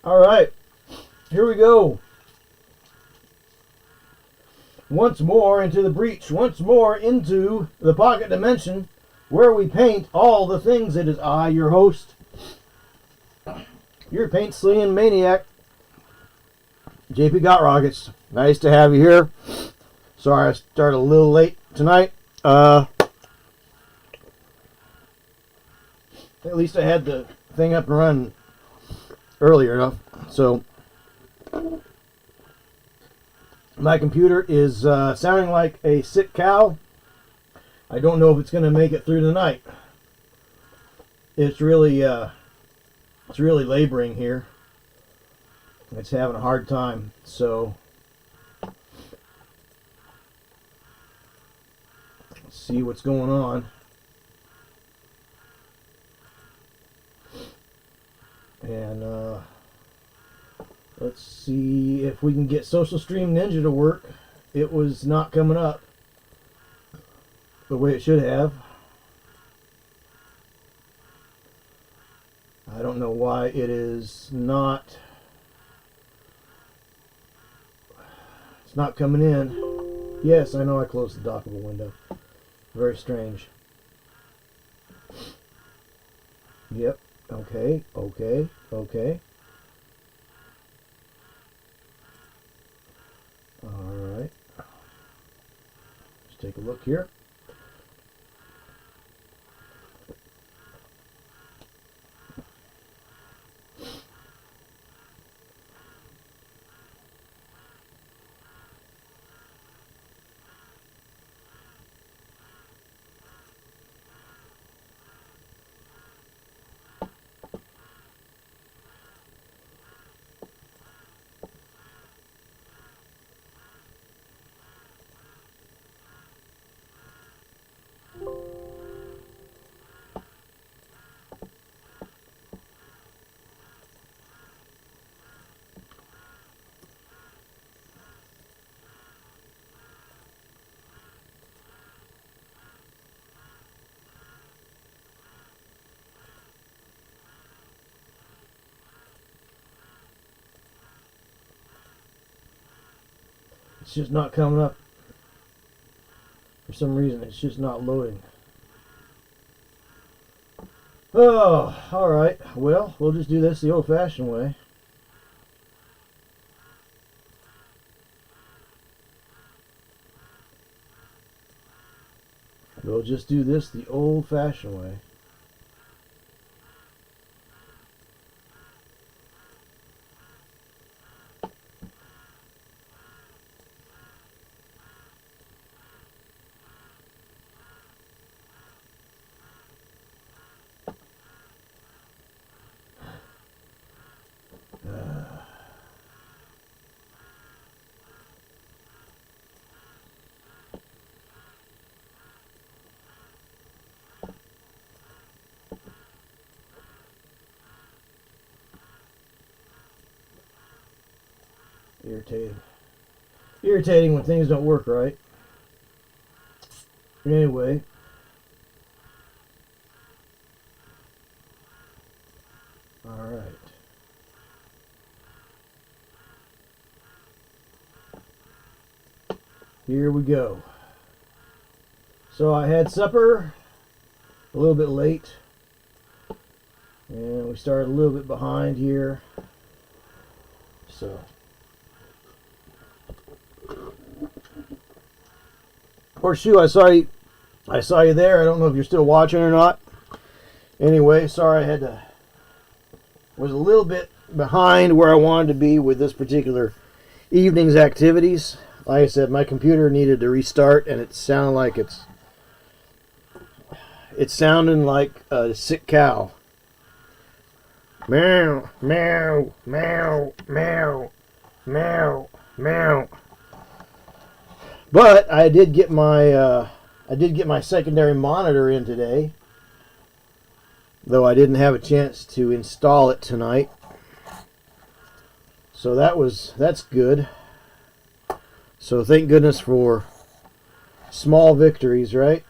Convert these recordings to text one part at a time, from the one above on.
All right, here we go. Once more into the breach, once more into the pocket dimension, where we paint all the things. It is I, your host, your paint-slaying maniac, JP Got Rockets. Nice to have you here. Sorry I started a little late tonight. At least I had the thing up and running earlier enough. So my computer is sounding like a sick cow. I don't know if it's going to make it through the night. It's really laboring here. It's having a hard time. So let's see what's going on. And let's see if we can get Social Stream Ninja to work. It was not coming up the way it should have. I don't know why it is not. It's not coming in. Yes, I know I closed the dockable window. Very strange. Yep. Okay. Okay. Okay. Alright. Let's take a look here. It's just not coming up. For some reason, it's just not loading. Oh, alright. Well, we'll just do this the old-fashioned way. We'll just do this the old-fashioned way. Irritating. Irritating when things don't work right. Anyway. Alright. Here we go. So I had supper a little bit late. And we started a little bit behind here. So Horseshoe, I saw you there. I don't know if you're still watching or not. Anyway, sorry was a little bit behind where I wanted to be with this particular evening's activities. Like I said, my computer needed to restart, and it sounded like it's sounding like a sick cow. Meow, meow, meow, meow, meow, meow. But I did get my secondary monitor in today, though I didn't have a chance to install it tonight. So that's good. So thank goodness for small victories, right?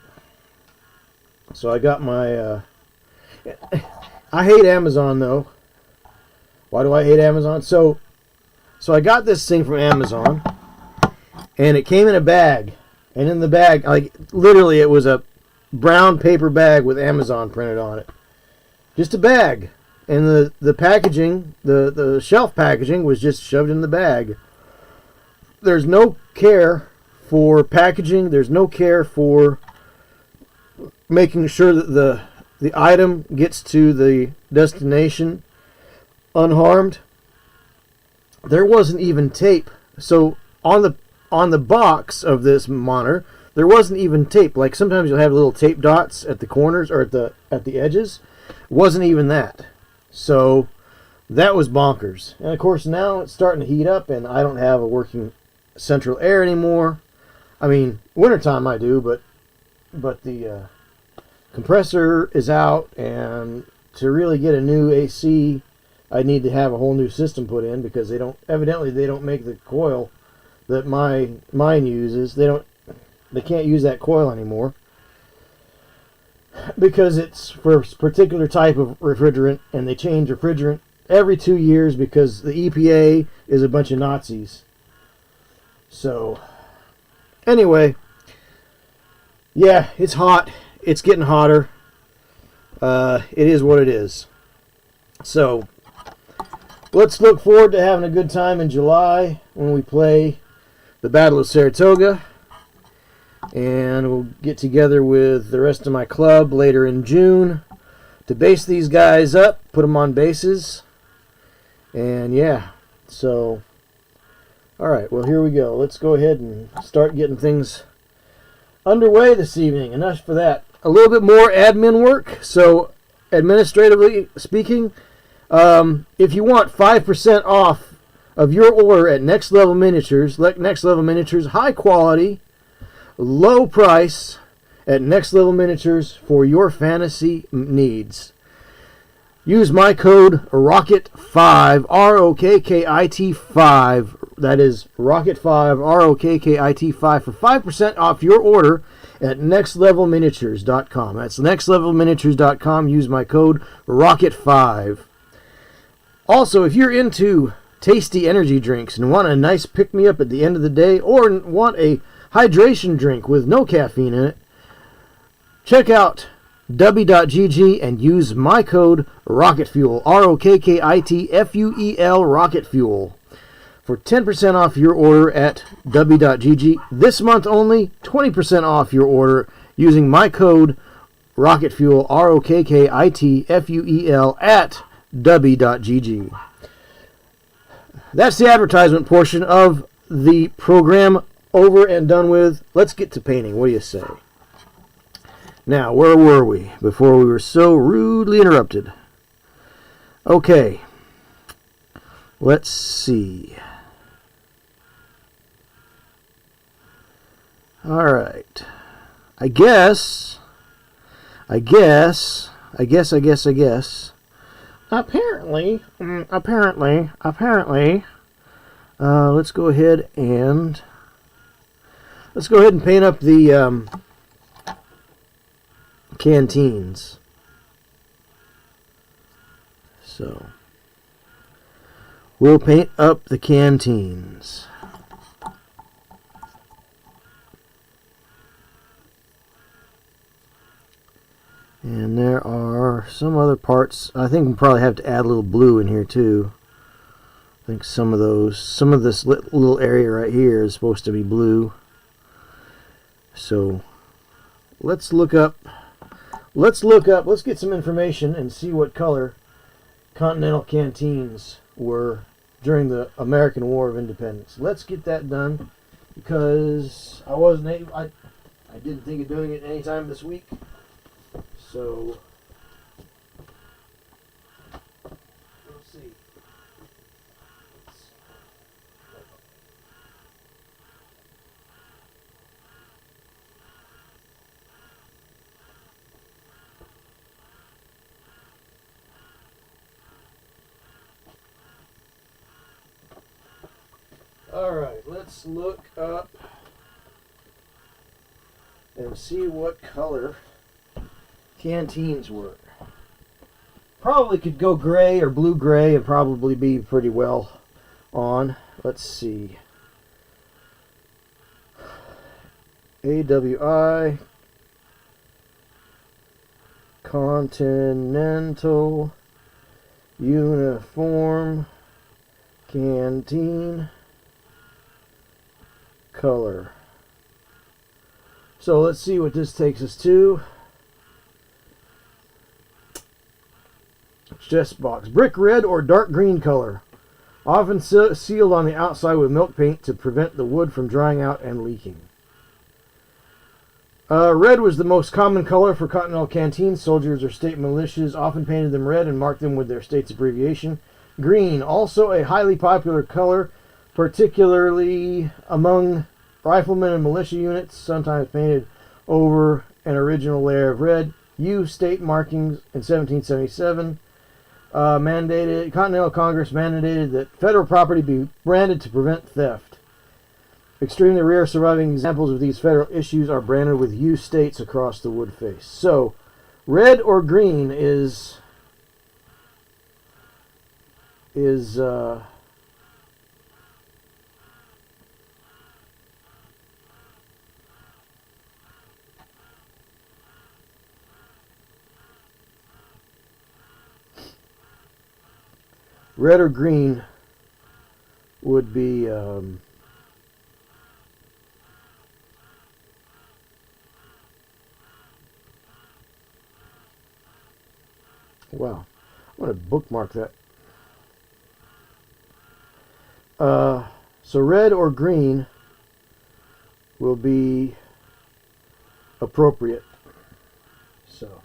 So I got my I hate Amazon though. Why do I hate Amazon? So I got this thing from Amazon, and it came in a bag. And in the bag, like literally, it was a brown paper bag with Amazon printed on it. Just a bag. And the packaging, the shelf packaging was just shoved in the bag. There's no care for packaging. There's no care for making sure that the item gets to the destination unharmed. There wasn't even tape. So on the box of this monitor, there wasn't even tape. Like sometimes you'll have little tape dots at the corners or at the edges. It wasn't even that. So that was bonkers. And of course now it's starting to heat up and I don't have a working central air anymore. I mean, wintertime I do, but the compressor is out, and to really get a new AC, I need to have a whole new system put in because they don't make the coil that mine uses. They can't use that coil anymore because it's for a particular type of refrigerant, and they change refrigerant every 2 years because the EPA is a bunch of Nazis. So anyway, yeah, it's hot. It's getting hotter. It is what it is. So let's look forward to having a good time in July when we play the Battle of Saratoga. And we'll get together with the rest of my club later in June to base these guys up, put them on bases. And yeah, so alright, well here we go. Let's go ahead and start getting things underway this evening. Enough for that. A little bit more admin work. So administratively speaking, if you want 5% off of your order at Next Level Miniatures, high quality, low price at Next Level Miniatures for your fantasy needs. Use my code ROCKET5, ROKKIT5. That is ROCKET5, ROKKIT5 for 5% off your order at nextlevelminiatures.com. That's nextlevelminiatures.com. Use my code ROCKET5. Also, if you're into tasty energy drinks and want a nice pick-me-up at the end of the day, or want a hydration drink with no caffeine in it, check out w.gg and use my code ROCKETFUEL, ROKKITFUEL, ROCKETFUEL, for 10% off your order at w.gg. This month only, 20% off your order using my code ROCKETFUEL, ROKKITFUEL, at w.gg. That's the advertisement portion of the program over and done with. Let's get to painting. What do you say? Now, where were we before we were so rudely interrupted? Okay. Let's see. All right. I guess. Apparently. Let's go ahead and paint up the canteens. So we'll paint up the canteens. And there are some other parts. I think we'll probably have to add a little blue in here too. I think some of this little area right here is supposed to be blue. So let's look up, let's get some information and see what color Continental canteens were during the American War of Independence. Let's get that done because I didn't think of doing it anytime this week. So let's see. Alright, let's look up and see what color canteens were. Probably could go gray or blue-gray and probably be pretty well on. Let's see. AWI Continental Uniform Canteen color. So let's see what this takes us to. Chest box. Brick red or dark green color. Often sealed on the outside with milk paint to prevent the wood from drying out and leaking. Red was the most common color for Continental canteens. Soldiers or state militias often painted them red and marked them with their state's abbreviation. Green, also a highly popular color, particularly among riflemen and militia units, sometimes painted over an original layer of red. State markings in 1777. Continental Congress mandated that federal property be branded to prevent theft. Extremely rare surviving examples of these federal issues are branded with U states across the wood face. So, red or green is red or green would be wow. I'm going to bookmark that. So red or green will be appropriate. So,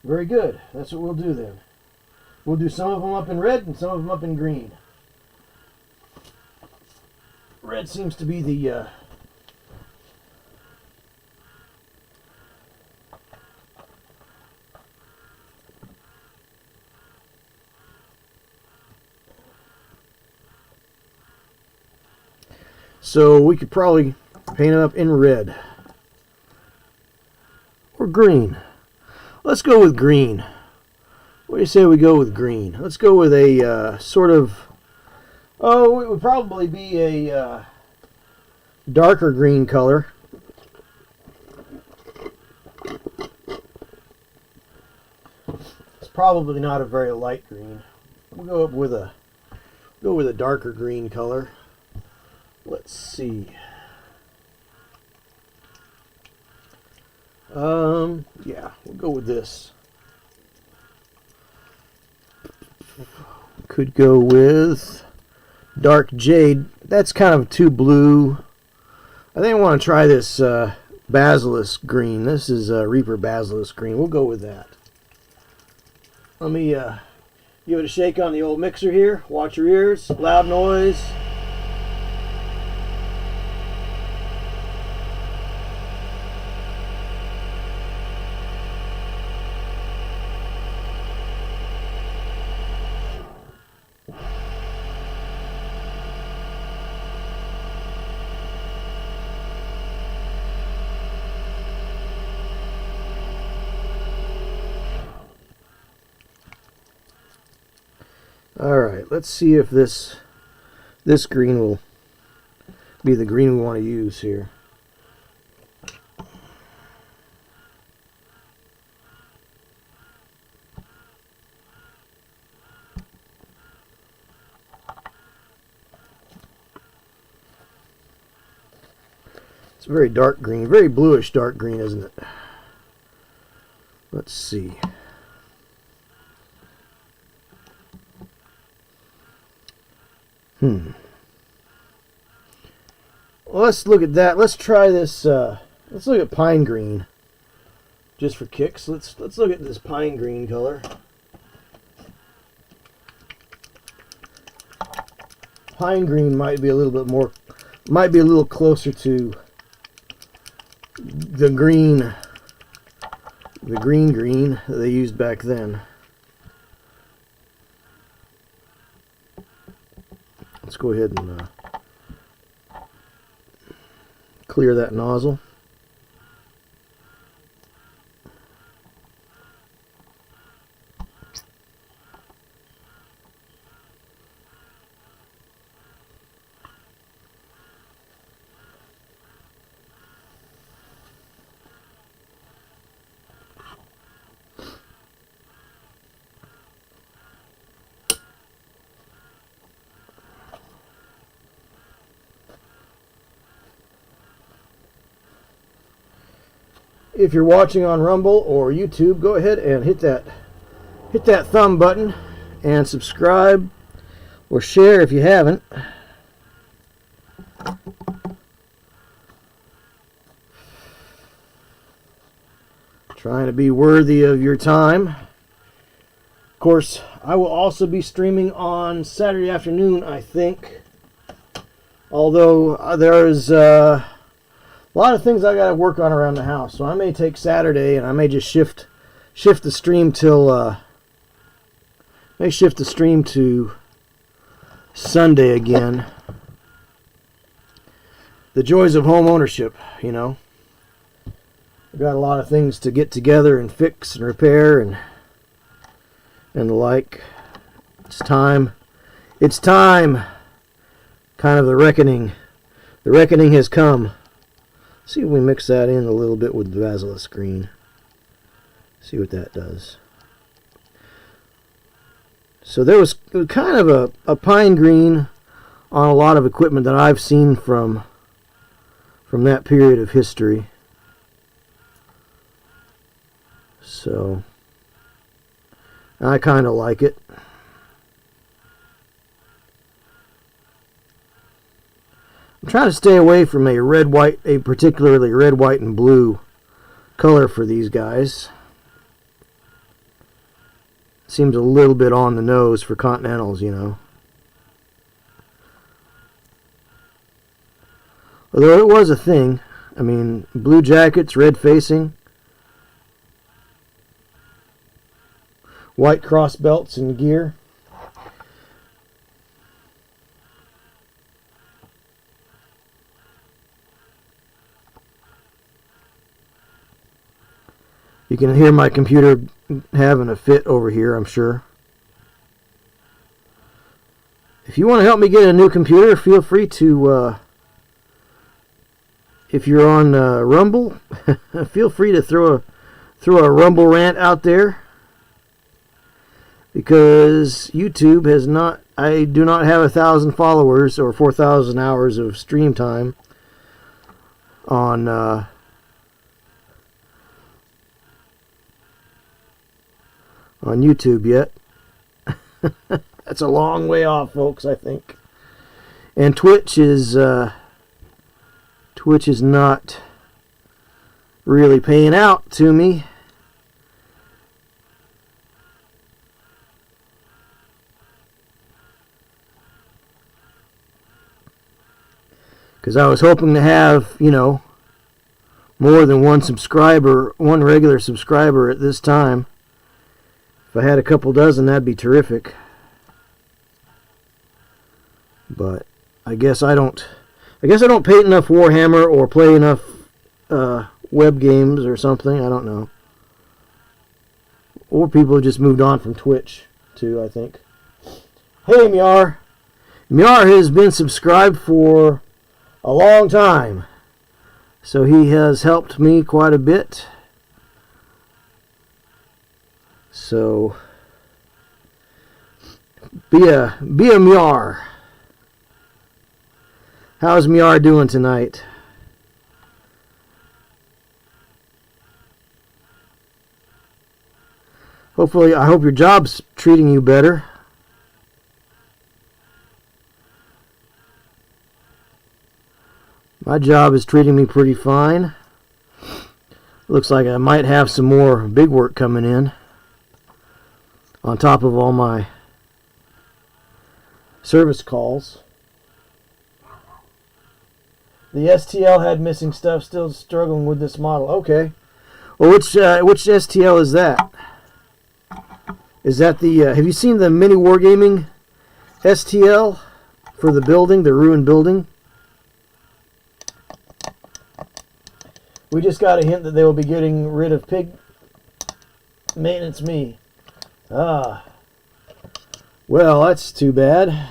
very good. That's what we'll do then. We'll do some of them up in red and some of them up in green. Red seems to be the so we could probably paint it up in red or green. Let's go with green. What do you say we go with green? Let's go with a sort of, it would probably be a darker green color. It's probably not a very light green. We'll go up with a darker green color. Let's see. Yeah, we'll go with this. Could go with dark jade. That's kind of too blue. I think I want to try this basilisk green. This is Reaper basilisk green. We'll go with that. Let me give it a shake on the old mixer here. Watch your ears. Loud noise. Alright, let's see if this green will be the green we want to use here. It's very dark green, very bluish dark green, isn't it? Let's see. Well, let's look at that. Let's try this. Let's look at pine green, just for kicks. Let's look at this pine green color. Pine green might be a little bit more, might be a little closer to the green that they used back then. Let's go ahead and clear that nozzle. if you're watching on Rumble or YouTube, go ahead and hit that thumb button and subscribe or share if you haven't. Trying to be worthy of your time. Of course, I will also be streaming on Saturday afternoon, I think. Although there's a lot of things I got to work on around the house, so I may take Saturday and I may just shift the stream till to Sunday again. The joys of home ownership, you know. I've got a lot of things to get together and fix and repair and the like. It's time. It's time. Kind of the reckoning. The reckoning has come. See if we mix that in a little bit with the basilisk green. See what that does. So there was kind of a pine green on a lot of equipment that I've seen from that period of history. So I kind of like it. I'm trying to stay away from a particularly red, white, and blue color for these guys. Seems a little bit on the nose for Continentals, you know. Although it was a thing. I mean, blue jackets, red facing, white cross belts and gear. You can hear my computer having a fit over here, I'm sure. If you want to help me get a new computer, feel free to, if you're on Rumble, feel free to throw a Rumble rant out there. Because YouTube has not, I do not have 1,000 followers or 4,000 hours of stream time on YouTube yet. That's a long way off, folks, I think. And Twitch is not really paying out to me. Because I was hoping to have, you know, more than one regular subscriber at this time. If I had a couple dozen, that'd be terrific. But I guess I don't paint enough Warhammer or play enough web games or something. I don't know. Or people have just moved on from Twitch too, I think. Hey, Myar. Myar has been subscribed for a long time. So he has helped me quite a bit. So be a Myar. How's Myar doing tonight? Hopefully, I hope your job's treating you better. My job is treating me pretty fine. Looks like I might have some more big work coming in on top of all my service calls. The STL had missing stuff, still struggling with this model. Okay. Well, which STL is that? Is that the, have you seen the Mini Wargaming STL for the building, the ruined building? We just got a hint that they will be getting rid of Pig Maintenance Me. Ah. Well, that's too bad.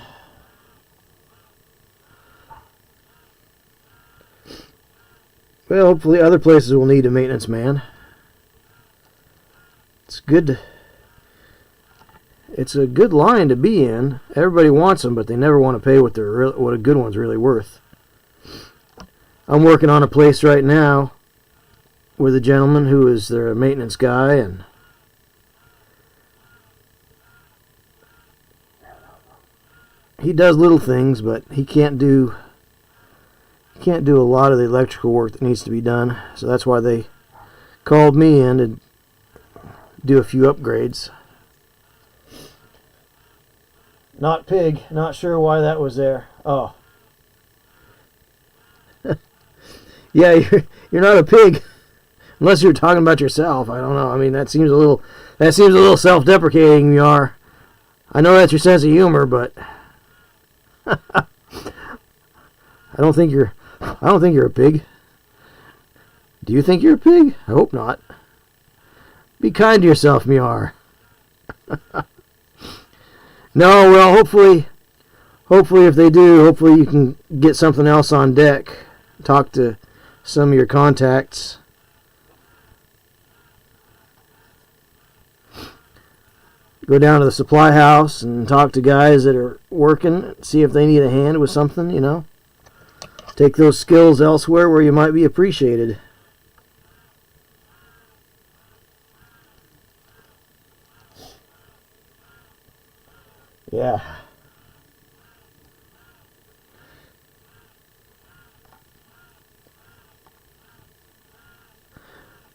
Well, hopefully other places will need a maintenance man. It's good. It's a good line to be in. Everybody wants them, but they never want to pay what a good one's really worth. I'm working on a place right now with a gentleman who is their maintenance guy, and he does little things, but he can't do a lot of the electrical work that needs to be done. So that's why they called me in to do a few upgrades. Not pig. Not sure why that was there. Oh. Yeah, you're not a pig. Unless you're talking about yourself. I don't know. I mean, that seems a little self-deprecating, you are. I know that's your sense of humor, but I don't think you're a pig. Do you think you're a pig? I hope not. Be kind to yourself, Miar. No, well, hopefully if they do, hopefully you can get something else on deck. Talk to some of your contacts. Go down to the supply house and talk to guys that are working, see if they need a hand with something, you know. Take those skills elsewhere where you might be appreciated. Yeah.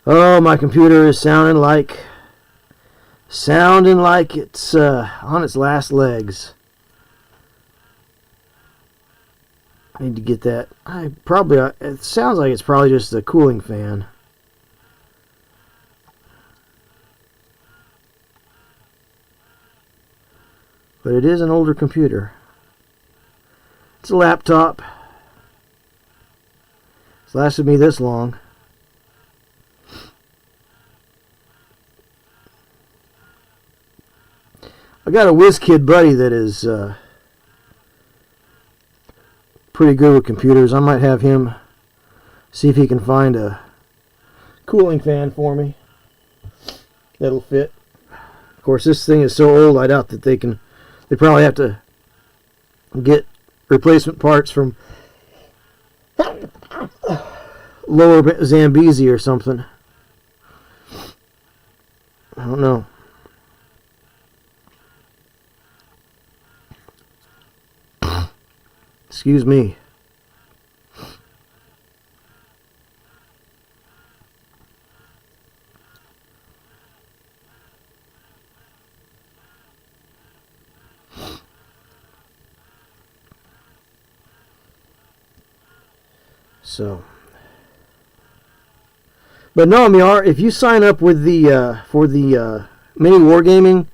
Oh, my computer is sounding like it's on its last legs. I need to get that. It sounds like it's probably just the cooling fan. But it is an older computer. It's a laptop. It's lasted me this long. I got a WizKid buddy that is pretty good with computers. I might have him see if he can find a cooling fan for me that'll fit. Of course, this thing is so old, I doubt that they probably have to get replacement parts from Lower Zambezi or something. I don't know. Excuse me. So, but no, Miar, if you sign up with the for the mini wargaming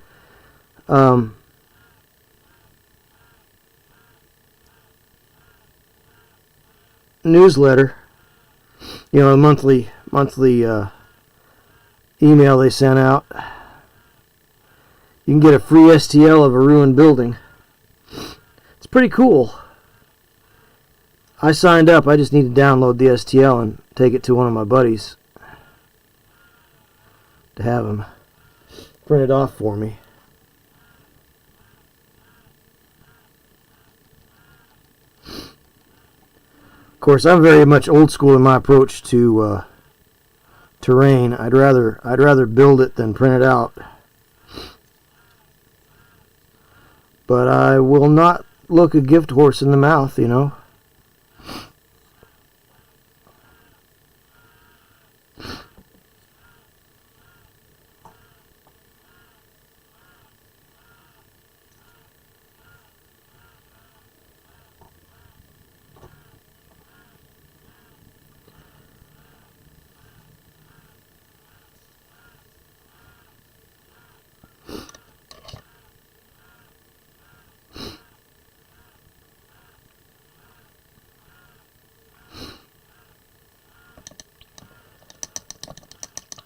newsletter, you know, a monthly email they sent out, you can get a free STL of a ruined building. It's pretty cool. I signed up. I just need to download the STL and take it to one of my buddies to have him print it off for me. Of course, I'm very much old school in my approach to terrain. I'd rather build it than print it out. But I will not look a gift horse in the mouth, you know.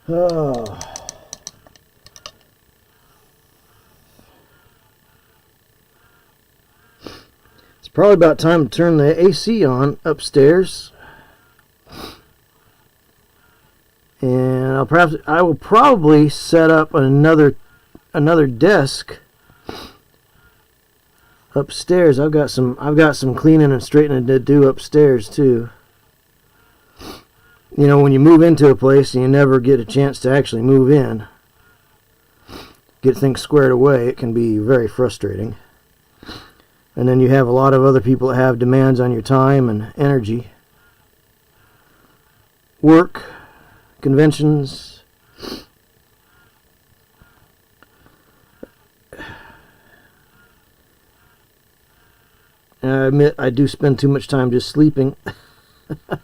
Oh. It's probably about time to turn the AC on upstairs. And I will probably set up another desk upstairs. I've got some cleaning and straightening to do upstairs too. you know, when you move into a place and you never get a chance to actually move in, get things squared away, it can be very frustrating. And then you have a lot of other people that have demands on your time and energy. Work, conventions. And I admit I do spend too much time just sleeping. I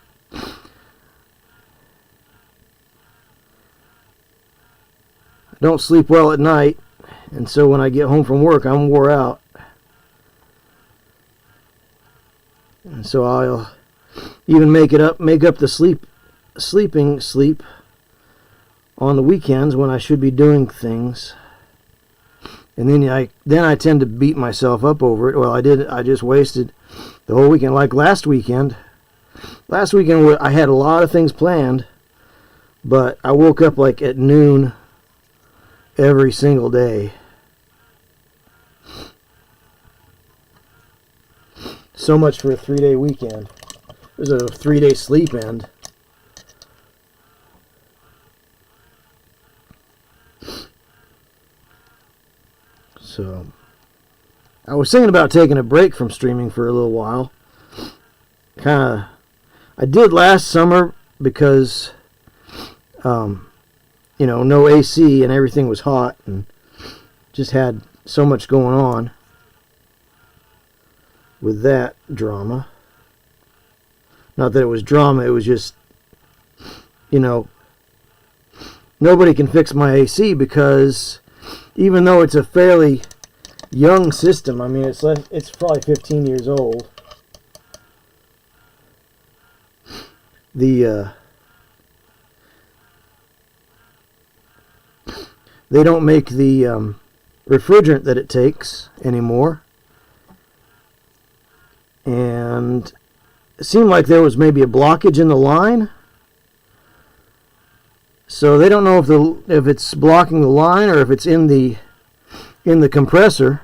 don't sleep well at night, and so when I get home from work, I'm wore out. And so I'll even make up the sleeping sleep on the weekends when I should be doing things. And then I tend to beat myself up over it. Well, I just wasted the whole weekend. Like last weekend I had a lot of things planned, but I woke up like at noon every single day. So much for a 3-day weekend. It was a 3-day sleep end. So, I was thinking about taking a break from streaming for a little while. I did last summer because, you know, no AC and everything was hot and just had so much going on with that drama. Not that it was drama, it was just, you know, nobody can fix my AC because even though it's a fairly young system, I mean, it's probably 15 years old. They don't make the refrigerant that it takes anymore. And it seemed like there was maybe a blockage in the line. So they don't know if it's blocking the line or if it's in the compressor.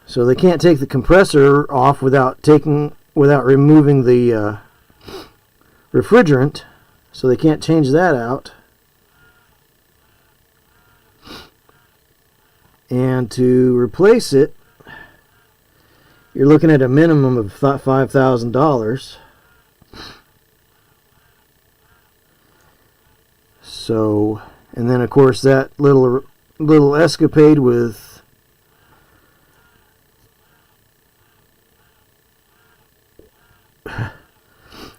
So they can't take the compressor off without removing the refrigerant. So they can't change that out. And to replace it, you're looking at a minimum of $5,000. So, and then of course that little escapade with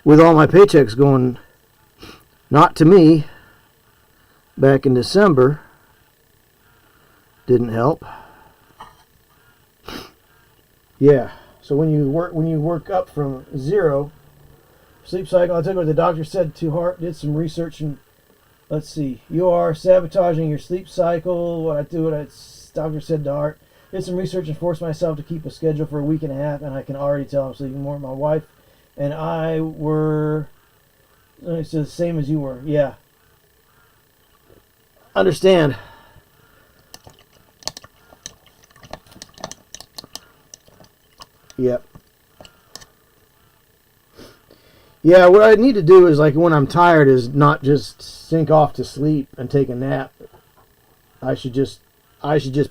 all my paychecks going not to me back in December didn't help. Yeah, so when you work up from zero, sleep cycle, I took what the doctor said to heart, did some research, and let's see, you are sabotaging your sleep cycle. Doctor said to heart, did some research and forced myself to keep a schedule for a week and a half, and I can already tell I'm sleeping more. My wife and I were, it's the same as you were, yeah. Understand. Yep. Yeah, what I need to do is, like, when I'm tired, is not just sink off to sleep and take a nap. I should just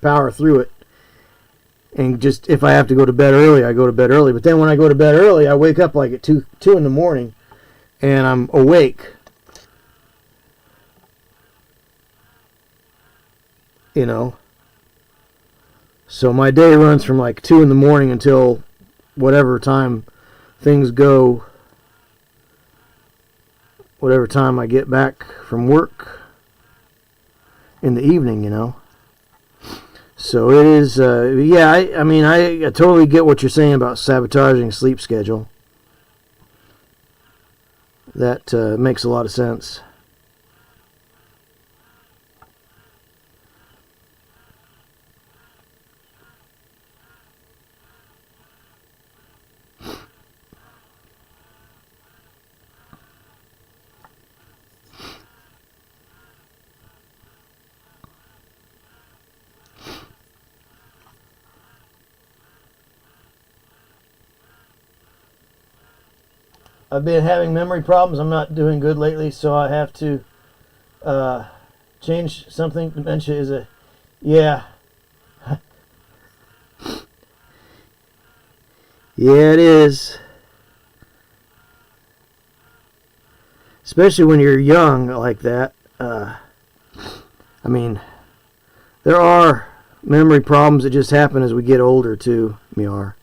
power through it. And just, if I have to go to bed early, I go to bed early. But then when I go to bed early, I wake up like at 2 in the morning and I'm awake. You know. So my day runs from like 2 in the morning until whatever time things go, whatever time I get back from work in the evening, you know. So it is, yeah, I mean, I totally get what you're saying about sabotaging sleep schedule. That makes a lot of sense. I've been having memory problems. I'm not doing good lately, so I have to change something. Dementia is a, yeah. Yeah, it is. Especially when you're young like that. I mean, there are memory problems that just happen as we get older too, Miar.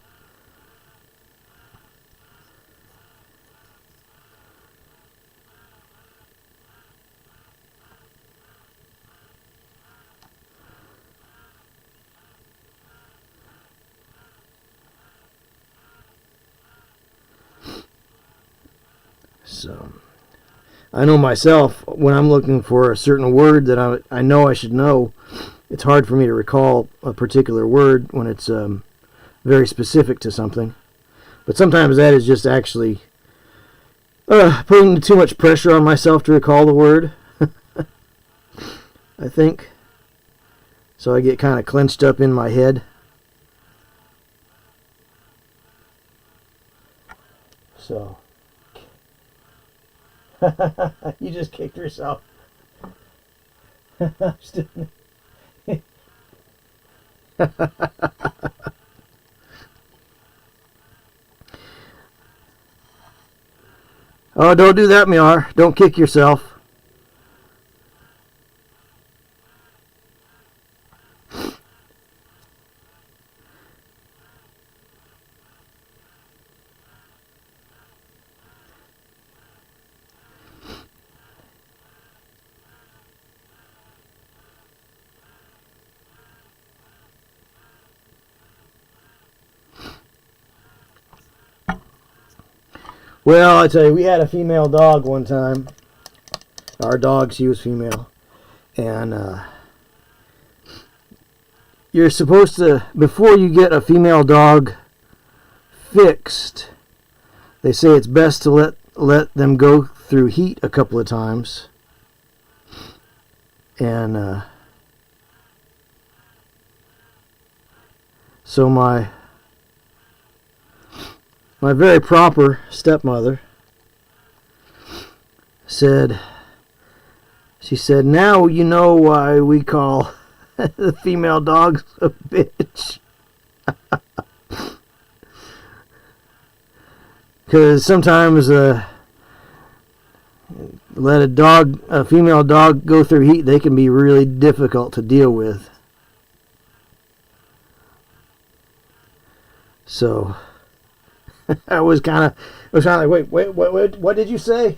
So, I know myself, when I'm looking for a certain word that I know I should know, it's hard for me to recall a particular word when it's very specific to something. But sometimes that is just actually putting too much pressure on myself to recall the word, I think. So I get kind of clenched up in my head. So, you just kicked yourself. Oh, don't do that, Miar. Don't kick yourself. Well, I tell you, we had a female dog one time. Our dog, she was female. And you're supposed to, before you get a female dog fixed, they say it's best to let them go through heat a couple of times. And so my very proper stepmother said, she said, now you know why we call the female dogs a bitch. Because sometimes let a female dog go through heat, they can be really difficult to deal with. So I was kind of like, wait, what did you say?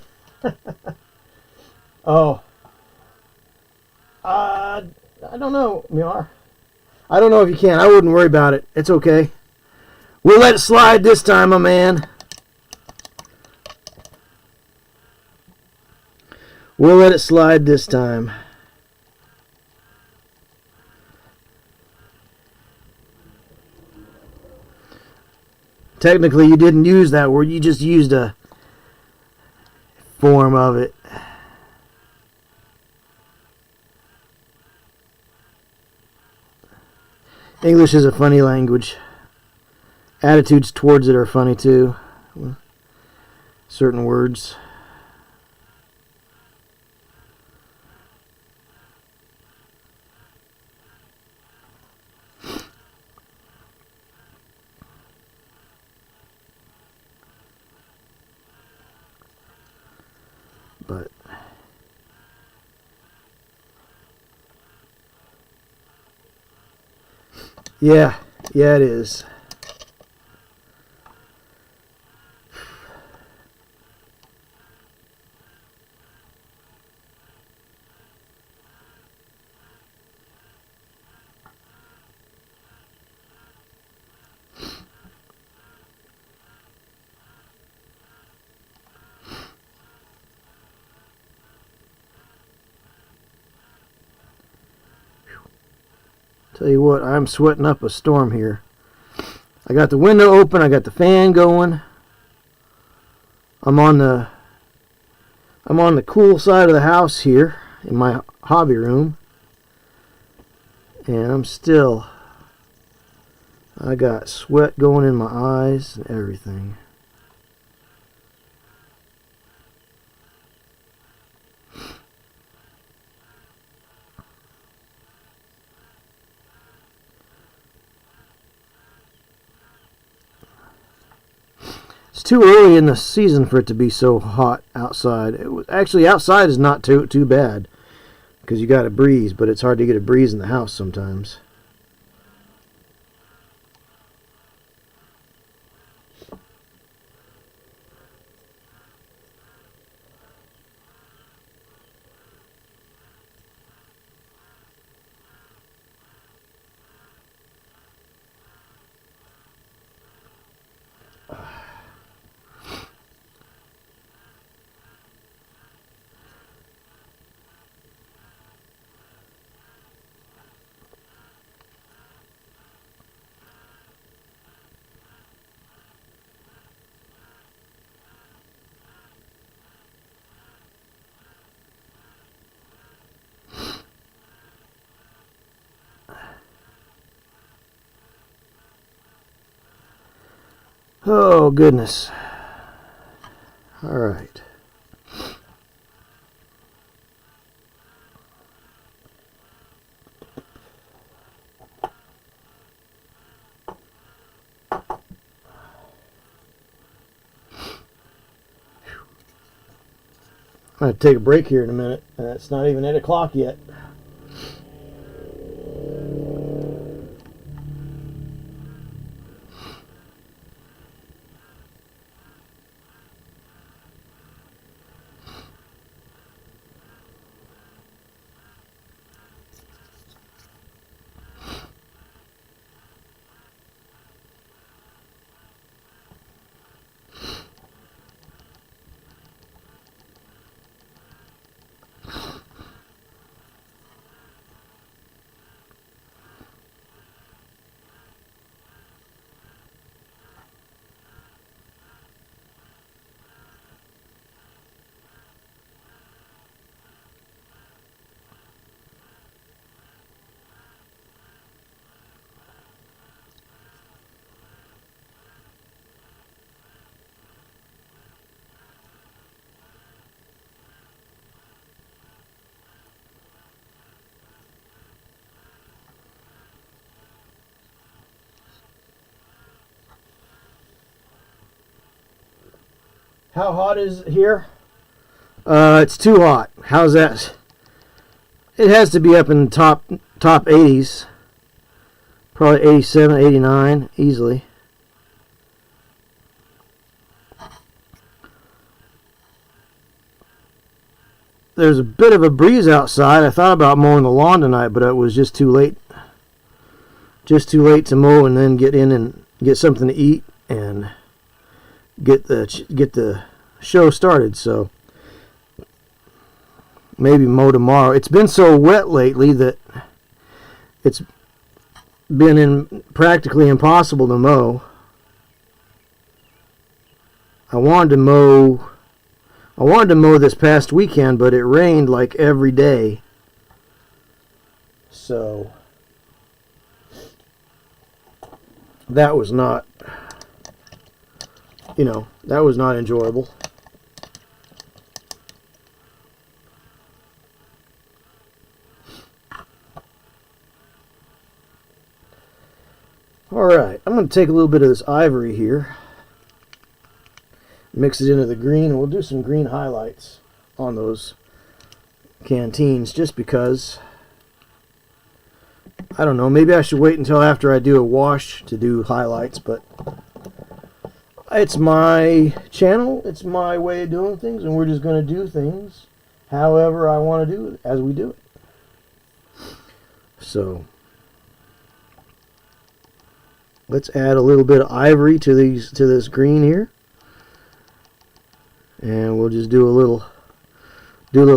Oh, I don't know, Miar. I don't know if you can. I wouldn't worry about it. It's okay. We'll let it slide this time, my man. We'll let it slide this time. Technically, you didn't use that word. You just used a form of it. English is a funny language. Attitudes towards it are funny too. Certain words. But yeah, it is. Tell you what, I'm sweating up a storm here. I got the window open, I got the fan going. I'm on the cool side of the house here in my hobby room. And I got sweat going in my eyes and everything. too early in the season for it to be so hot outside. It was actually outside is not too bad because you got a breeze, but it's hard to get a breeze in the house sometimes. Oh, goodness. All right. I'm going to take a break here in a minute. It's not even 8 o'clock yet. How hot is it here? It's too hot. How's that? It has to be up in the top 80s. Probably 87, 89, easily. There's a bit of a breeze outside. I thought about mowing the lawn tonight, but it was just too late. Just too late to mow and then get in and get something to eat and get the show started. So maybe mow tomorrow. It's been so wet lately that it's been practically impossible to mow. I wanted to mow this past weekend, but it rained like every day. So that was not, that was not enjoyable. Alright, I'm going to take a little bit of this ivory here, mix it into the green, and we'll do some green highlights on those canteens just because, I don't know, maybe I should wait until after I do a wash to do highlights, but it's my channel, it's my way of doing things, and we're just going to do things however I want to do it as we do it. So let's add a little bit of ivory to this green here, and we'll just do a little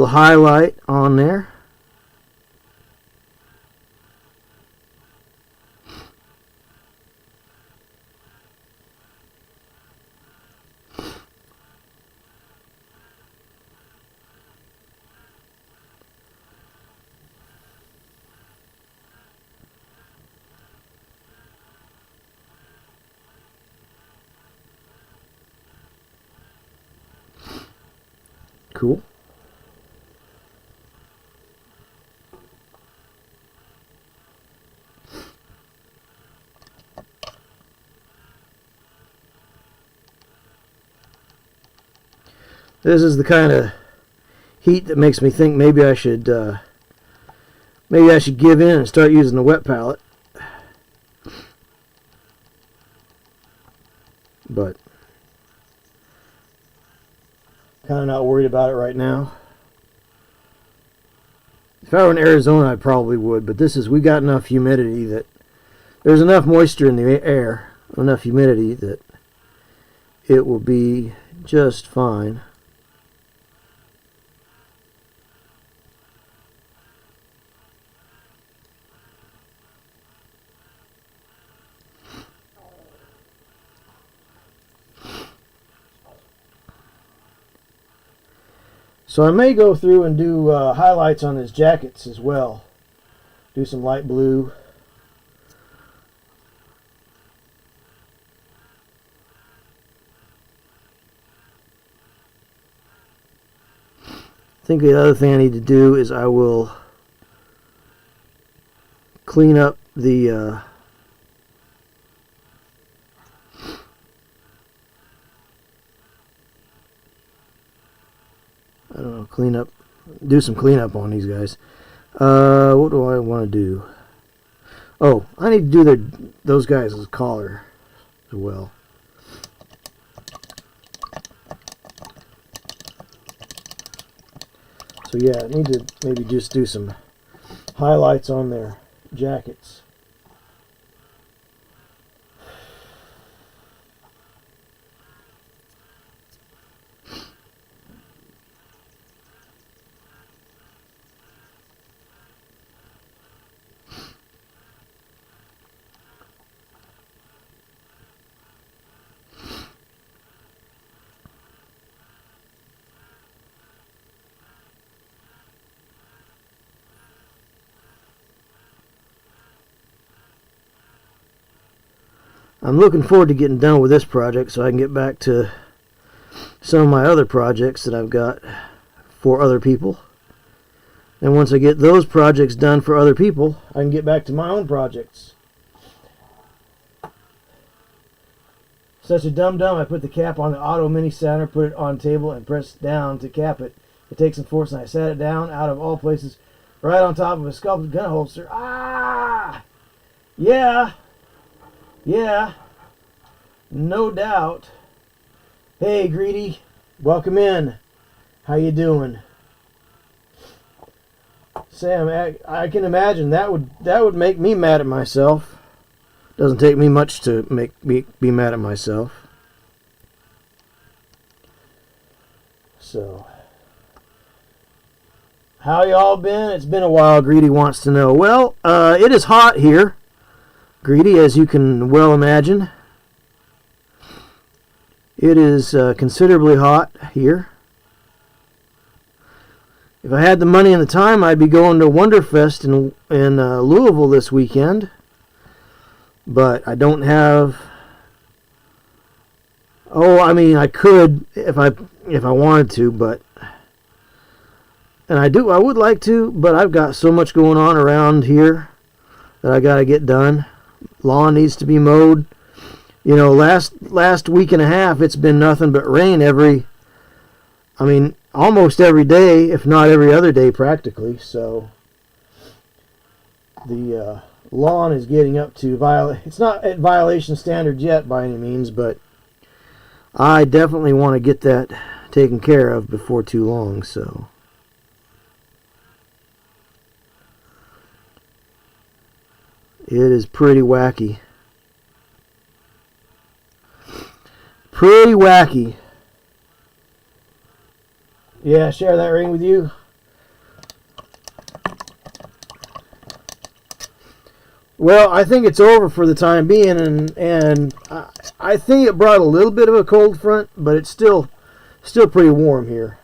highlight on there. Cool. This is the kind of heat that makes me think maybe I should give in and start using the wet palette. But kind of not worried about it right now. If I were in Arizona, I probably would, but we got enough humidity that there's enough moisture in the air, enough humidity that it will be just fine. So I may go through and do highlights on his jackets as well. Do some light blue. I think the other thing I need to do is I will clean up the I don't know, do some cleanup on these guys. What do I want to do? Oh, I need to do those guys' collar as well. So yeah, I need to maybe just do some highlights on their jackets. I'm looking forward to getting done with this project so I can get back to some of my other projects that I've got for other people. And once I get those projects done for other people, I can get back to my own projects. Such a dum-dum, I put the cap on the auto mini sander, put it on the table, and pressed down to cap it. It takes some force, and I sat it down out of all places, right on top of a sculpted gun holster. Ah! Yeah! Yeah, no doubt. Hey, Greedy, welcome in. How you doing? Sam, I can imagine that would make me mad at myself. Doesn't take me much to make me be mad at myself. So, how y'all been? It's been a while. Greedy wants to know. Well, it is hot here. Greedy, as you can well imagine. It is considerably hot here. If I had the money and the time, I'd be going to Wonderfest in Louisville this weekend. But I don't have... Oh, I mean, I could if I wanted to, but... And I would like to, but I've got so much going on around here that I got to get done. Lawn needs to be mowed. You know, last week and a half, it's been nothing but rain almost every day, if not every other day practically. So the lawn is getting up to it's not at violation standards yet by any means, but I definitely want to get that taken care of before too long. So it is pretty wacky. Pretty wacky. Yeah, share that ring with you. Well, I think it's over for the time being, and I think it brought a little bit of a cold front, but it's still pretty warm here.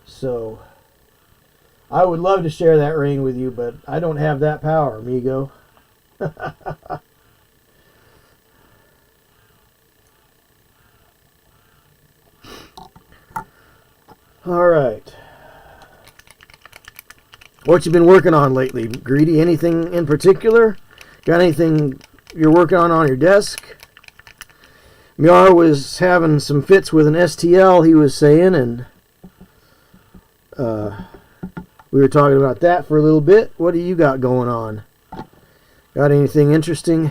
So I would love to share that ring with you, but I don't have that power, amigo. All right. What you been working on lately, Greedy? Anything in particular? Got anything you're working on your desk? Miar was having some fits with an STL, he was saying, and we were talking about that for a little bit. What do you got going on? Got anything interesting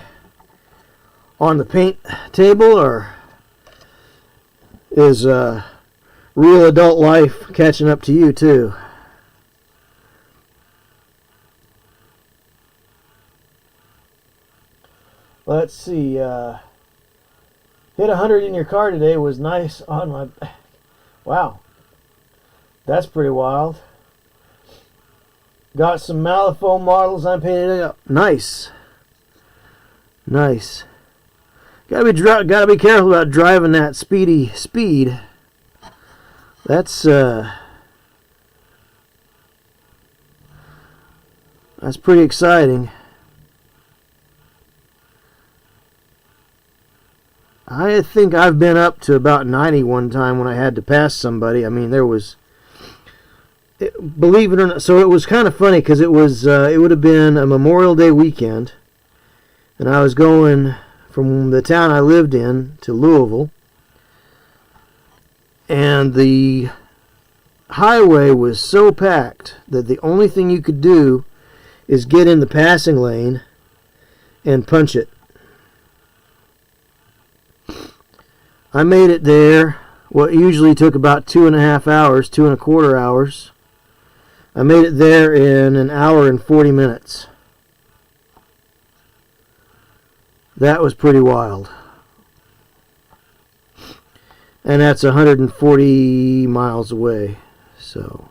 on the paint table, or is real adult life catching up to you too? Let's see. Hit 100 in your car today was nice on my back. Wow. That's pretty wild. Got some Malifaux models I'm painting up. Nice. Nice. Gotta be careful about driving that speed. That's pretty exciting. I think I've been up to about 90 one time when I had to pass somebody. I mean, believe it or not, so it was kind of funny because it would have been a Memorial Day weekend, and I was going from the town I lived in to Louisville, and the highway was so packed that the only thing you could do is get in the passing lane and punch it. I made it there, what usually took about 2.5 hours, 2.25 hours. I made it there in 1 hour and 40 minutes. That was pretty wild. And that's 140 miles away, so,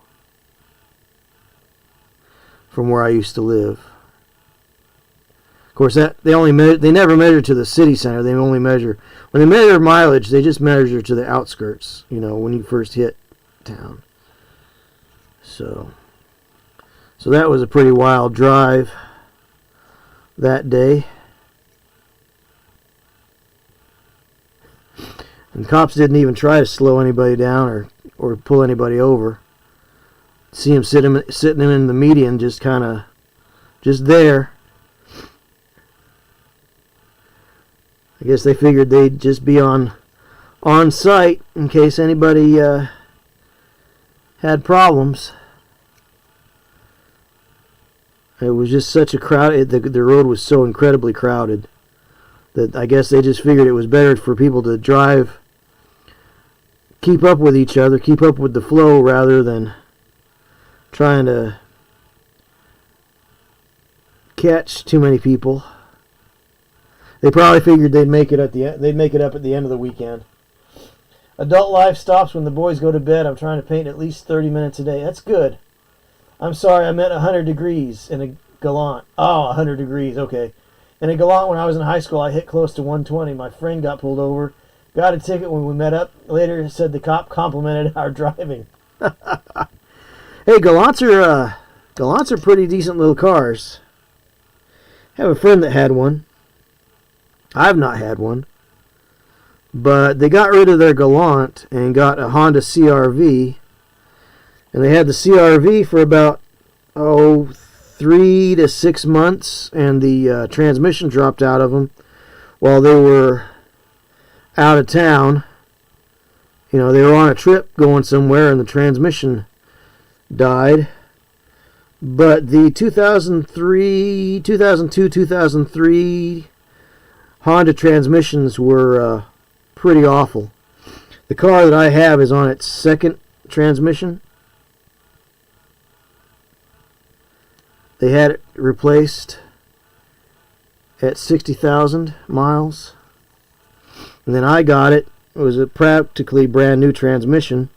from where I used to live. Of course, they never measure to the city center. They only measure, when they measure mileage, they just measure to the outskirts, when you first hit town. So that was a pretty wild drive that day. And cops didn't even try to slow anybody down or pull anybody over. See him sitting in the median, just there. I guess they figured they'd just be on site in case anybody had problems. It was just such a crowd. The road was so incredibly crowded that I guess they just figured it was better for people to drive, keep up with each other, keep up with the flow, rather than trying to catch too many people. They probably figured they'd make it up at the end of the weekend. Adult life stops when the boys go to bed. I'm trying to paint at least 30 minutes a day. That's good. I'm sorry, I meant 100 degrees in a Galant. Oh, 100 degrees, okay. In a Galant, when I was in high school, I hit close to 120. My friend got pulled over, got a ticket when we met up. Later, said the cop complimented our driving. Hey, Galants are pretty decent little cars. I have a friend that had one. I've not had one. But they got rid of their Galant and got a Honda CR-V. And they had the CR-V for about, 3 to 6 months. And the transmission dropped out of them while they were out of town. They were on a trip going somewhere and the transmission died. But the 2002, 2003 Honda transmissions were pretty awful. The car that I have is on its second transmission. They had it replaced at 60,000 miles. And then I got it. It was a practically brand new transmission.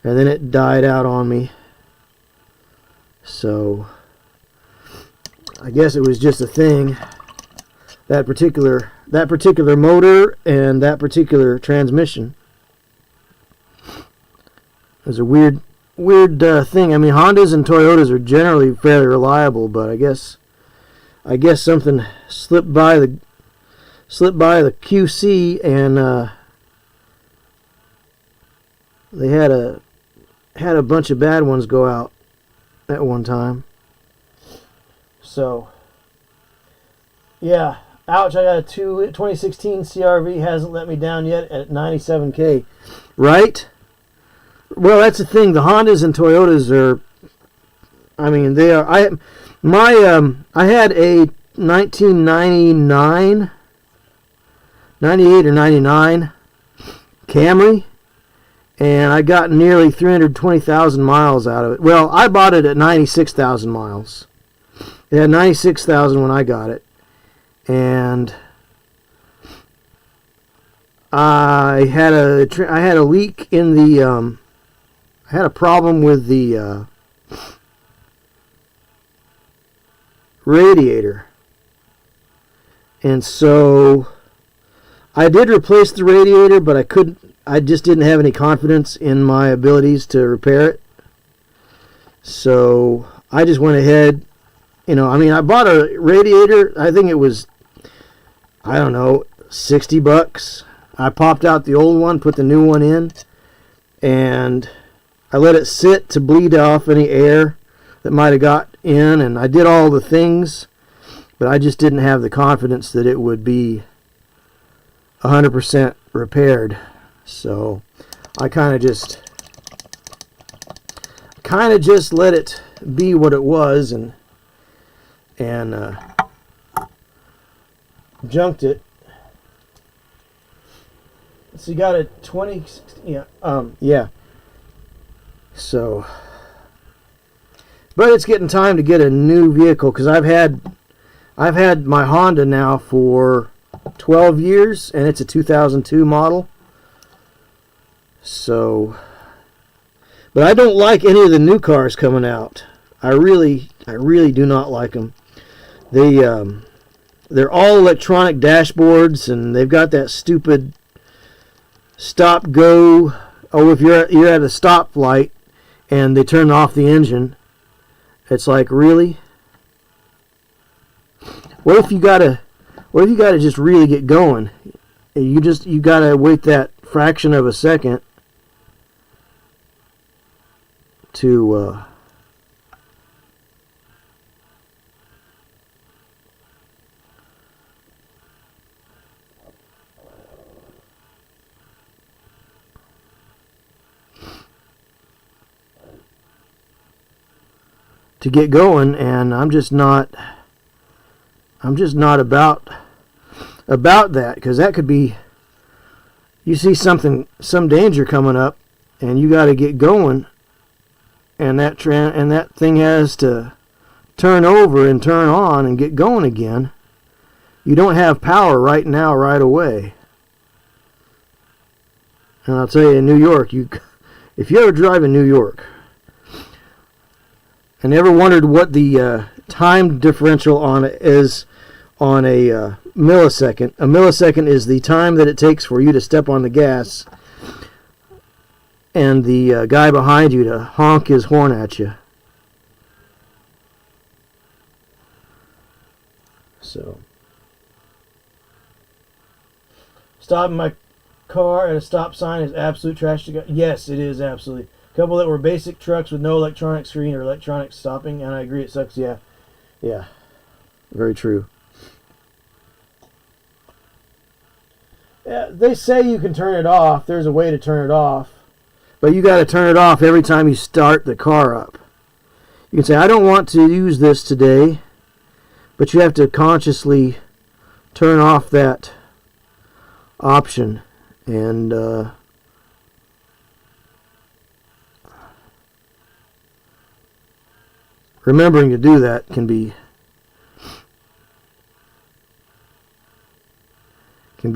And then it died out on me. So I guess it was just a thing. That particular motor and that particular transmission. It was a weird thing. I mean, Hondas and Toyotas are generally fairly reliable, but I guess something slipped by the QC, and they had a bunch of bad ones go out at one time. So yeah, ouch, I got a 2016 CRV, hasn't let me down yet at 97K. Right? Well, that's the thing. The Hondas and Toyotas are, I mean, they are. I had a 1999, 98 or 99 Camry, and I got nearly 320,000 miles out of it. Well, I bought it at 96,000 miles. It had 96,000 when I got it, and I had a leak in the I had a problem with the radiator, and so I did replace the radiator, but I just didn't have any confidence in my abilities to repair it. So I just went ahead, I mean, I bought a radiator, I think it was, I don't know, $60. I popped out the old one, put the new one in, and I let it sit to bleed off any air that might have got in, and I did all the things, but I just didn't have the confidence that it would be 100% repaired. So I kind of just let it be what it was, and junked it. So you got a 20, yeah. So, but it's getting time to get a new vehicle, because I've had my Honda now for 12 years, and it's a 2002 model. So, but I don't like any of the new cars coming out. I really do not like them. They're all electronic dashboards, and they've got that stupid stop go. Oh, if you're at a stoplight and they turn off the engine, it's like, really? What if you gotta just really get going? You gotta wait that fraction of a second to get going, and I'm just not about that, because that could be, you see some danger coming up, and you got to get going, and that thing has to turn over and turn on and get going again. You don't have power right now, right away. And I'll tell you, in New York, if you ever drive in New York, I never wondered what the time differential on it is on a millisecond. A millisecond is the time that it takes for you to step on the gas and the guy behind you to honk his horn at you. So, stopping my car at a stop sign is absolute trash. Yes, it is absolutely. A couple that were basic trucks with no electronic screen or electronic stopping, and I agree, it sucks. Yeah, very true. Yeah, they say you can turn it off. There's a way to turn it off, but you got to turn it off every time you start the car up. You can say, I don't want to use this today, but you have to consciously turn off that option, and remembering to do that can be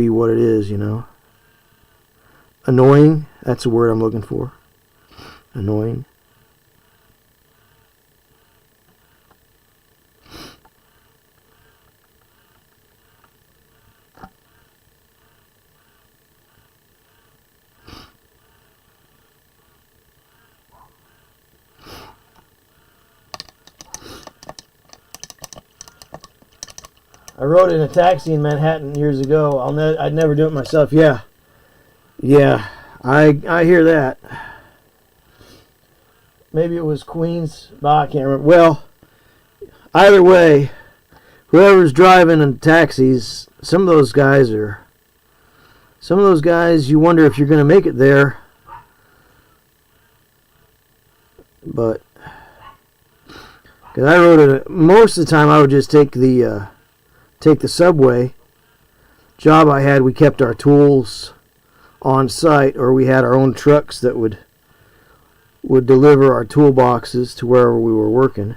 what it is, Annoying, that's the word I'm looking for. Annoying. I rode in a taxi in Manhattan years ago. I'd never do it myself. Yeah, I hear that. Maybe it was Queens, but I can't remember. Well, either way, whoever's driving in taxis, some of those guys you wonder if you're going to make it there. But because I rode it, most of the time I would just take the subway. Job I had, we kept our tools on site, or we had our own trucks that would deliver our toolboxes to wherever we were working.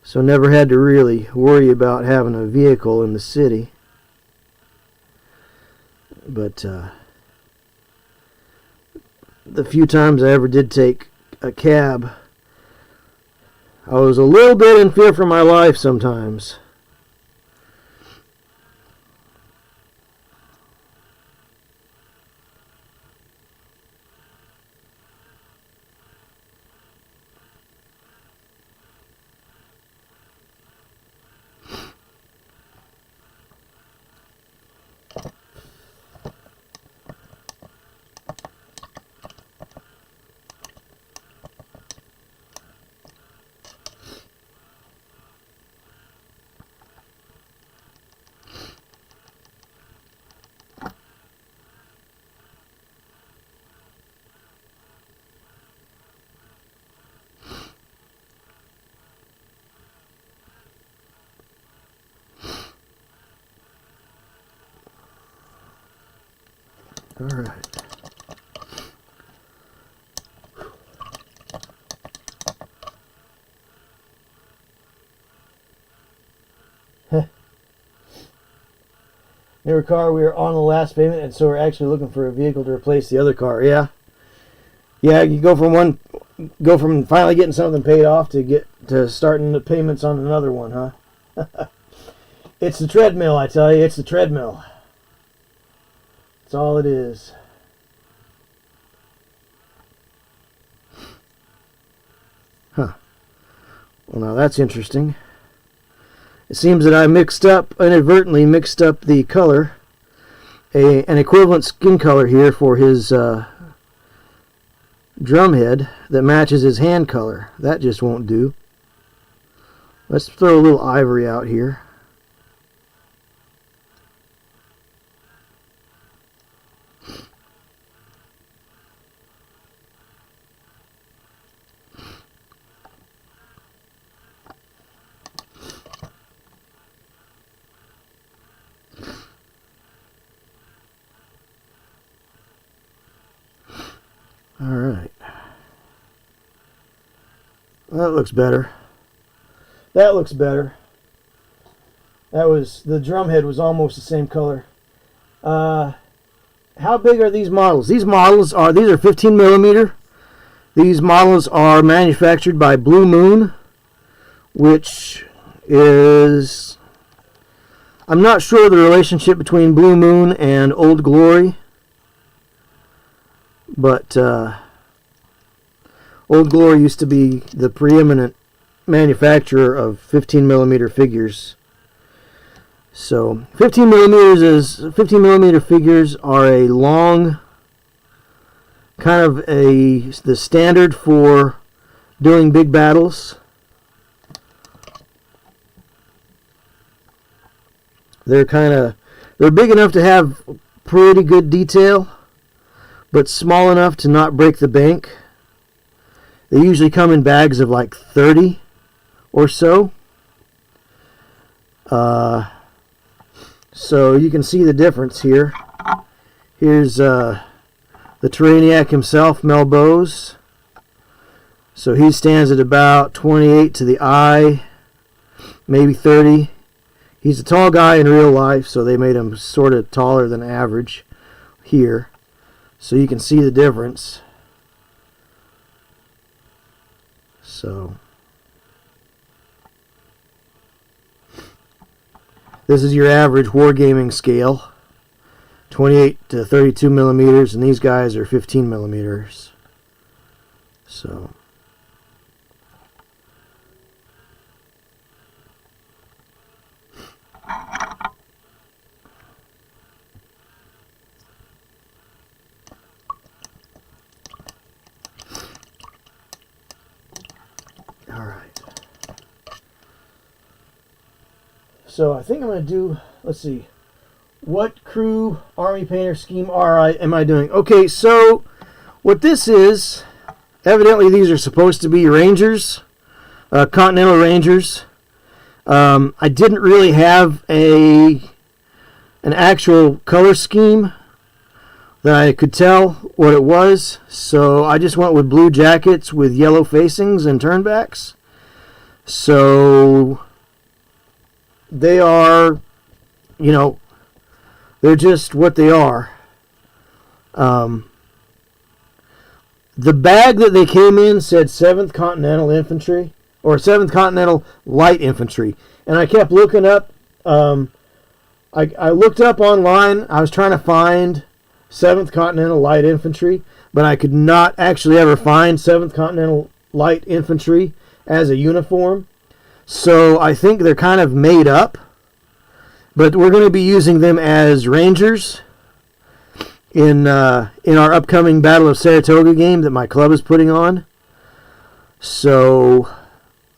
So never had to really worry about having a vehicle in the city. But the few times I ever did take a cab, I was a little bit in fear for my life sometimes. All right. Newer car, we were on the last payment, and so we're actually looking for a vehicle to replace the other car. Yeah, you go from finally getting something paid off to starting the payments on another one, huh? It's the treadmill, I tell you. It's the treadmill. That's all it is. Huh. Well, now that's interesting. It seems that I inadvertently mixed up the color, an equivalent skin color here for his drum head that matches his hand color. That just won't do. Let's throw a little ivory out here. All right. That looks better. That looks better. The drum head was almost the same color. How big are these models? These are 15 millimeter. These models are manufactured by Blue Moon, which is, I'm not sure the relationship between Blue Moon and Old Glory. But Old Glory used to be the preeminent manufacturer of 15 millimeter figures. So 15 millimeter figures are a long, kind of the standard for doing big battles. They're big enough to have pretty good detail, but small enough to not break the bank. They usually come in bags of like 30 or so. So you can see the difference here. Here's the Tyranniac himself, Mel Bowes. So he stands at about 28 to the eye, maybe 30. He's a tall guy in real life, so they made him sort of taller than average here. So you can see the difference. So this is your average wargaming scale, 28 to 32 millimeters, and these guys are 15 millimeters. So all right. So I think I'm going to do, let's see, what crew army painter scheme am I doing? Okay, so what this is, evidently these are supposed to be Rangers, Continental Rangers. I didn't really have an actual color scheme that I could tell what it was, so I just went with blue jackets with yellow facings and turnbacks. So they are, you know, they're just what they are. The bag that they came in said 7th Continental Infantry, or 7th Continental Light Infantry. And I kept looking up, I looked up online, I was trying to find 7th Continental Light Infantry, but I could not actually ever find 7th Continental Light Infantry as a uniform. So I think they're kind of made up. But we're going to be using them as Rangers in our upcoming Battle of Saratoga game that my club is putting on. So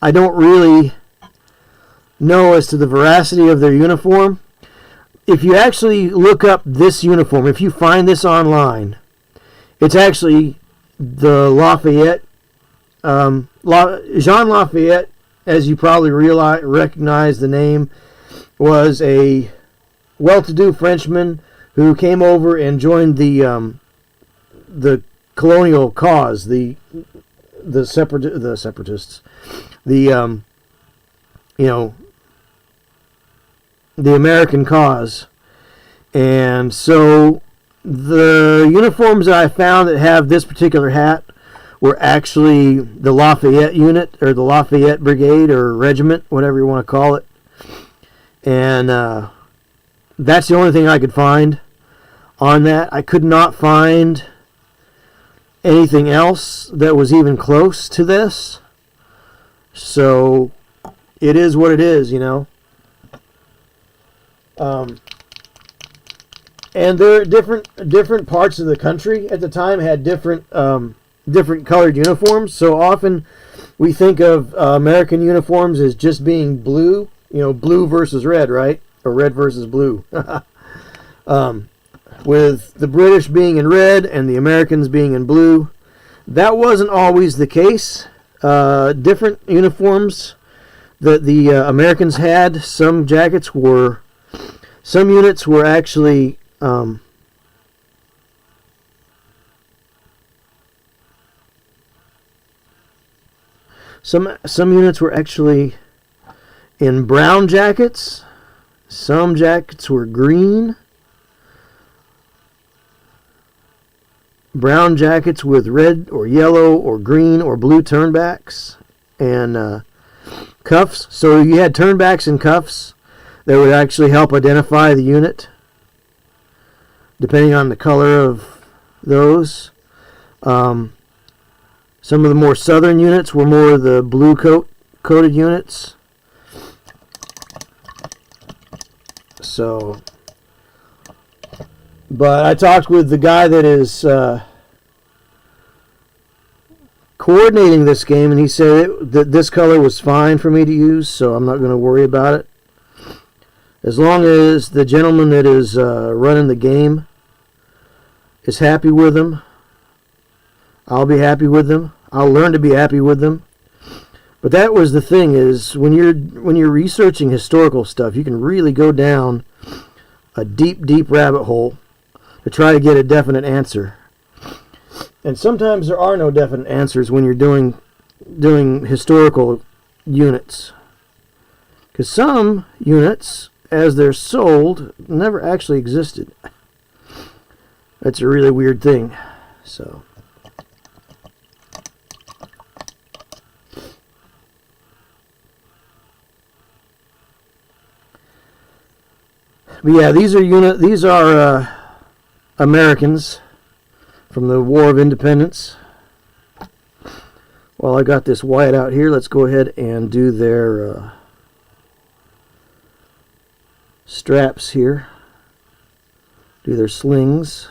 I don't really know as to the veracity of their uniform. If you actually look up this uniform, if you find this online, it's actually the Lafayette. Jean Lafayette, as you probably recognize the name, was a well-to-do Frenchman who came over and joined the colonial cause, the separatists, the American cause. And so the uniforms that I found that have this particular hat were actually the Lafayette unit, or the Lafayette Brigade, or Regiment, whatever you want to call it. And that's the only thing I could find on that. I could not find anything else that was even close to this. So it is what it is, you know. And there are different parts of the country at the time had different colored uniforms. So often we think of American uniforms as just being blue, you know, blue versus red, right? Or red versus blue. With the British being in red and the Americans being in blue. That wasn't always the case. Different uniforms that the Americans had. Some units were actually some units were actually in brown jackets. Some jackets were green. Brown jackets with red or yellow or green or blue turnbacks and cuffs. So you had turnbacks and cuffs that would actually help identify the unit depending on the color of those. Some of the more southern units were more of the blue coated units. So, but I talked with the guy that is coordinating this game, and he said that this color was fine for me to use, so I'm not going to worry about it. As long as the gentleman that is running the game is happy with them, I'll be happy with them. I'll learn to be happy with them. But that was the thing, is when you're researching historical stuff, you can really go down a deep rabbit hole to try to get a definite answer. And sometimes there are no definite answers when you're doing historical units. Because some units, as they're sold, never actually existed. That's a really weird thing. So, but yeah, these are Americans from the War of Independence. While I got this white out here, let's go ahead and do their straps here. Do their slings.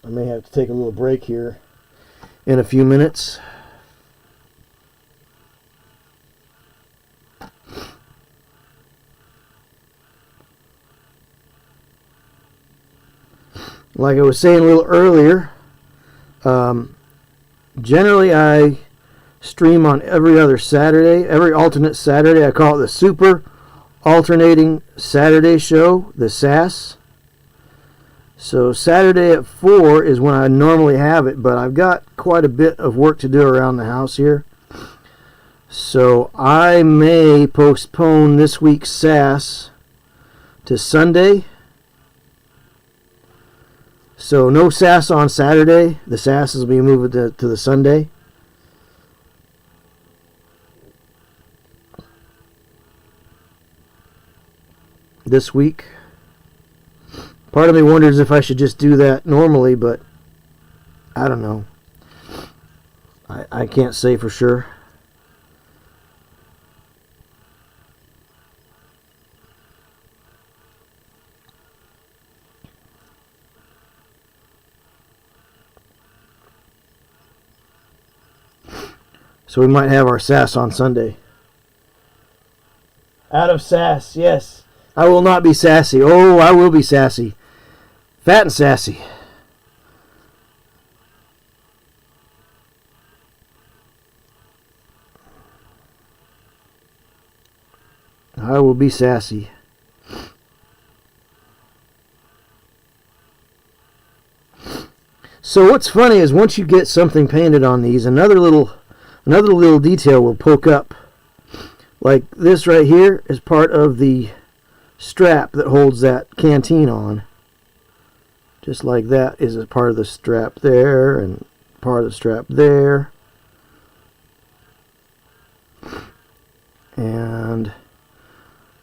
I may have to take a little break here in a few minutes. Like I was saying a little earlier, generally I stream on every other Saturday, every alternate Saturday. I call it the Super Alternating Saturday Show, the SAS. So Saturday at 4 is when I normally have it, but I've got quite a bit of work to do around the house here. So I may postpone this week's SAS to Sunday. So no SAS on Saturday. The SAS will be moved to the Sunday. This week. Part of me wonders if I should just do that normally, but I don't know. I can't say for sure. So we might have our SAS on Sunday. Out of SAS, yes. I will not be sassy. Oh, I will be sassy. Fat and sassy. I will be sassy. So what's funny is once you get something painted on these, another little detail will poke up. Like this right here is part of the strap that holds that canteen on. Just like that is a part of the strap there and part of the strap there. And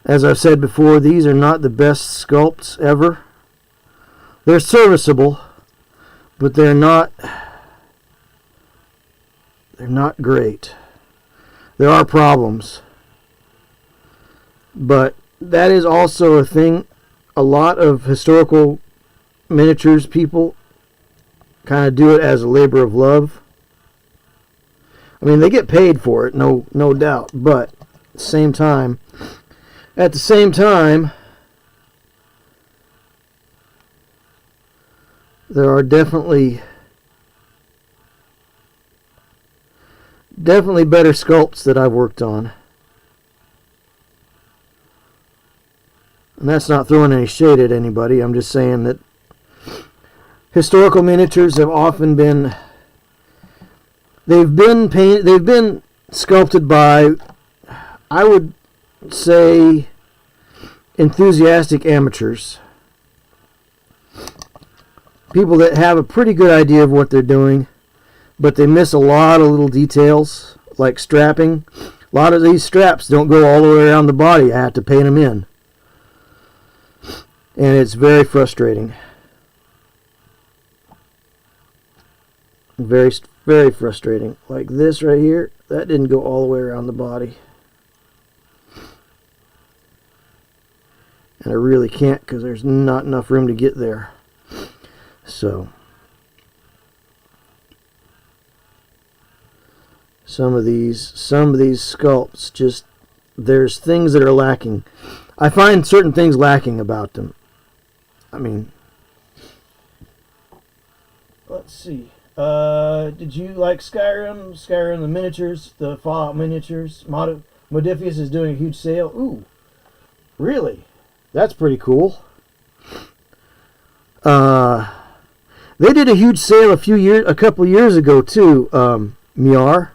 as I've said before, these are not the best sculpts ever. They're serviceable, but they're not great. There are problems. But that is also a thing. A lot of historical miniatures people kind of do it as a labor of love. I mean, they get paid for it, no doubt. But at the same time, there are definitely better sculpts that I've worked on. And that's not throwing any shade at anybody. I'm just saying that historical miniatures have often been they've been sculpted by, I would say, enthusiastic amateurs. People that have a pretty good idea of what they're doing, but they miss a lot of little details, like strapping. A lot of these straps don't go all the way around the body. I have to paint them in. And it's very frustrating. Very, very frustrating. Like this right here, that didn't go all the way around the body. And I really can't because there's not enough room to get there. So some of these sculpts, just there's things that are lacking. I find certain things lacking about them. I mean, let's see. Did you like Skyrim? Skyrim, the miniatures, the Fallout miniatures. Modifius is doing a huge sale. Ooh, really? That's pretty cool. They did a huge sale a couple years ago too, Miar,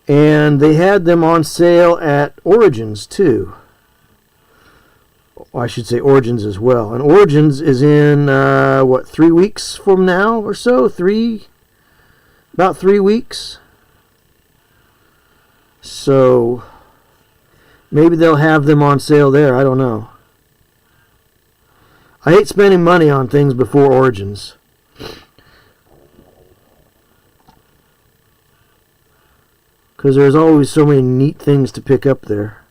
and they had them on sale at Origins too. I should say Origins as well. And Origins is in 3 weeks from now or so? About 3 weeks. So maybe they'll have them on sale there. I don't know. I hate spending money on things before Origins. Because there's always so many neat things to pick up there.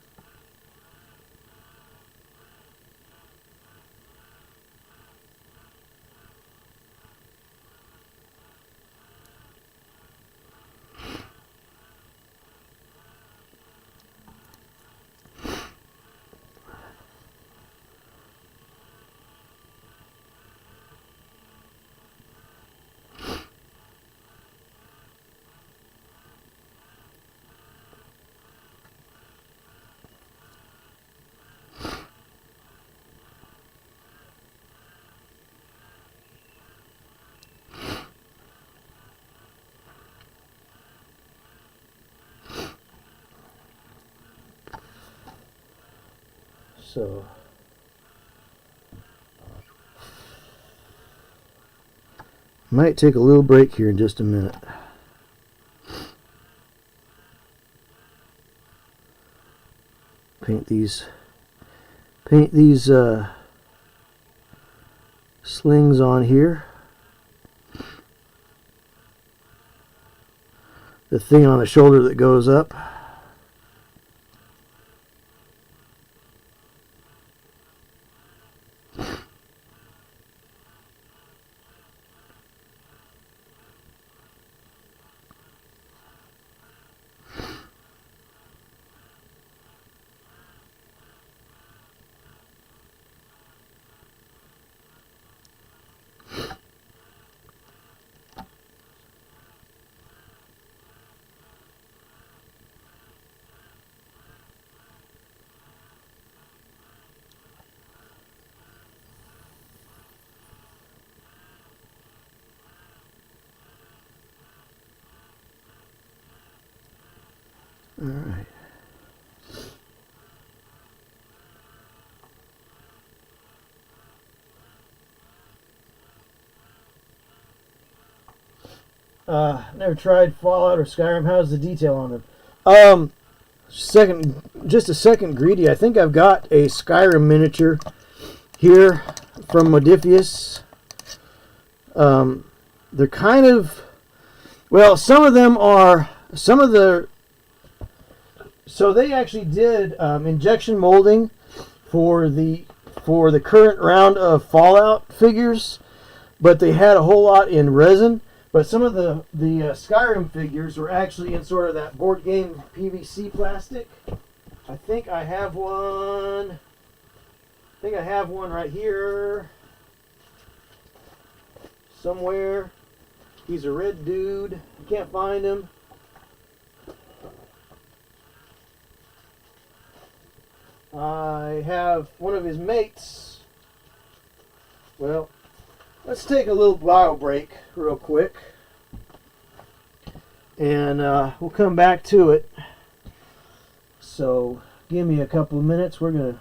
So might take a little break here in just a minute. Paint these slings on here. The thing on the shoulder that goes up. All right. Never tried Fallout or Skyrim. How's the detail on them? Just a second greedy. I think I've got a Skyrim miniature here from Modifius. They're kind of, well, some of them are, so they actually did injection molding for the current round of Fallout figures, but they had a whole lot in resin. But some of the Skyrim figures were actually in sort of that board game PVC plastic. I think I have one. Right here somewhere. He's a red dude. You can't find him. I have one of his mates. Well, let's take a little bio break real quick, and we'll come back to it. So give me a couple of minutes. We're going to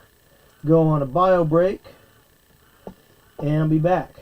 go on a bio break, and I'll be back.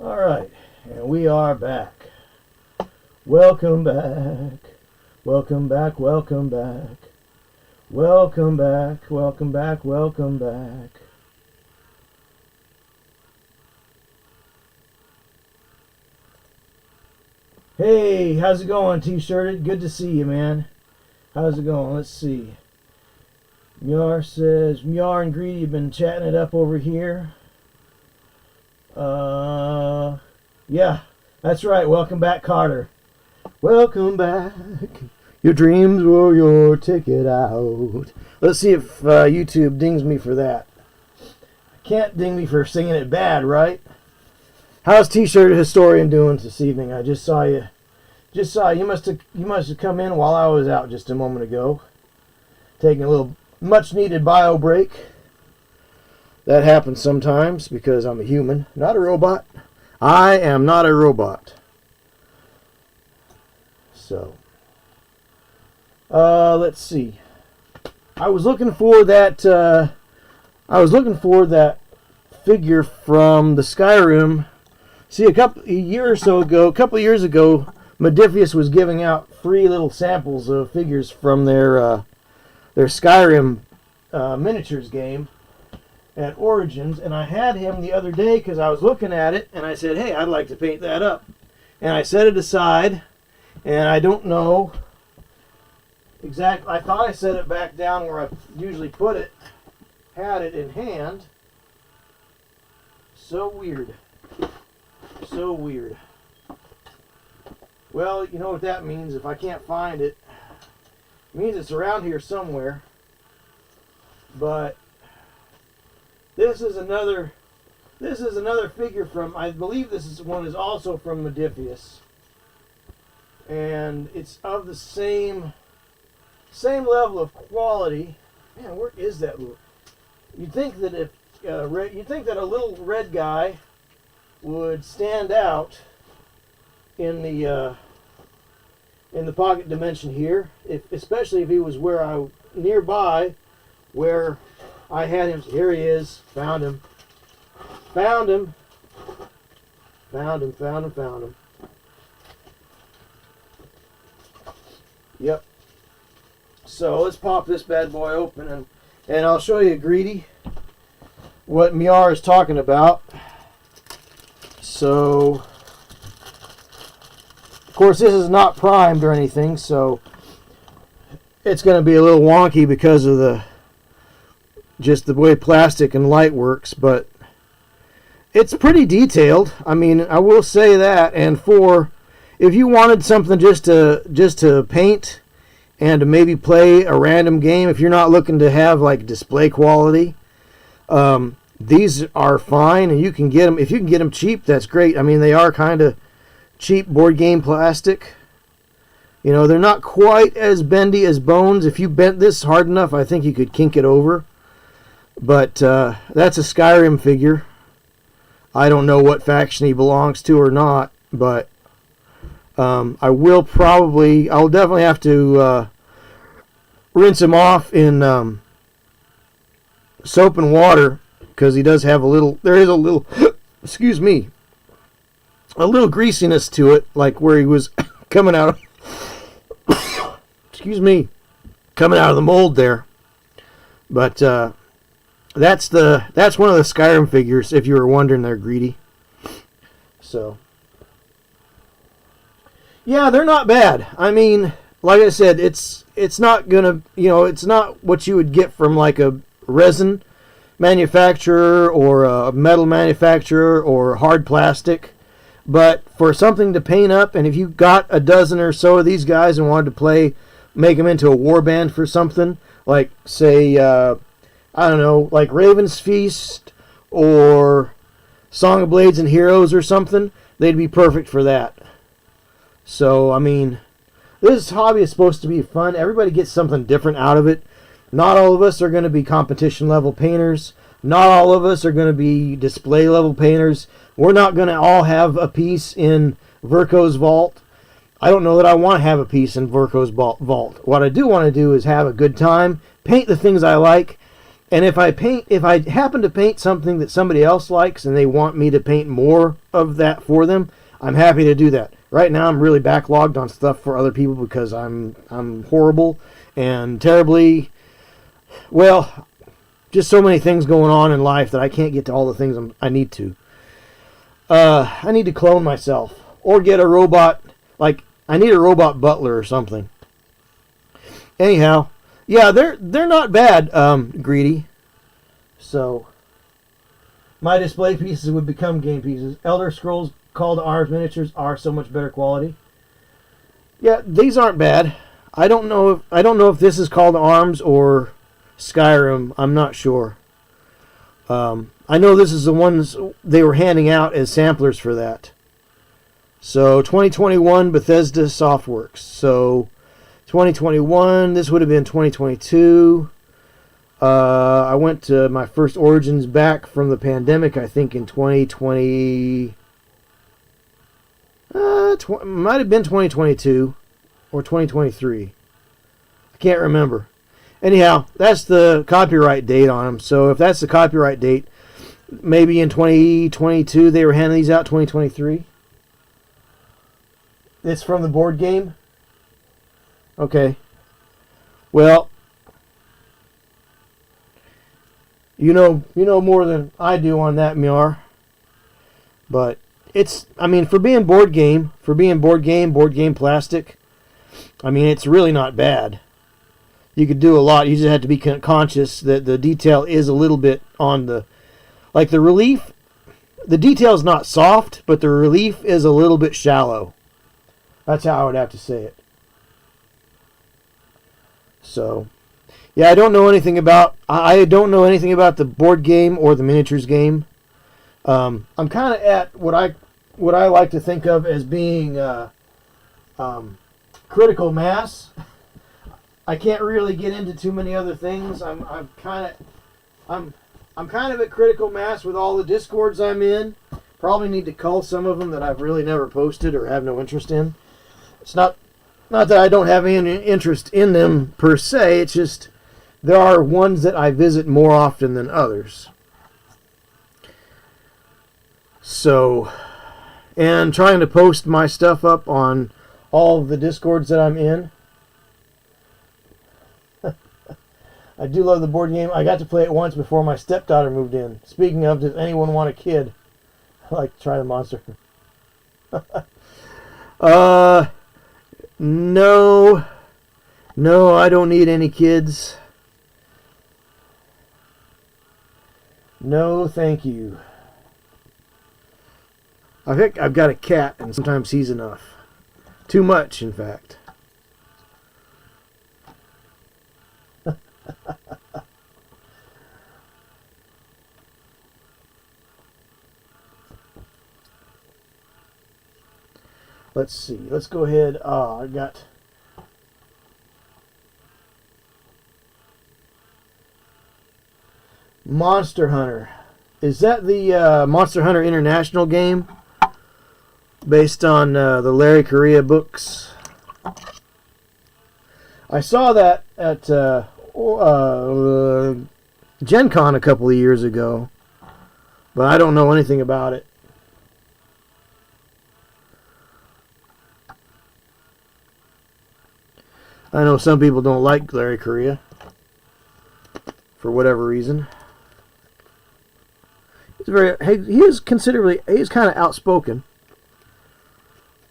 Alright, and we are back. Welcome back. Welcome back, welcome back. Welcome back, welcome back, welcome back. Hey, how's it going, T-shirted? Good to see you, man. How's it going? Let's see. Myar says, Myar and Greedy have been chatting it up over here. Yeah, that's right. Welcome back, Carter. Welcome back. Your dreams were your ticket out. Let's see if YouTube dings me for that. Can't ding me for singing it bad, right? How's T-shirt historian doing this evening? I just saw you. You must have come in while I was out just a moment ago, taking a little much-needed bio break. That happens sometimes because I'm a human, not a robot. I am not a robot. So, let's see. I was looking for that. Figure from the Skyrim. See, a couple of years ago, Modiphius was giving out free little samples of figures from their Skyrim miniatures game at Origins, and I had him the other day because I was looking at it, and I said, hey, I'd like to paint that up. And I set it aside, and I don't know exactly. I thought I set it back down where I usually put it, had it in hand. So weird. So weird. Well, you know what that means. If I can't find it, it means it's around here somewhere. But this is another figure from, I believe one is also from Modiphius. And it's of the same level of quality. Man, where is that little? You'd think that a little red guy would stand out in the pocket dimension here, especially if he was nearby where I had him. Here he is. Found him. Yep. So let's pop this bad boy open and I'll show you, Greedy, what Myar is talking about. So, of course, this is not primed or anything, so it's going to be a little wonky because of just the way plastic and light works, but it's pretty detailed. I mean, I will say that. And if you wanted something just to paint and to maybe play a random game, if you're not looking to have like display quality, these are fine, and you can get them. If you can get them cheap, that's great. I mean, they are kind of cheap board game plastic. You know, they're not quite as bendy as bones. If you bent this hard enough, I think you could kink it over. But that's a Skyrim figure. I don't know what faction he belongs to or not, but I'll definitely have to rinse him off in soap and water, because he does have a little excuse me, a little greasiness to it, like where he was coming out excuse me, coming out of the mold there. But that's one of the Skyrim figures, if you were wondering there, Greedy. So yeah, they're not bad. I mean, like I said, it's not gonna, it's not what you would get from like a resin manufacturer or a metal manufacturer or hard plastic, but for something to paint up, and if you got a dozen or so of these guys and wanted to make them into a warband for something, like say I don't know, like Raven's Feast or Song of Blades and Heroes or something, they'd be perfect for that. So I mean, this hobby is supposed to be fun. Everybody gets something different out of it. Not all of us are going to be competition level painters. Not all of us are going to be display level painters. We're not going to all have a piece in Verco's vault. I don't know that I want to have a piece in Verco's vault. What I do want to do is have a good time, paint the things I like, And if I happen to paint something that somebody else likes and they want me to paint more of that for them, I'm happy to do that. Right now I'm really backlogged on stuff for other people because I'm horrible and terribly, well, just so many things going on in life that I can't get to all the things I need to. I need to clone myself or get a robot, like I need a robot butler or something. Anyhow, yeah, they're not bad, Greedy. So, my display pieces would become game pieces. Elder Scrolls Call to Arms miniatures are so much better quality. Yeah, these aren't bad. I don't know if this is Call to Arms or Skyrim. I'm not sure. I know this is the ones they were handing out as samplers for that. So 2021 Bethesda Softworks. So 2021, this would have been 2022. I went to my first Origins back from the pandemic, I think in 2020. Might have been 2022 or 2023. I can't remember. Anyhow, that's the copyright date on them. So if that's the copyright date, maybe in 2022 they were handing these out. 2023. It's from the board game. Okay. Well, you know more than I do on that, Miar. But it's, I mean, for being board game plastic, I mean, it's really not bad. You could do a lot. You just have to be conscious that the detail is a little bit on the, like the relief, the detail is not soft, but the relief is a little bit shallow. That's how I would have to say it. So, yeah, I don't know anything about the board game or the miniatures game. I'm kind of at what I like to think of as being critical mass. I can't really get into too many other things. I'm kind of at critical mass with all the Discords I'm in. Probably need to cull some of them that I've really never posted or have no interest in. It's not that I don't have any interest in them per se. It's just there are ones that I visit more often than others. So, and trying to post my stuff up on all of the Discords that I'm in. I do love the board game. I got to play it once before my stepdaughter moved in. Speaking of, does anyone want a kid? I like to try the monster. No, I don't need any kids. No, thank you. I think I've got a cat, and sometimes he's enough. Too much, in fact. Let's see. Let's go ahead. I got Monster Hunter. Is that the Monster Hunter International game based on the Larry Correia books? I saw that at Gen Con a couple of years ago, but I don't know anything about it. I know some people don't like Larry Correia for whatever reason. He's kind of outspoken,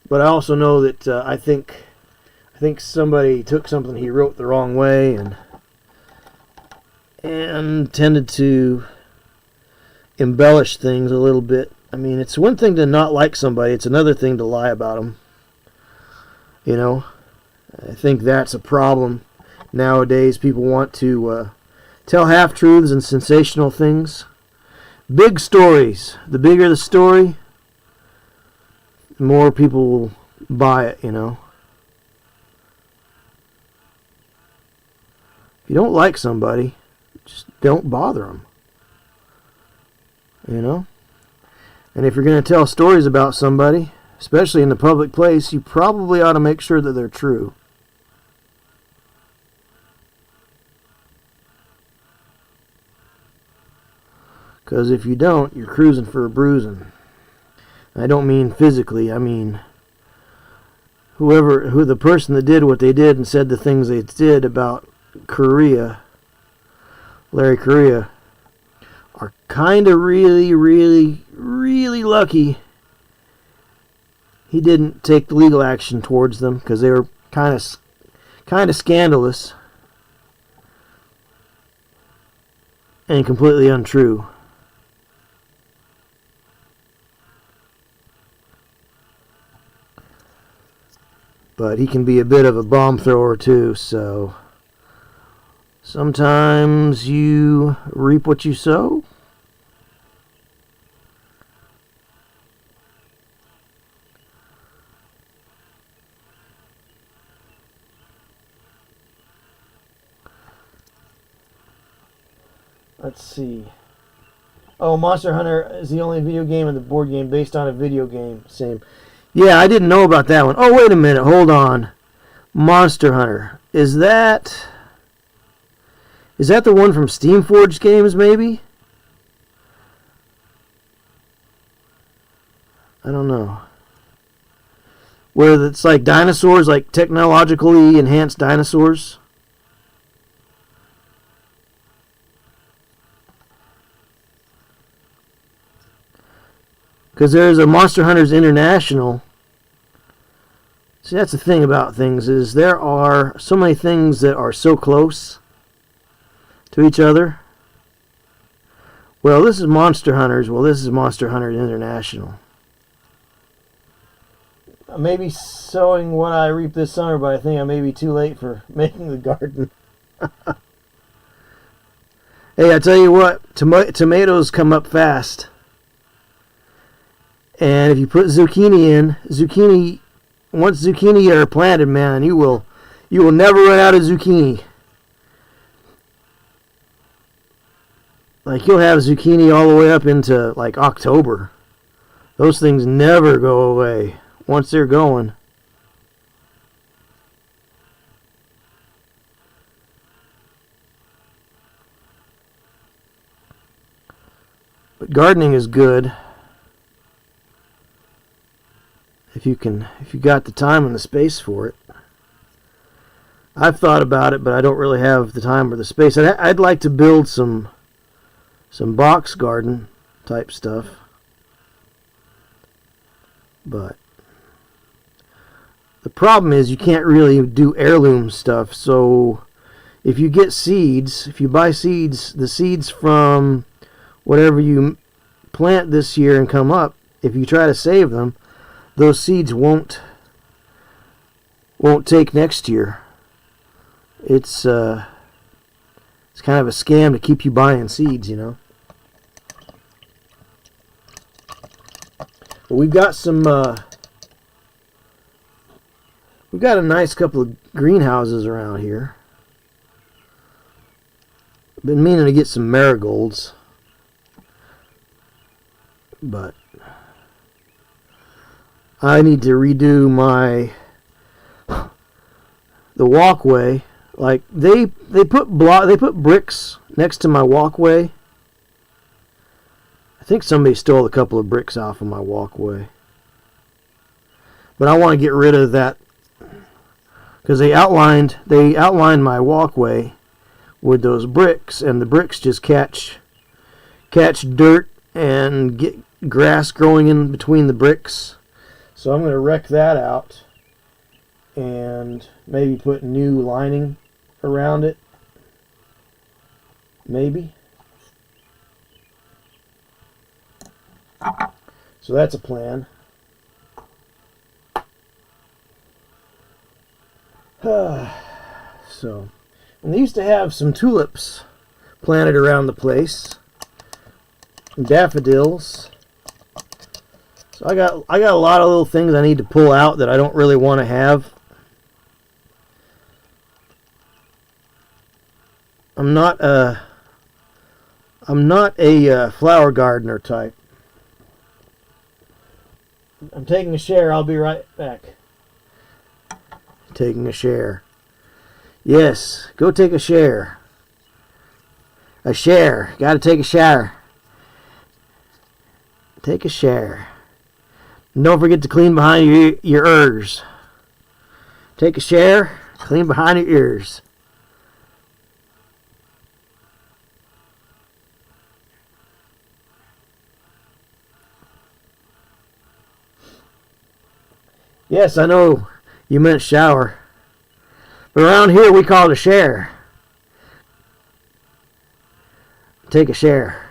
but I also know that I think somebody took something he wrote the wrong way and tended to embellish things a little bit. I mean, it's one thing to not like somebody; it's another thing to lie about them. You know. I think that's a problem nowadays. People want to tell half-truths and sensational things. Big stories. The bigger the story, the more people will buy it, you know. If you don't like somebody, just don't bother them. You know? And if you're going to tell stories about somebody, especially in the public place, you probably ought to make sure that they're true. Because if you don't, you're cruising for a bruising. I don't mean physically. I mean the person that did what they did and said the things they did about Correa, Larry Correa, are kind of really, really, really lucky he didn't take the legal action towards them, because they were kind of scandalous and completely untrue. But he can be a bit of a bomb thrower too, so sometimes you reap what you sow. Let's see. Oh, Monster Hunter is the only video game in the board game based on a video game. Same. Yeah, I didn't know about that one. Oh, wait a minute. Hold on. Monster Hunter. Is that the one from Steamforged Games, maybe? I don't know. Where it's like dinosaurs, like technologically enhanced dinosaurs? Because there's a Monster Hunters International. See, that's the thing about things, is there are so many things that are so close to each other. Well, this is Monster Hunters. Well, this is Monster Hunters International. I may be sowing what I reap this summer, but I think I may be too late for making the garden. Hey, I tell you what, tomatoes come up fast. And if you put zucchini in, once zucchini are planted, man, you will never run out of zucchini. Like, you'll have zucchini all the way up into like October. Those things never go away once they're going. But gardening is good. If you got the time and the space for it. I've thought about it, but I don't really have the time or the space. I'd like to build some box garden type stuff, but the problem is you can't really do heirloom stuff. So if you get seeds, if you buy seeds, the seeds from whatever you plant this year and come up, if you try to save them, those seeds won't take next year. It's kind of a scam to keep you buying seeds, you know. But we've got we've got a nice couple of greenhouses around here. I've been meaning to get some marigolds, but I need to redo the walkway. Like they put bricks next to my walkway. I think somebody stole a couple of bricks off of my walkway. But I want to get rid of that because they outlined my walkway with those bricks, and the bricks just catch dirt and get grass growing in between the bricks. So I'm going to wreck that out and maybe put new lining around it. Maybe. So that's a plan. So, and they used to have some tulips planted around the place. Some daffodils. So I got a lot of little things I need to pull out that I don't really want to have. I'm not a flower gardener type. I'm taking a share. I'll be right back. Taking a share. Yes, go take a share. A share. Got to take a shower. Take a share. And don't forget to clean behind your ears. Take a share. Clean behind your ears. Yes, I know you meant shower. But around here we call it a share. Take a share.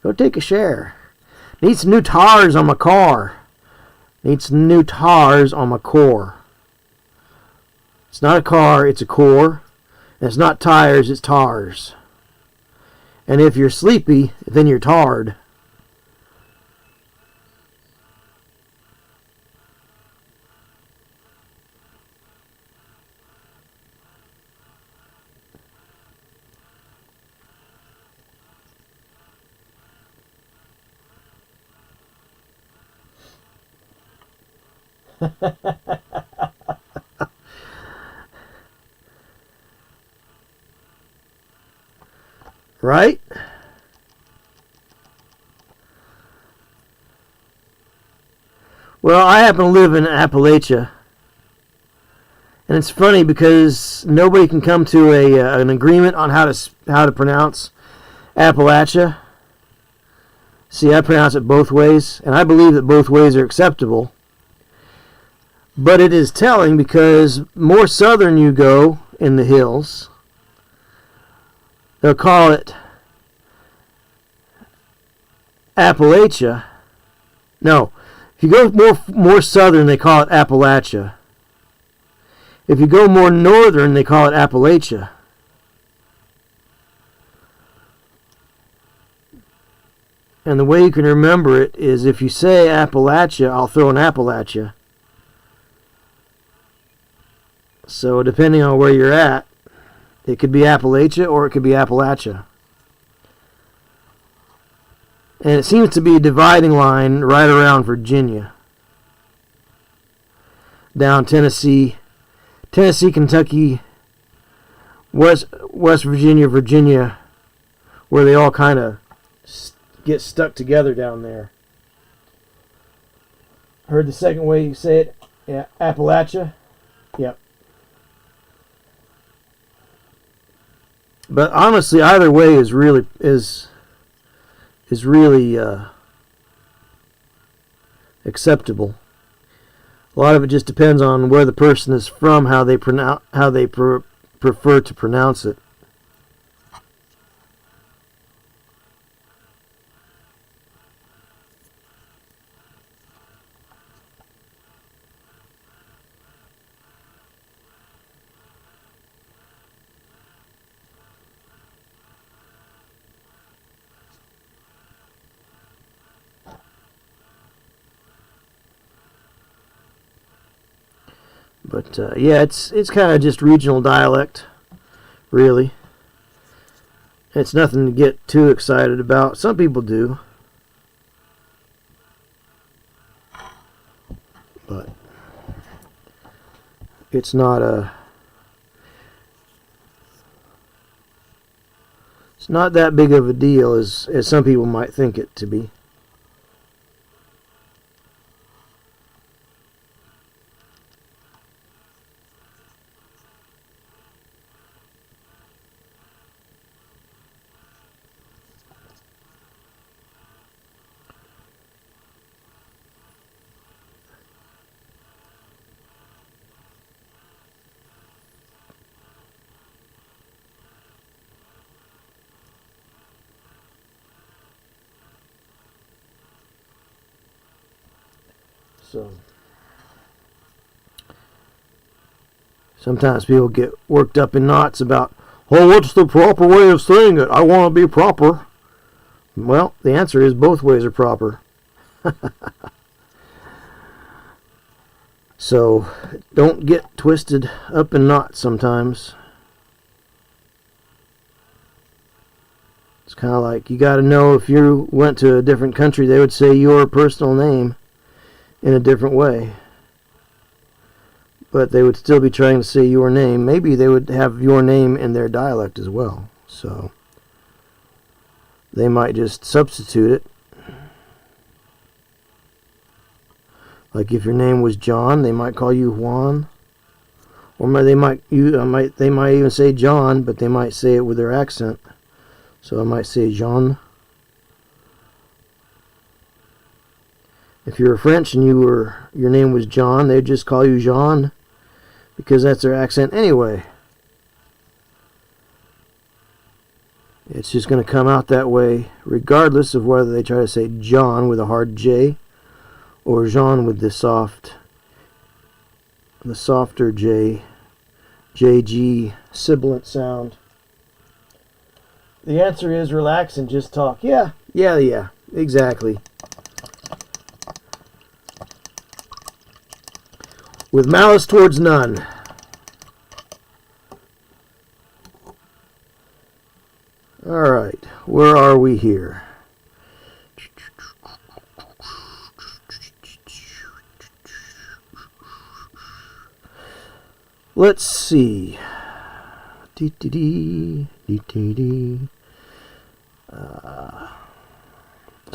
Go take a share. Need some new tires on my car. Need some new tires on my core. It's not a car, it's a core. And it's not tires, it's tars. And if you're sleepy, then you're tarred. Right? Well, I happen to live in Appalachia. And it's funny because nobody can come to an agreement on how to pronounce Appalachia. See, I pronounce it both ways, and I believe that both ways are acceptable. But it is telling because more southern you go in the hills, they'll call it Appalachia. No, if you go more southern, they call it Appalachia. If you go more northern, they call it Appalachia. And the way you can remember it is if you say Appalachia, I'll throw an Appalachia. So depending on where you're at, it could be Appalachia or it could be Appalachia. And it seems to be a dividing line right around Virginia. Down Tennessee, Kentucky, West Virginia, where they all kind of get stuck together down there. Heard the second way you say it? Yeah, Appalachia? Yep. But honestly, either way is really acceptable. A lot of it just depends on where the person is from, how they prefer to pronounce it. But yeah, it's kind of just regional dialect, really. It's nothing to get too excited about. Some people do, but it's not that big of a deal as some people might think it to be. So sometimes people get worked up in knots about, oh, what's the proper way of saying it? I want to be proper. Well, the answer is both ways are proper. So don't get twisted up in knots sometimes. It's kind of like you got to know if you went to a different country, they would say your personal name in a different way. But they would still be trying to say your name. Maybe they would have your name in their dialect as well. So they might just substitute it. Like if your name was John, they might call you Juan. Or they might even say John, but they might say it with their accent. So I might say Jean. If you were French and your name was John, they'd just call you Jean, because that's their accent anyway. It's just going to come out that way, regardless of whether they try to say John with a hard J, or Jean with the softer J, JG sibilant sound. The answer is relax and just talk. Yeah, exactly. With malice towards none. Alright, where are we here? Let's see. Let's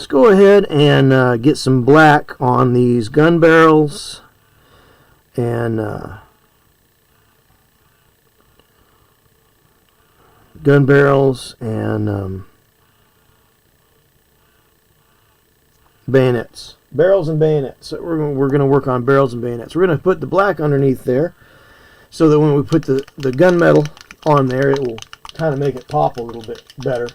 go ahead and get some black on these gun barrels and bayonets. Barrels and bayonets. So we're going to work on barrels and bayonets. We're going to put the black underneath there, so that when we put the gunmetal on there, it will kind of make it pop a little bit better.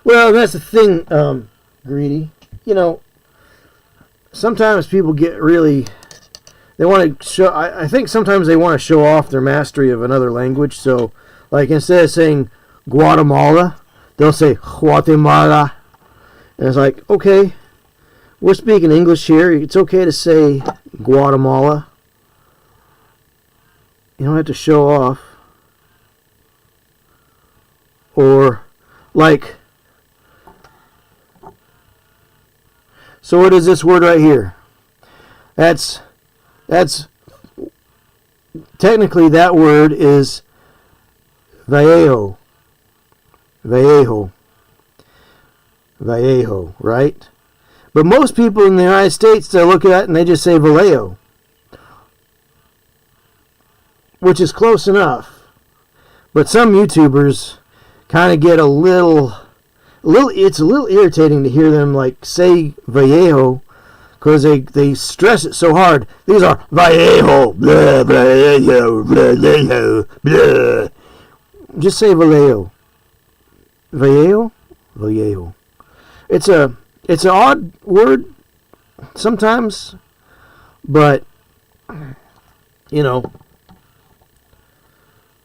Well, that's the thing, Greedy. You know, sometimes people get really, they want to show, I think sometimes they want to show off their mastery of another language. So, like, instead of saying Guatemala, they'll say Guatemala. And it's like, okay, we're speaking English here. It's okay to say Guatemala. You don't have to show off. Or, like, so what is this word right here? That's technically, that word is Vallejo, right? But most people in the United States, they look at it and they just say Vallejo, which is close enough. But some YouTubers kind of get a little, it's a little irritating to hear them like say Vallejo, because they stress it so hard. These are Vallejo, blah, Vallejo, Vallejo, blah. Just say Vallejo. Vallejo? Vallejo. It's an odd word sometimes, but you know,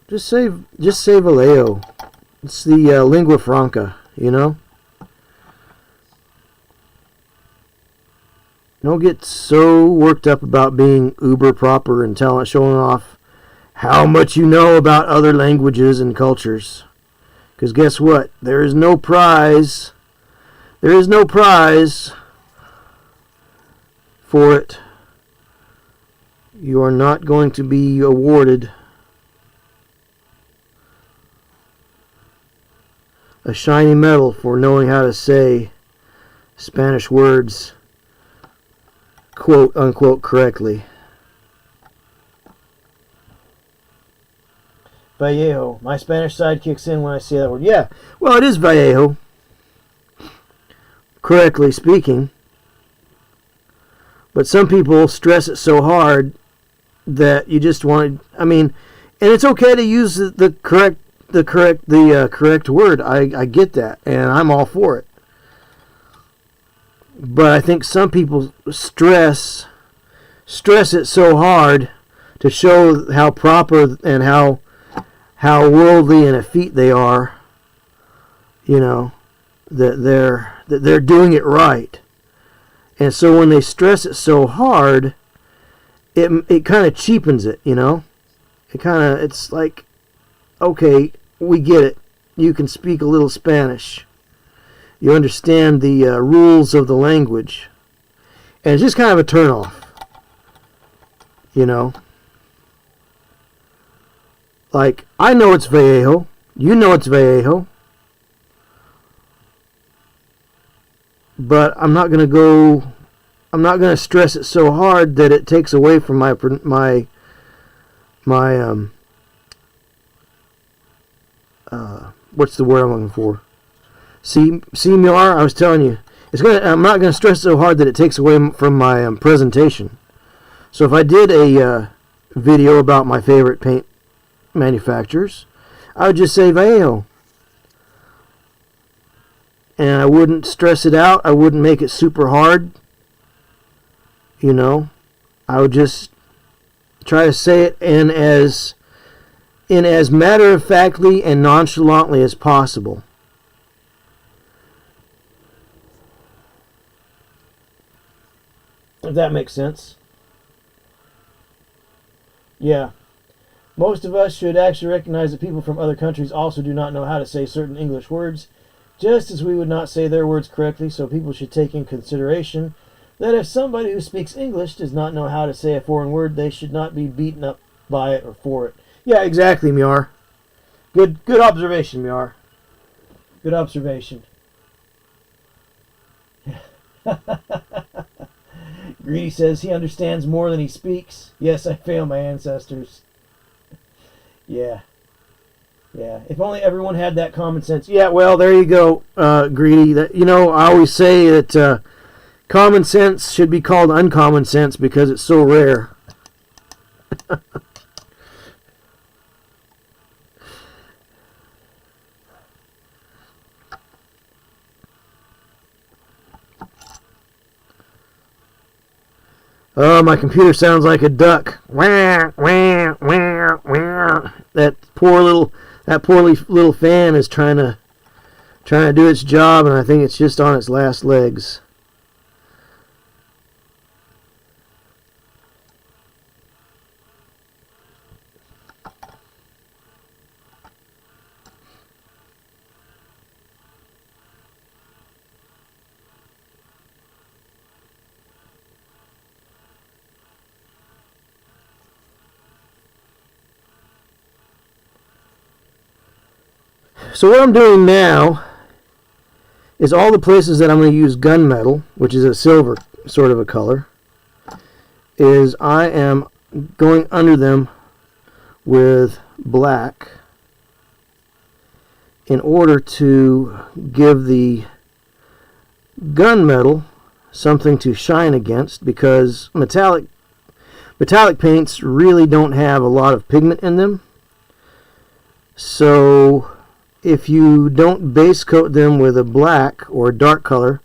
just say Vallejo. It's the lingua franca, you know. Don't get so worked up about being uber proper and showing off how much you know about other languages and cultures. Because guess what? There is no prize. There is no prize for it. You are not going to be awarded a shiny medal for knowing how to say Spanish words, quote unquote, correctly. Vallejo. My Spanish side kicks in when I say that word. Yeah, well, it is Vallejo, correctly speaking. But some people stress it so hard that you just want to, I mean, and it's okay to use the correct word. I get that, and I'm all for it. But I think some people stress it so hard to show how proper and how worldly and effete they are, you know, that they're doing it right. And so when they stress it so hard, it kind of cheapens it, you know. It's like, okay, we get it. You can speak a little Spanish. You understand the rules of the language. And it's just kind of a turnoff. You know? Like, I know it's Vallejo. You know it's Vallejo. But I'm not going to stress it so hard that it takes away from my what's the word I'm looking for? See, Miar, I was telling you, I'm not going to stress so hard that it takes away from my presentation. So if I did a video about my favorite paint manufacturers, I would just say Vallejo. And I wouldn't stress it out. I wouldn't make it super hard. You know, I would just try to say it in as matter-of-factly and nonchalantly as possible. If that makes sense. Yeah. Most of us should actually recognize that people from other countries also do not know how to say certain English words, just as we would not say their words correctly, so people should take in consideration that if somebody who speaks English does not know how to say a foreign word, they should not be beaten up by it or for it. Yeah, exactly, Miar. Good observation, Miar. Good observation. Greedy says he understands more than he speaks. Yes, I fail my ancestors. Yeah. Yeah. If only everyone had that common sense. Yeah, well, there you go, Greedy. That, you know, I always say that common sense should be called uncommon sense because it's so rare. Oh, my computer sounds like a duck. Wah, wah, wah, wah. That poor little fan is trying to do its job, and I think it's just on its last legs. So what I'm doing now is all the places that I'm going to use gunmetal, which is a silver sort of a color, is I am going under them with black in order to give the gunmetal something to shine against, because metallic paints really don't have a lot of pigment in them. So if you don't base coat them with a black or a dark color,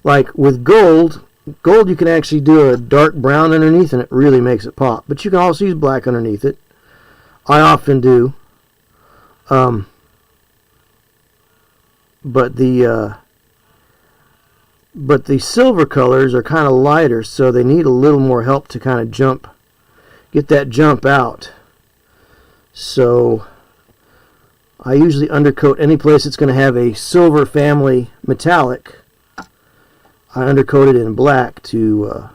like with gold you can actually do a dark brown underneath and it really makes it pop. But you can also use black underneath it. I often do. But the silver colors are kind of lighter, so they need a little more help to kind of get that jump out. So I usually undercoat any place that's going to have a silver family metallic. I undercoat it in black to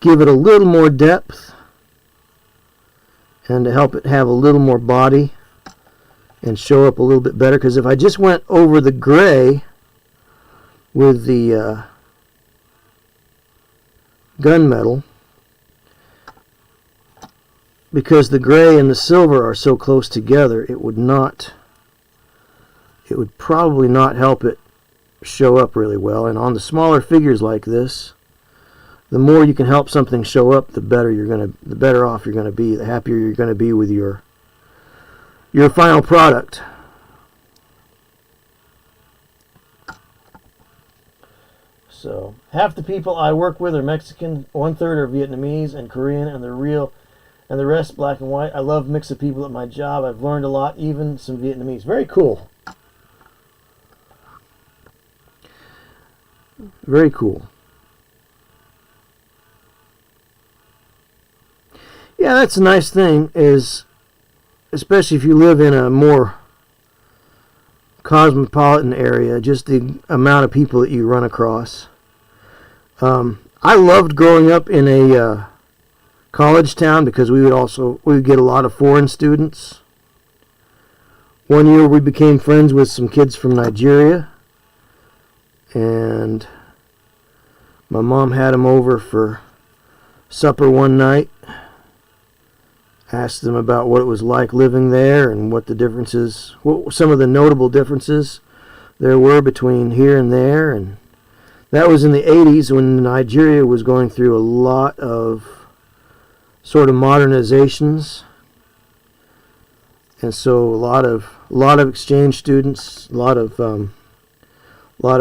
give it a little more depth and to help it have a little more body and show up a little bit better. Because if I just went over the gray with the gunmetal, because the gray and the silver are so close together, it would probably not help it show up really well. And on the smaller figures like this, the more you can help something show up, the better off you're going to be, the happier you're going to be with your final product. So half the people I work with are Mexican, 1/3 are Vietnamese and Korean, and the rest black and white. I love mix of people at my job. I've learned a lot, even some Vietnamese. Very cool. Very cool. Yeah, that's a nice thing, is especially if you live in a more cosmopolitan area, just the amount of people that you run across. I loved growing up in a college town because we would get a lot of foreign students. One year we became friends with some kids from Nigeria, and my mom had them over for supper one night. Asked them about what it was like living there and what some of the notable differences there were between here and there. And that was in the 80s when Nigeria was going through a lot of sort of modernizations. And so a lot of exchange students, a lot of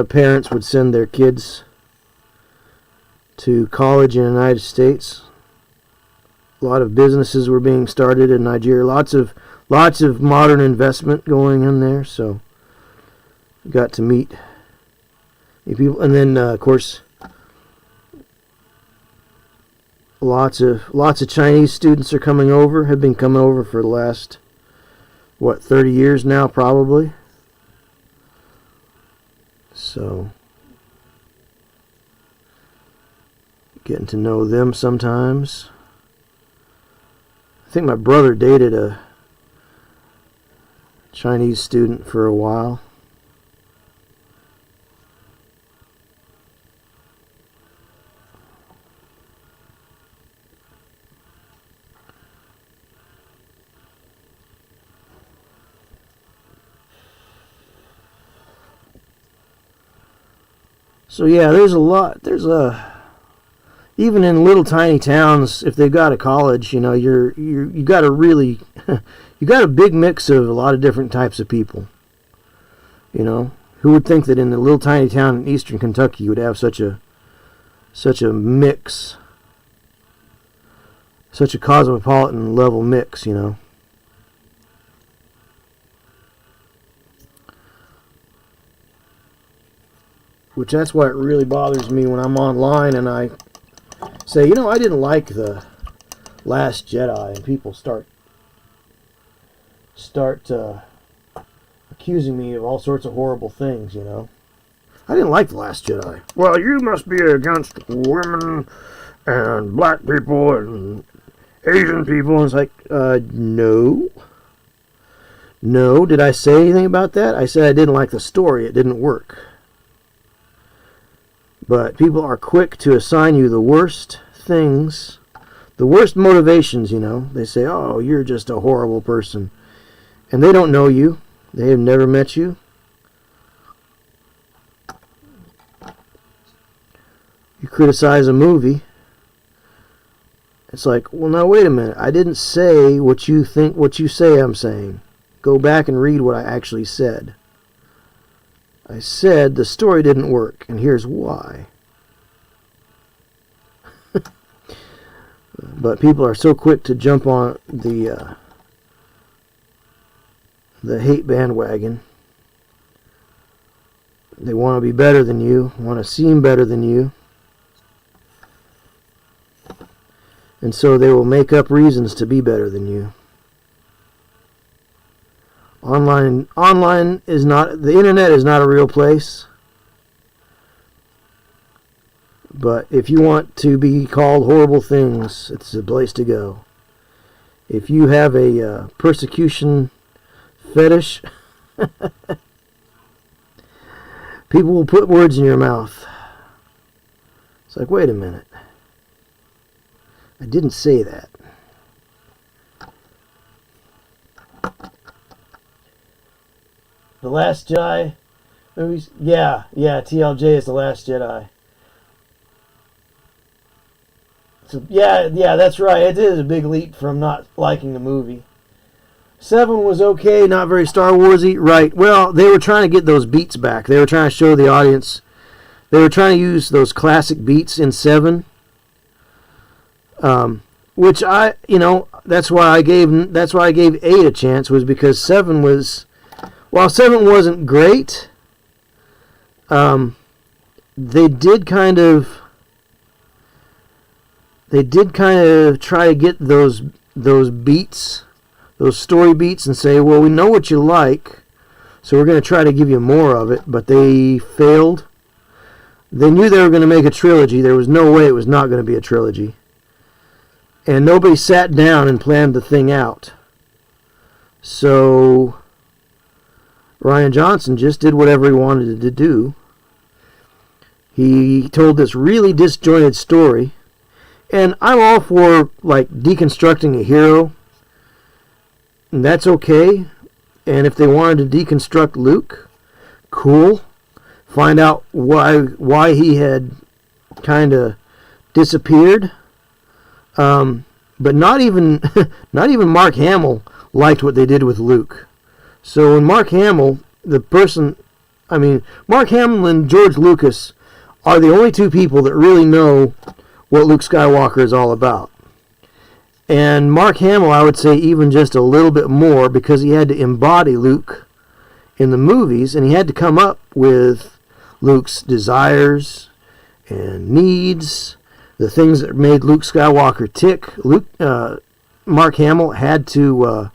parents would send their kids to college in the United States. A lot of businesses were being started in Nigeria. Lots of modern investment going in there. So got to meet people, and then of course lots of Chinese students are coming over. Have been coming over for the last 30 years now, probably. So getting to know them sometimes. I think my brother dated a Chinese student for a while. So yeah, even in little tiny towns, if they've got a college, you got a really, you got a big mix of a lot of different types of people. Who would think that in a little tiny town in eastern Kentucky you would have such a mix, such a cosmopolitan level mix, Which that's why it really bothers me when I'm online and I say, I didn't like The Last Jedi, and people start accusing me of all sorts of horrible things, I didn't like The Last Jedi. Well, you must be against women and black people and Asian people. And it's like, no. No, did I say anything about that? I said I didn't like the story. It didn't work. But people are quick to assign you the worst things, the worst motivations, They say, oh, you're just a horrible person. And they don't know you. They have never met you. You criticize a movie. It's like, well, now wait a minute. I didn't say what you say I'm saying. Go back and read what I actually said. I said the story didn't work, and here's why. But people are so quick to jump on the hate bandwagon. They want to be better than you, want to seem better than you. And so they will make up reasons to be better than you. Online is not, the internet is not a real place. But if you want to be called horrible things, it's the place to go. If you have a persecution fetish, people will put words in your mouth. It's like, wait a minute. I didn't say that. The Last Jedi movies? Yeah, TLJ is The Last Jedi. So, yeah, that's right. It is a big leap from not liking the movie. 7 was okay, not very Star Warsy. Right. Well, they were trying to get those beats back. They were trying to show the audience. They were trying to use those classic beats in 7. Which that's why I gave 8 a chance, was because 7 was, while 7 wasn't great, they did kind of try to get those beats, those story beats, and say, well, we know what you like, So we're going to try to give you more of it, but they failed. They knew they were going to make a trilogy. There was no way it was not going to be a trilogy. And nobody sat down and planned the thing out. So Rian Johnson just did whatever he wanted to do. He told this really disjointed story. And I'm all for, like, deconstructing a hero. And that's okay. And if they wanted to deconstruct Luke, cool. Find out why he had kind of disappeared. But not even Mark Hamill liked what they did with Luke. So when Mark Hamill, Mark Hamill and George Lucas are the only two people that really know what Luke Skywalker is all about. And Mark Hamill, I would say even just a little bit more, because he had to embody Luke in the movies, and he had to come up with Luke's desires and needs, the things that made Luke Skywalker tick. Mark Hamill had to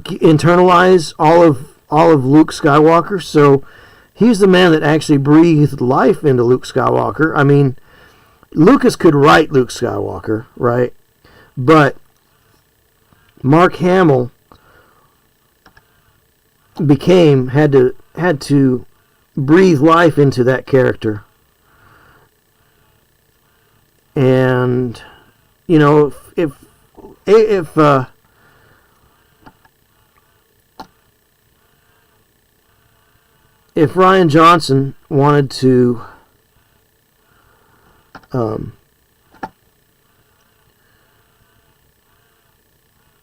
internalize all of Luke Skywalker. So he's the man that actually breathed life into Luke Skywalker. I mean, Lucas could write Luke Skywalker, right? But Mark Hamill had to breathe life into that character. And if Rian Johnson wanted to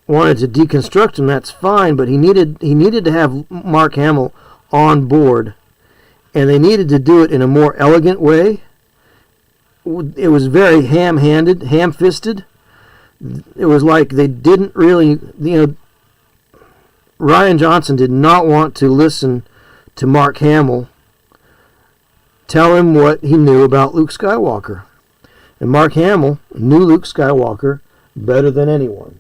deconstruct him, that's fine, but he needed to have Mark Hamill on board, and they needed to do it in a more elegant way. It was very ham-fisted. It was like they didn't really, Rian Johnson did not want to listen to Mark Hamill tell him what he knew about Luke Skywalker. And Mark Hamill knew Luke Skywalker better than anyone.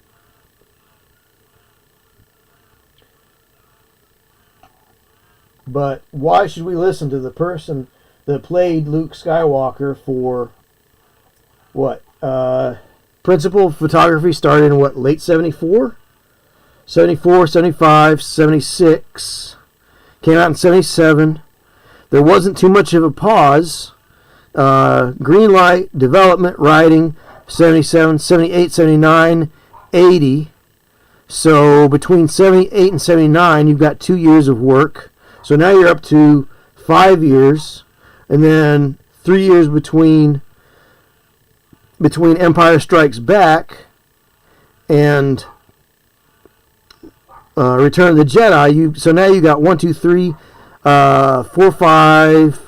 But why should we listen to the person that played Luke Skywalker for what? Principal photography started in late 74? 74, 75, 76. Came out in 77. There wasn't too much of a pause. Green light, development, writing, 77, 78, 79, 80. So between 78 and 79, you've got 2 years of work. So now you're up to 5 years. And then 3 years between Empire Strikes Back and Return of the Jedi. So now you got 1, 2, 3, 4, 5,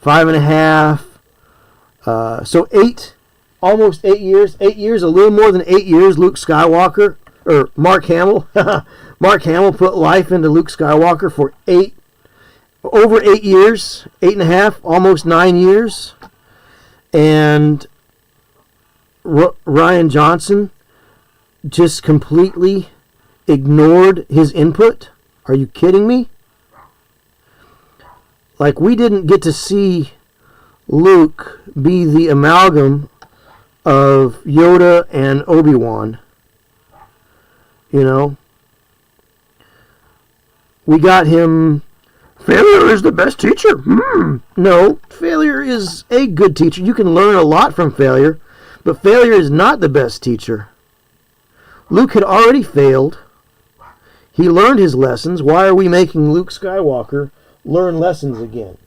5.5. So almost 8 years. 8 years, a little more than 8 years. Luke Skywalker, or Mark Hamill. Mark Hamill put life into Luke Skywalker for over 8 years, 8.5, almost 9 years. And Rian Johnson just completely ignored his input. Are you kidding me? Like, we didn't get to see Luke be the amalgam of Yoda and Obi-Wan. We got him. Failure is the best teacher. No, failure is a good teacher. You can learn a lot from failure, but failure is not the best teacher. Luke had already failed. He learned his lessons. Why are we making Luke Skywalker learn lessons again?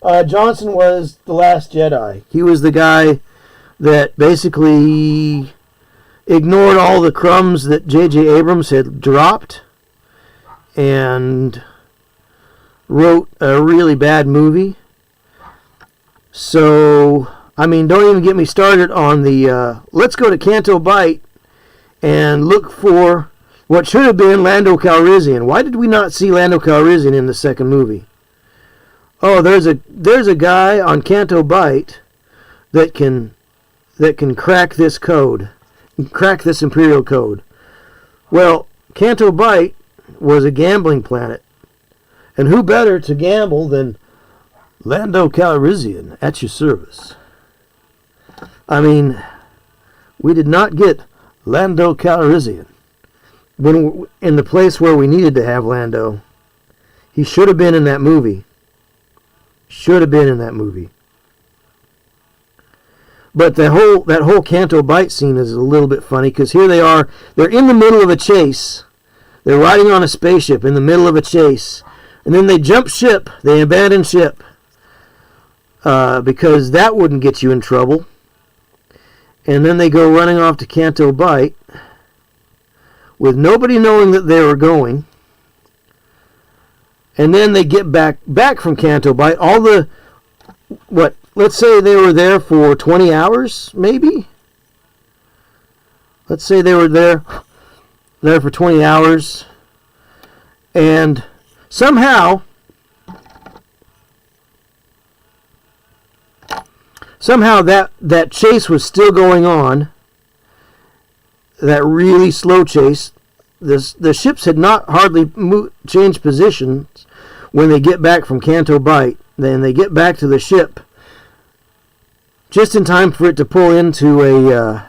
Johnson was the last Jedi. He was the guy that basically ignored all the crumbs that J.J. Abrams had dropped and wrote a really bad movie. So, don't even get me started on the let's go to Canto Bight and look for what should have been Lando Calrissian. Why did we not see Lando Calrissian in the second movie? Oh, there's a guy on Canto Bight that can crack this code. crack this imperial code. Well, Canto Bight was a gambling planet. And who better to gamble than Lando Calrissian at your service? I mean, we did not get Lando Calrissian when in the place where we needed to have Lando. He should have been in that movie. Should have been in that movie. But that whole Canto Bight scene is a little bit funny because here they are. They're in the middle of a chase. They're riding on a spaceship in the middle of a chase. And then they jump ship. They abandon ship. Because that wouldn't get you in trouble. And then they go running off to Canto Bight with nobody knowing that they were going. And then they get back from Canto Bight. Let's say they were there for 20 hours, maybe? Let's say they were there for 20 hours. And somehow that chase was still going on. That really slow chase. The ships had not hardly changed positions when they get back from Canto Bight. Then they get back to the ship just in time for it to pull into a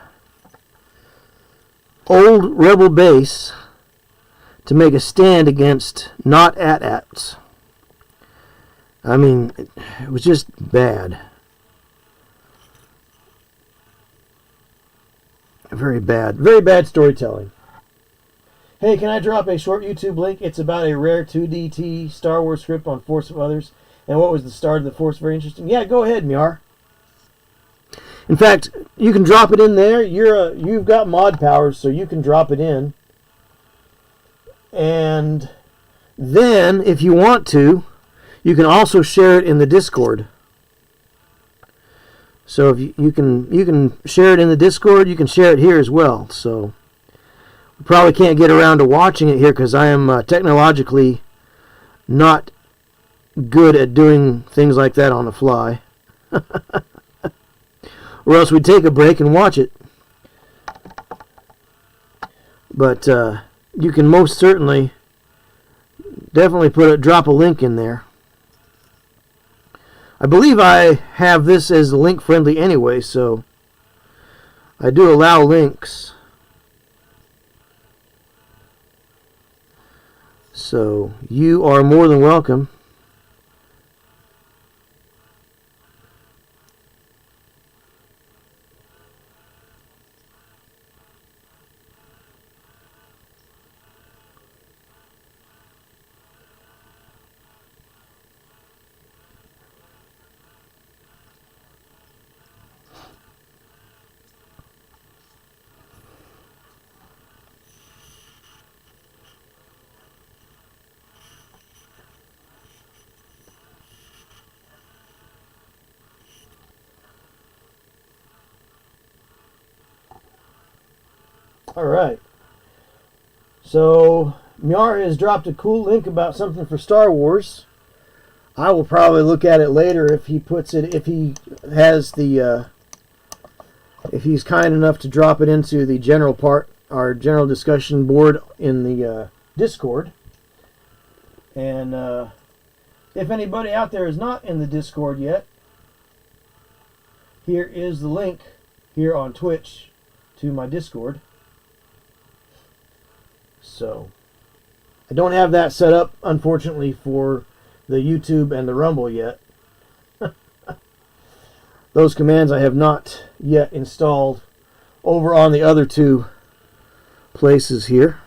old rebel base to make a stand against not AT-ATs. I mean, it was just bad. Very bad storytelling. Hey, can I drop a short YouTube link? It's about a rare 2DT Star Wars script on Force of Others. And what was the start of the Force? Very interesting. Yeah, go ahead, Myar. In fact, you can drop it in there. You've got mod powers, so you can drop it in. And then, if you want to, you can also share it in the Discord. So if you can share it in the Discord, you can share it here as well. So we probably can't get around to watching it here because I am technologically not good at doing things like that on the fly. Or else we'd take a break and watch it. But you can most certainly definitely drop a link in there. I believe I have this as link friendly anyway, so I do allow links. So you are more than welcome. Alright, so Myar has dropped a cool link about something for Star Wars. I will probably look at it later if he puts it, if he has the, if he's kind enough to drop it into the general part, our general discussion board in the Discord. And if anybody out there is not in the Discord yet, here is the link here on Twitch to my Discord. So, I don't have that set up, unfortunately, for the YouTube and the Rumble yet. Those commands I have not yet installed over on the other two places here.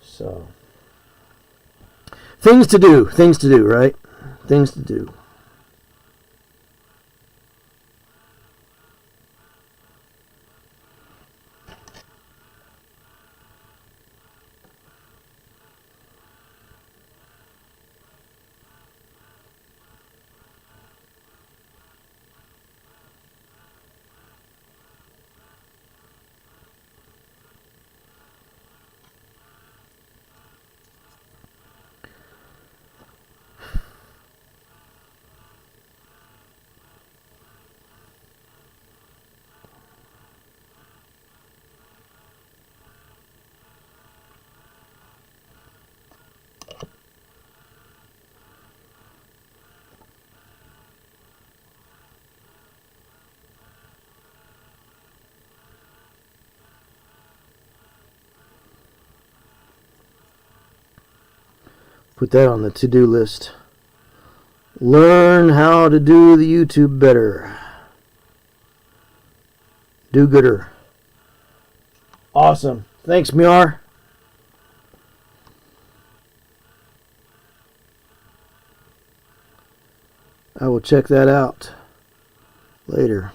So, things to do, right? Things to do. Put that on the to-do list. Learn how to do the YouTube better. Do gooder. Awesome. Thanks, Miar. I will check that out later.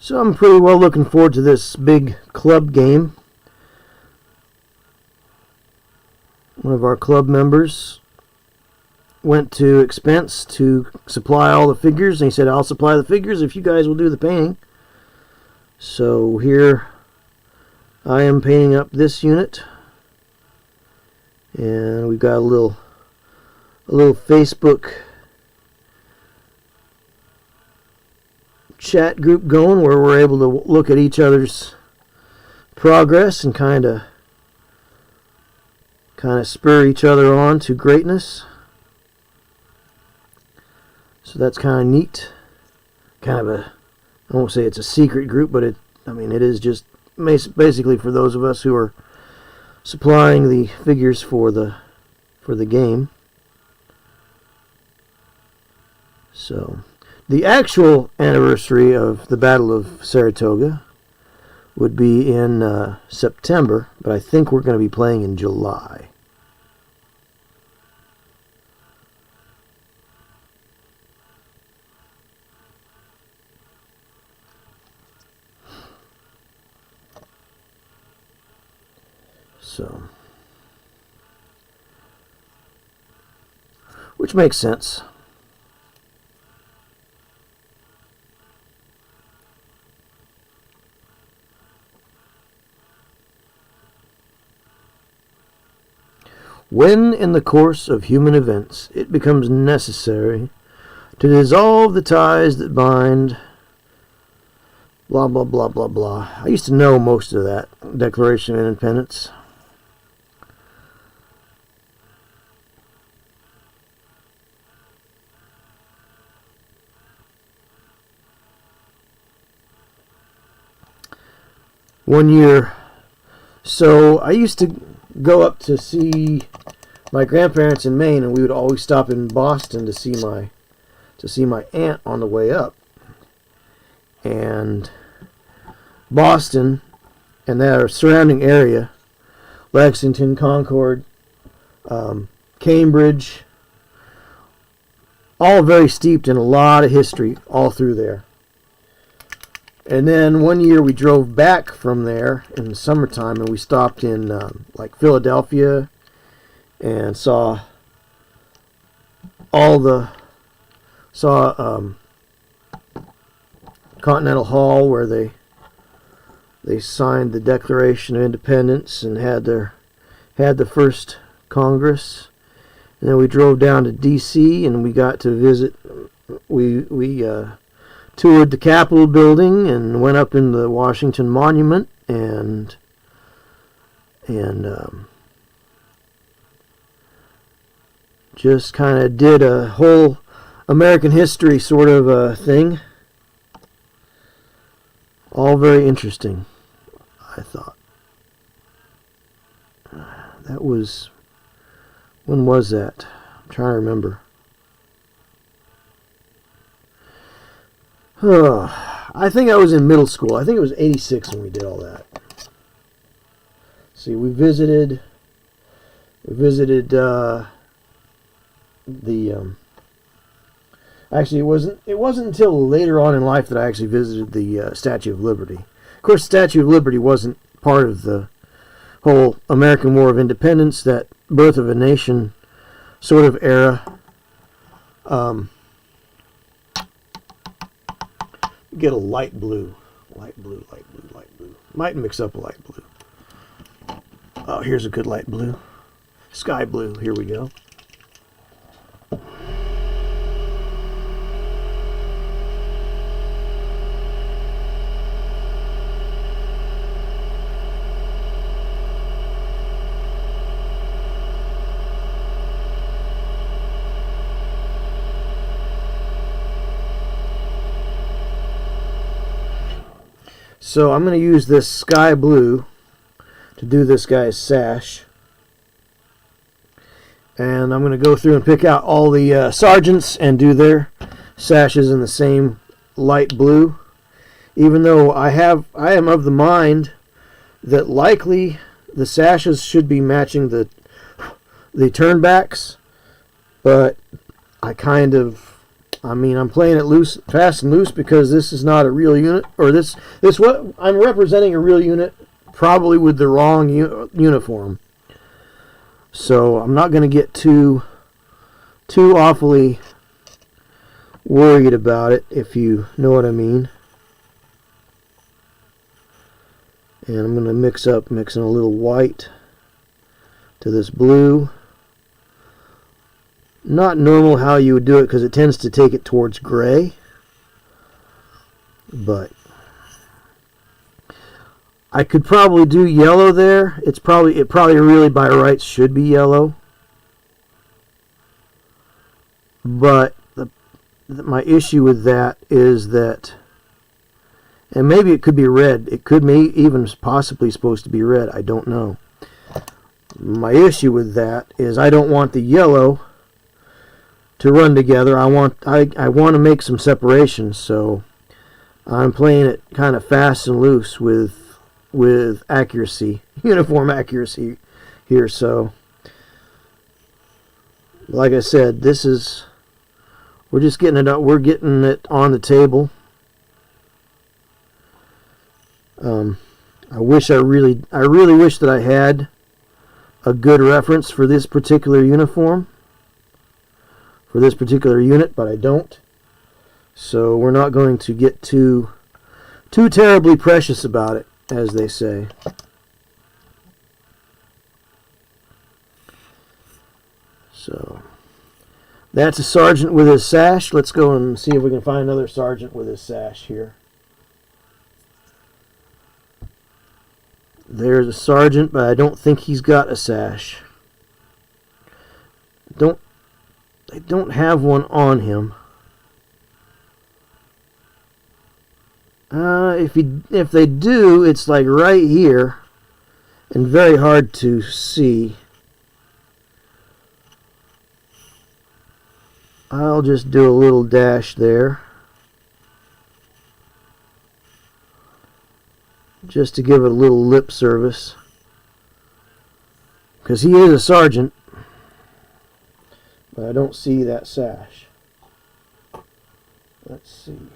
So I'm pretty well looking forward to this big club game. One of our club members went to expense to supply all the figures, and he said, I'll supply the figures if you guys will do the painting. So here I am painting up this unit, and we've got a little Facebook chat group going where we're able to look at each other's progress and kind of spur each other on to greatness. So that's kind of neat. Kind of a, I won't say it's a secret group, but it is just basically for those of us who are supplying the figures for the game. So the actual anniversary of the Battle of Saratoga would be in September, but I think we're going to be playing in July. So, which makes sense. When in the course of human events it becomes necessary to dissolve the ties that bind, blah, blah, blah, blah, blah. I used to know most of that Declaration of Independence. One year, so I used to go up to see my grandparents in Maine, and we would always stop in Boston to see my aunt on the way up. And Boston and that surrounding area, Lexington, Concord, Cambridge, all very steeped in a lot of history all through there. And then one year we drove back from there in the summertime, and we stopped in like Philadelphia and saw Continental Hall, where they signed the Declaration of Independence and had the first Congress. And then we drove down to D.C. and we got to visit. We toured the Capitol building and went up in the Washington Monument and just kind of did a whole American history sort of a thing. All very interesting, I thought. That was, when was that? I'm trying to remember. I think I was in middle school. I think it was 86 when we did all that. See, we visited actually it wasn't until later on in life that I actually visited the Statue of Liberty. Of course, Statue of Liberty wasn't part of the whole American War of Independence, that birth of a nation sort of era. Get a light blue. Light blue, light blue, light blue. Might mix up a light blue. Oh, here's a good light blue. Sky blue. Here we go. So I'm going to use this sky blue to do this guy's sash. And I'm going to go through and pick out all the sergeants and do their sashes in the same light blue. Even though I am of the mind that likely the sashes should be matching the turnbacks, but I'm playing it loose, fast and loose, because this is not a real unit, or this what I'm representing a real unit, probably with the wrong uniform. So I'm not going to get too awfully worried about it, if you know what I mean. And I'm going to mixing a little white to this blue. Not normal how you would do it, because it tends to take it towards gray. But I could probably do yellow there. It probably really by rights should be yellow. But my issue with that is that, and maybe it could be red. It could be even possibly supposed to be red. I don't know. My issue with that is I don't want the yellow to run together. I want to make some separation, so I'm playing it kind of fast and loose with accuracy, uniform accuracy here. So, like I said, we're just getting it up. We're getting it on the table. I really wish that I had a good reference for this particular uniform, for this particular unit, but I don't. So we're not going to get too terribly precious about it, as they say. So that's a sergeant with his sash. Let's go and see if we can find another sergeant with his sash here. There's a sergeant, but I don't think he's got a sash. They don't have one on him. If they do, it's like right here and very hard to see. I'll just do a little dash there, just to give it a little lip service, because he is a sergeant, but I don't see that sash. Let's see.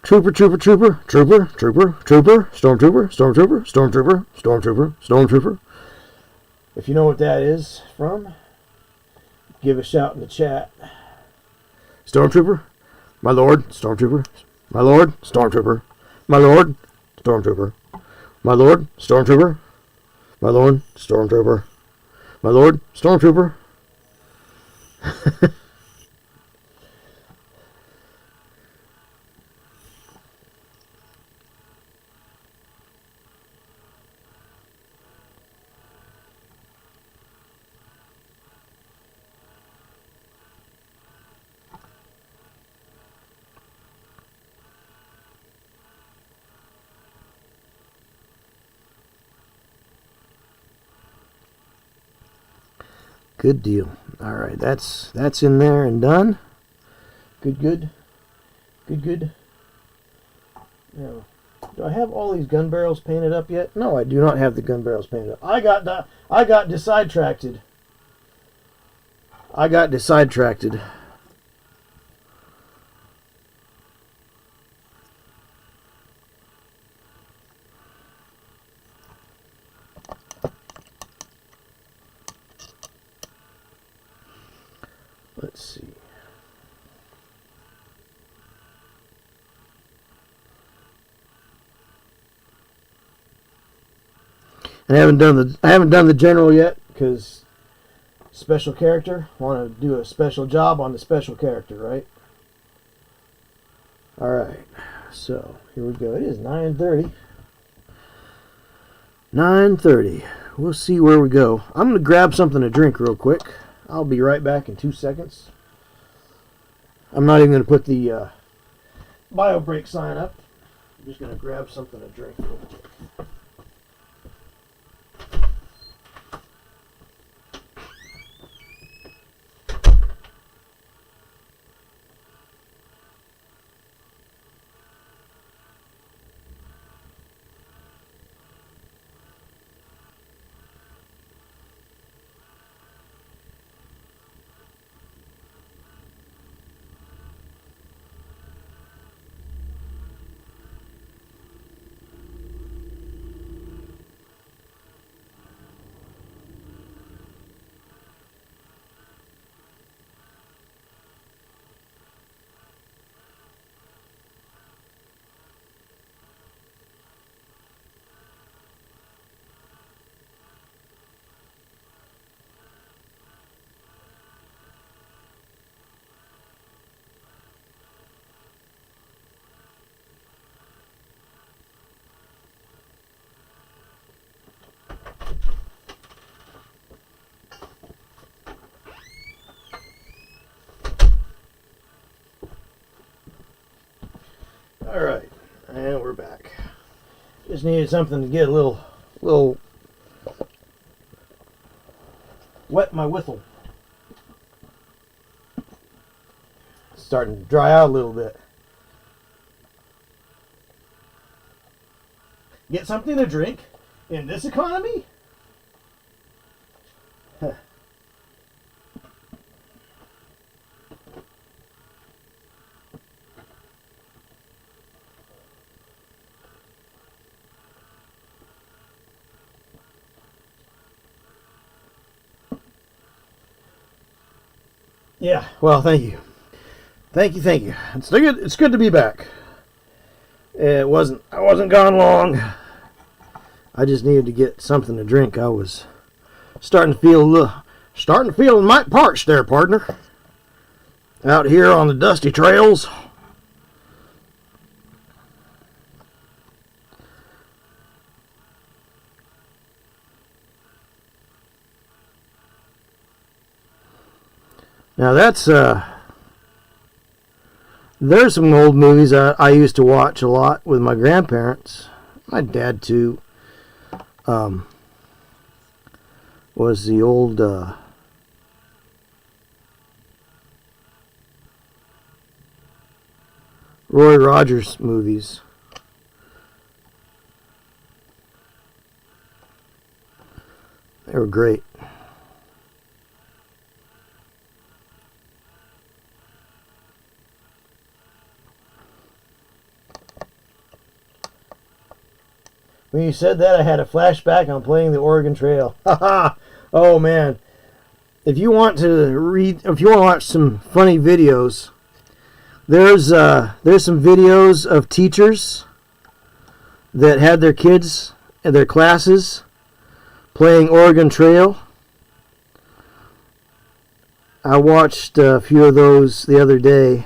Trooper, trooper, trooper, trooper, trooper, trooper, stormtrooper, stormtrooper, stormtrooper, stormtrooper, stormtrooper. If you know what that is from, give a shout in the chat. Stormtrooper, my lord, stormtrooper, my lord, stormtrooper, my lord, stormtrooper, my lord, stormtrooper, my lord, stormtrooper, my lord, stormtrooper. Good deal. All right, that's in there and done. Good. Now, do I have all these gun barrels painted up yet? No, I do not have the gun barrels painted up. I got sidetracked. Let's see. And I haven't done the general yet because special character. Want to do a special job on the special character, right? All right. So here we go. It is 9:30. 9:30. We'll see where we go. I'm going to grab something to drink real quick. I'll be right back in 2 seconds. I'm not even going to put the bio break sign up. I'm just going to grab something to drink real quick. All right, and we're back. Just needed something to get a little wet my whistle. It's starting to dry out a little bit. Get something to drink in this economy? Huh. Yeah, well, thank you. Thank you. It's good to be back. I wasn't gone long. I just needed to get something to drink. I was starting to feel mighty parched there, partner. Out here on the dusty trails. Now that's there's some old movies I used to watch a lot with my grandparents. My dad too. Was the old Roy Rogers movies. They were great. When you said that, I had a flashback on playing the Oregon Trail. Oh man! If you want to watch some funny videos, there's some videos of teachers that had their kids and their classes playing Oregon Trail. I watched a few of those the other day.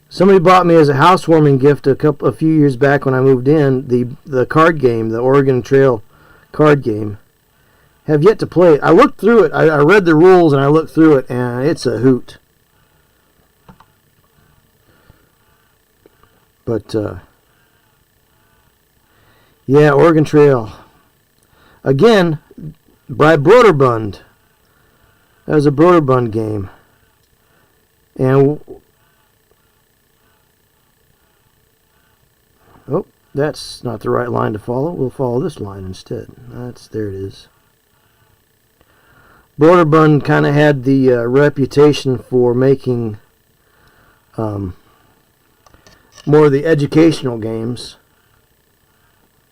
Somebody bought me as a housewarming gift a few years back when I moved in the card game, the Oregon Trail card game. Have yet to play it. I looked through it. I read the rules and I looked through it, and it's a hoot. But yeah, Oregon Trail. Again, by Broderbund. That was a Broderbund game. And oh, that's not the right line to follow. We'll follow this line instead. There it is. Broderbund kind of had the reputation for making more of the educational games.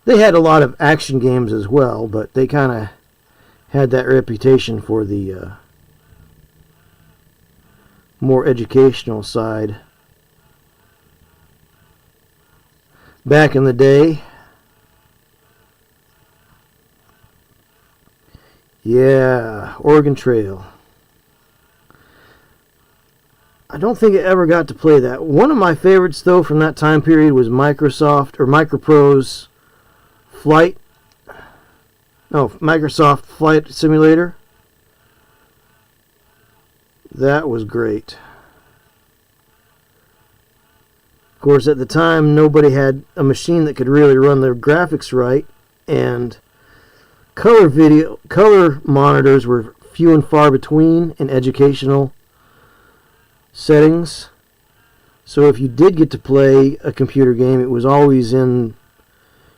They had a lot of action games as well, but they kind of had that reputation for the more educational side. Back in the day, Yeah, Oregon Trail. I don't think I ever got to play that. One of my favorites, though, from that time period was Microsoft Flight Simulator. That was great. Of course, at the time, nobody had a machine that could really run their graphics right, and color monitors were few and far between in educational settings. So if you did get to play a computer game, it was always in,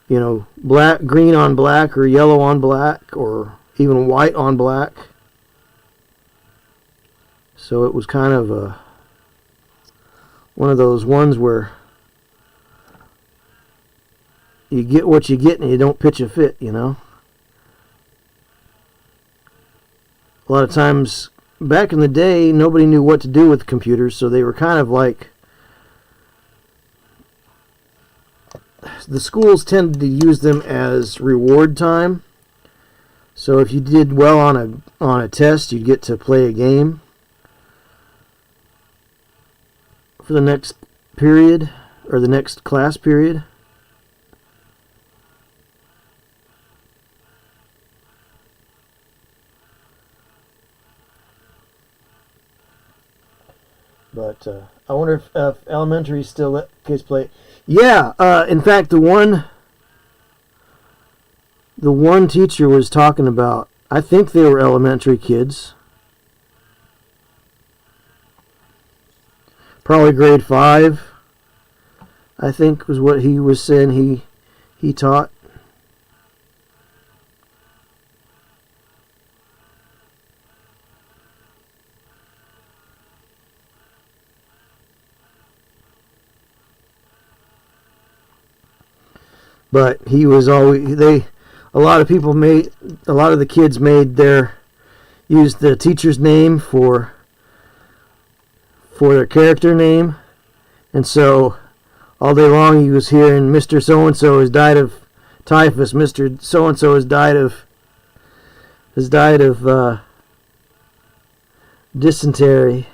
green on black or yellow on black or even white on black. So it was kind of one of those ones where you get what you get and you don't pitch a fit, A lot of times back in the day, nobody knew what to do with computers, so they were kind of like, the schools tended to use them as reward time. So if you did well on a test, you'd get to play a game for the next period or the next class period. But I wonder if elementary still let kids play. Yeah, in fact, the one teacher was talking about, I think they were elementary kids. Probably grade 5, I think was what he was saying he taught. But he was always, a lot of the kids used the teacher's name for their character name. And so all day long he was hearing, Mr. So-and-so has died of typhus, Mr. So-and-so has died of dysentery,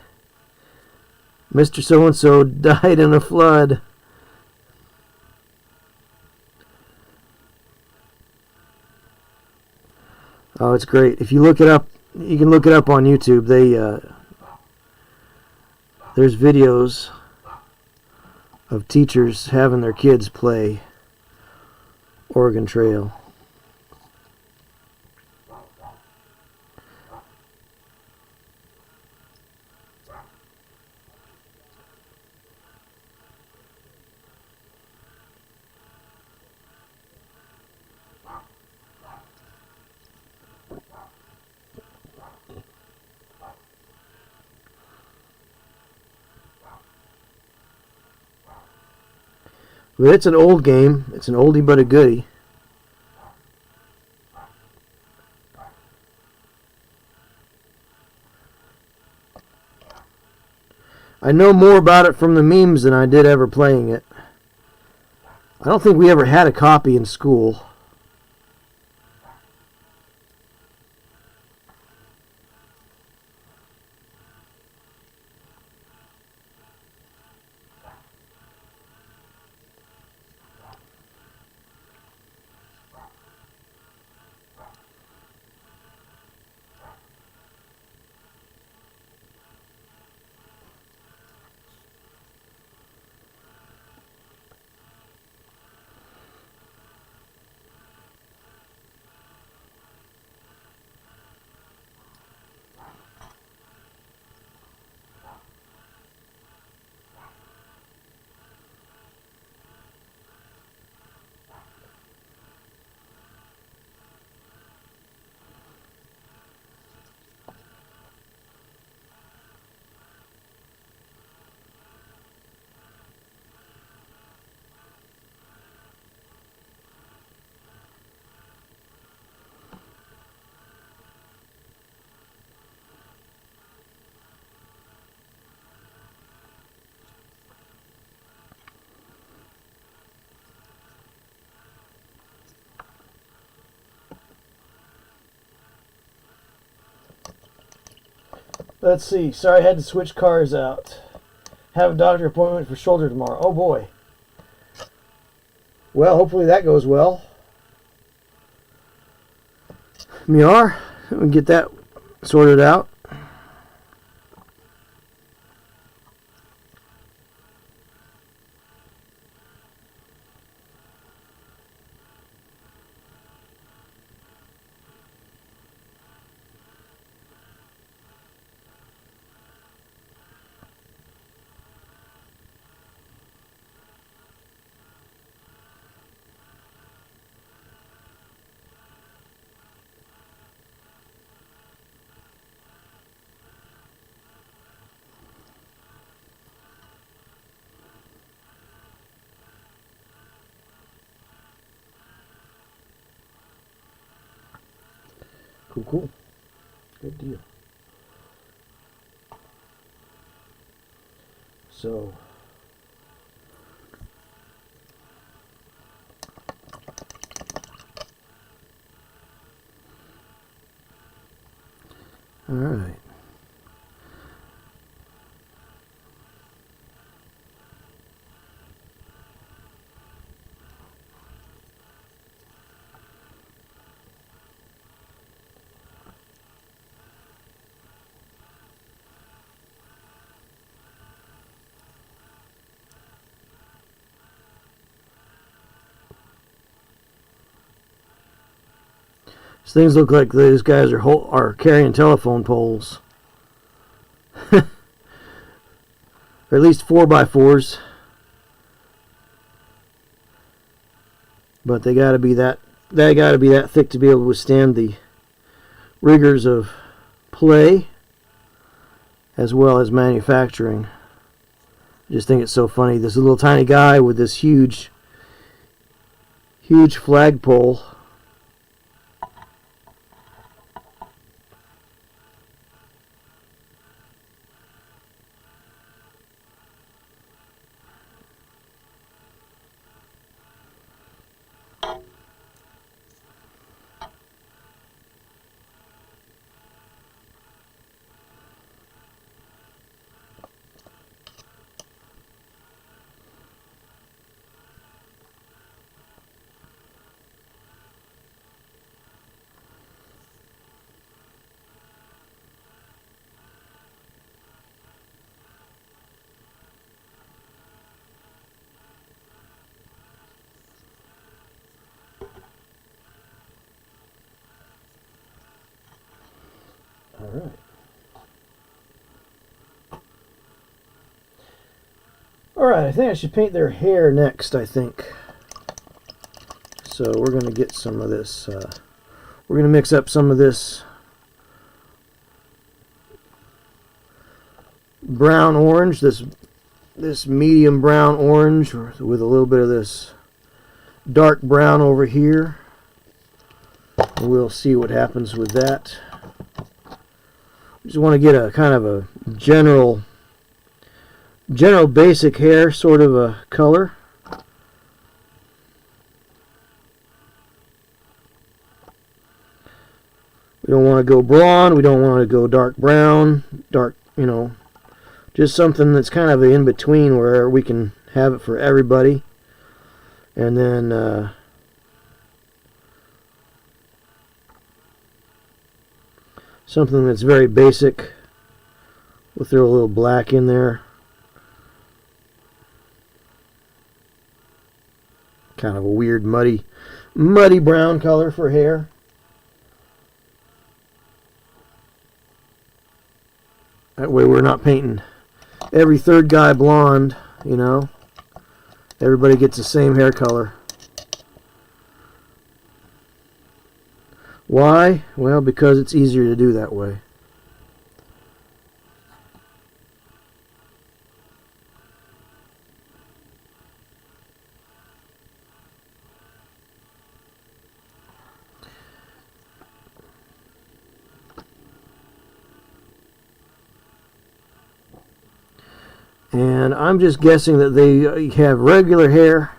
Mr. So-and-so died in a flood. Oh, it's great. If you look it up, you can look it up on YouTube. There's videos of teachers having their kids play Oregon Trail. But it's an old game. It's an oldie but a goodie. I know more about it from the memes than I did ever playing it. I don't think we ever had a copy in school. Let's see. Sorry I had to switch cars out. Have a doctor appointment for shoulder tomorrow. Oh boy. Well, hopefully that goes well. Miar, we get that sorted out. Cool. Good deal. So, all right. These things look like these guys are carrying telephone poles. Or at least 4x4s. But they gotta be that thick to be able to withstand the rigors of play as well as manufacturing. I just think it's so funny. This little tiny guy with this huge flagpole. Alright. Alright, I think I should paint their hair next, I think. So we're going to get some of this, we're going to mix up some of this brown orange, this medium brown orange with a little bit of this dark brown over here. We'll see what happens with that. Just want to get a kind of a general basic hair sort of a color. We don't want to go blonde, we don't want to go dark brown, just something that's kind of in between where we can have it for everybody. And then something that's very basic. We'll throw a little black in there. Kind of a weird muddy brown color for hair. That way we're not painting every third guy blonde, Everybody gets the same hair color. Why? Well, because it's easier to do that way. And I'm just guessing that they have regular hair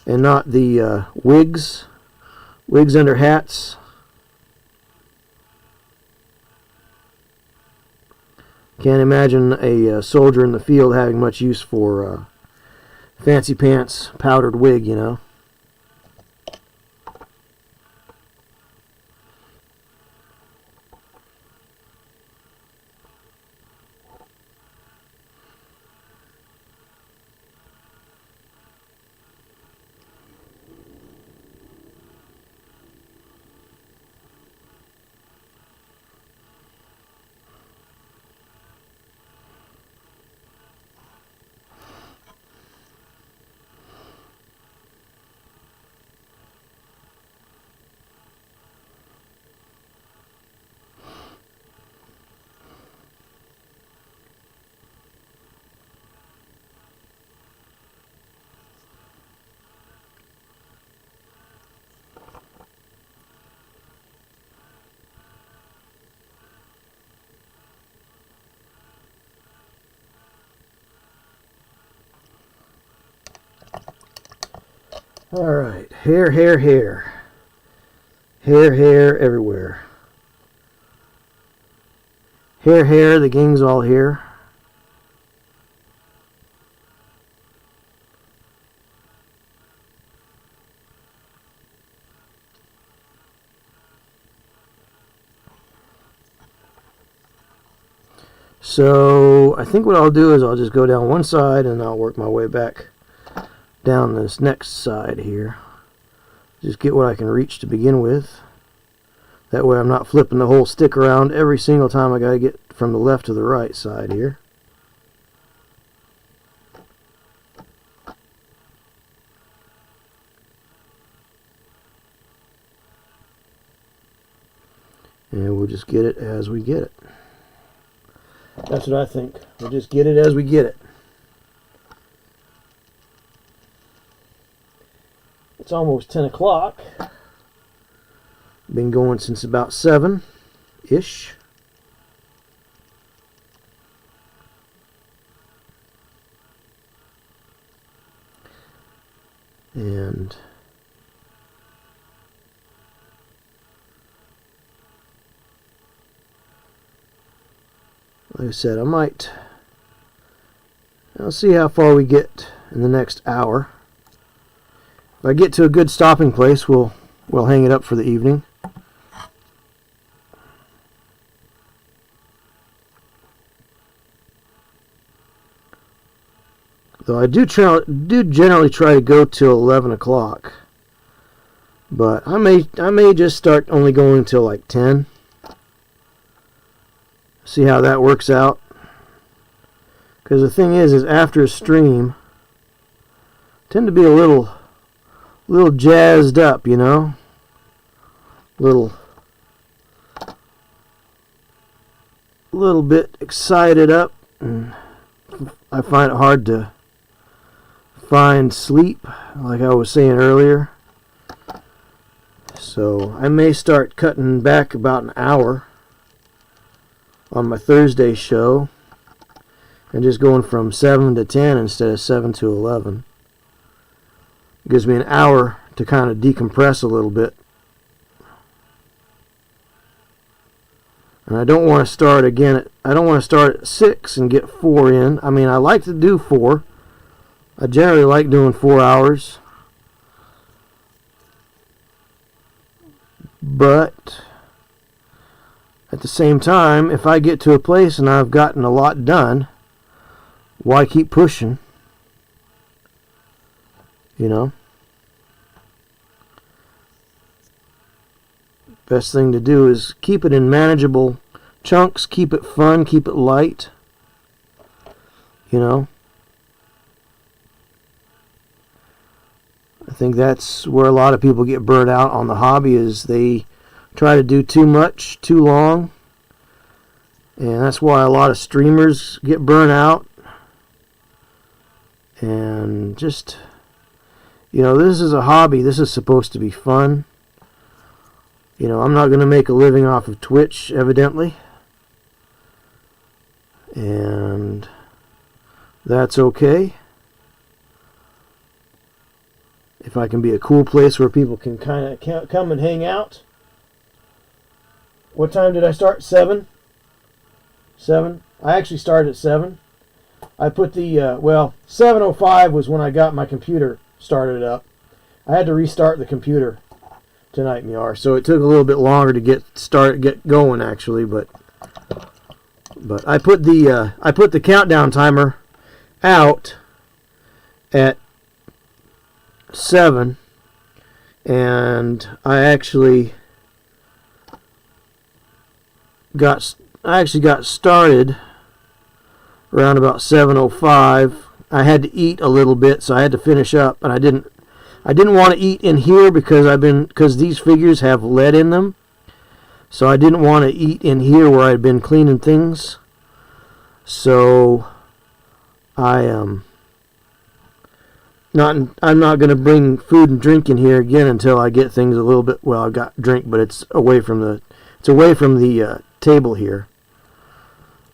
and not the wigs under hats. Can't imagine a soldier in the field having much use for fancy pants powdered wig, you know. Alright, hair, hair, hair. Hair, hair everywhere. Hair, hair, the gang's all here. So, I think what I'll do is I'll just go down one side and I'll work my way back down this next side here. Just get what I can reach to begin with. That way I'm not flipping the whole stick around every single time I gotta get from the left to the right side here. And we'll just get it as we get it. That's what I think. We'll just get it as we get it. It's almost 10 o'clock. Been going since about 7-ish. And like I said, I'll see how far we get in the next hour. If I get to a good stopping place, we'll hang it up for the evening. Though I do generally try to go till 11 o'clock, but I may just start only going till like 10. See how that works out. Because the thing is after a stream, I tend to be a little jazzed up, you know, little bit excited up, and I find it hard to find sleep, like I was saying earlier. So I may start cutting back about an hour on my Thursday show and just going from 7 to 10 instead of 7 to 11. It gives me an hour to kind of decompress a little bit. And I don't want to start at 6 and get 4 in. I mean, I like to do 4. I generally like doing 4 hours. But at the same time, if I get to a place and I've gotten a lot done, why keep pushing? You know? Best thing to do is keep it in manageable chunks, keep it fun, keep it light. You know? I think that's where a lot of people get burnt out on the hobby, is they try to do too much, too long. And that's why a lot of streamers get burnt out. And just, you know, this is a hobby. This is supposed to be fun. You know, I'm not going to make a living off of Twitch, evidently. And that's okay. If I can be a cool place where people can kind of come and hang out. What time did I start? 7? 7? I actually started at 7. I put the, well, 7:05 was when I got my computer started up. I had to restart the computer tonight, Miar, so it took a little bit longer to get going actually, but I put the countdown timer out at 7, and I actually got started around about 7:05. I had to eat a little bit, so I had to finish up, and I didn't want to eat in here because these figures have lead in them. So I didn't want to eat in here where I'd been cleaning things. So I'm not going to bring food and drink in here again until I get things a little bit. Well, I've got drink, but it's away from the table here.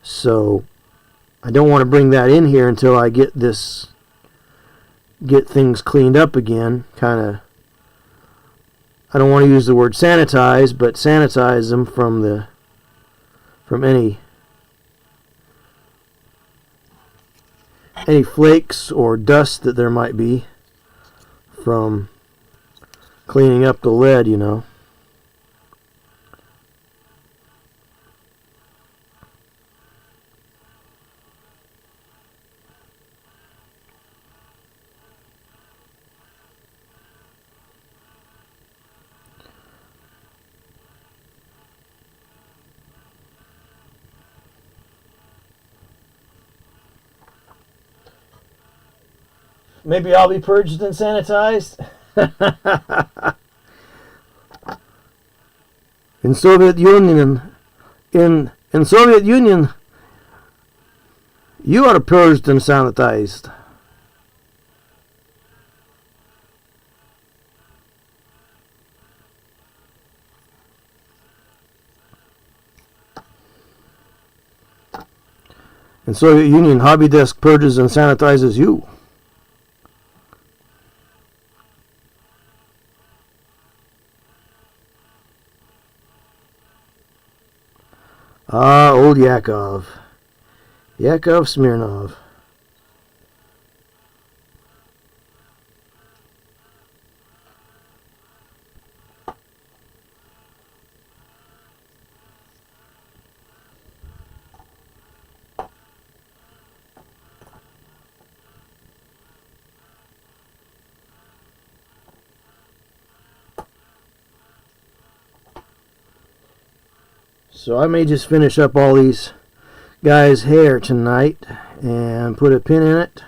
So I don't want to bring that in here until I get things cleaned up again. I don't want to use the word sanitize, but sanitize them from any flakes or dust that there might be from cleaning up the lead, you know. Maybe I'll be purged and sanitized. In Soviet Union, in Soviet Union, you are purged and sanitized. In Soviet Union, Hobby Desk purges and sanitizes you. Ah, old Yakov Smirnov. So I may just finish up all these guys' hair tonight and put a pin in it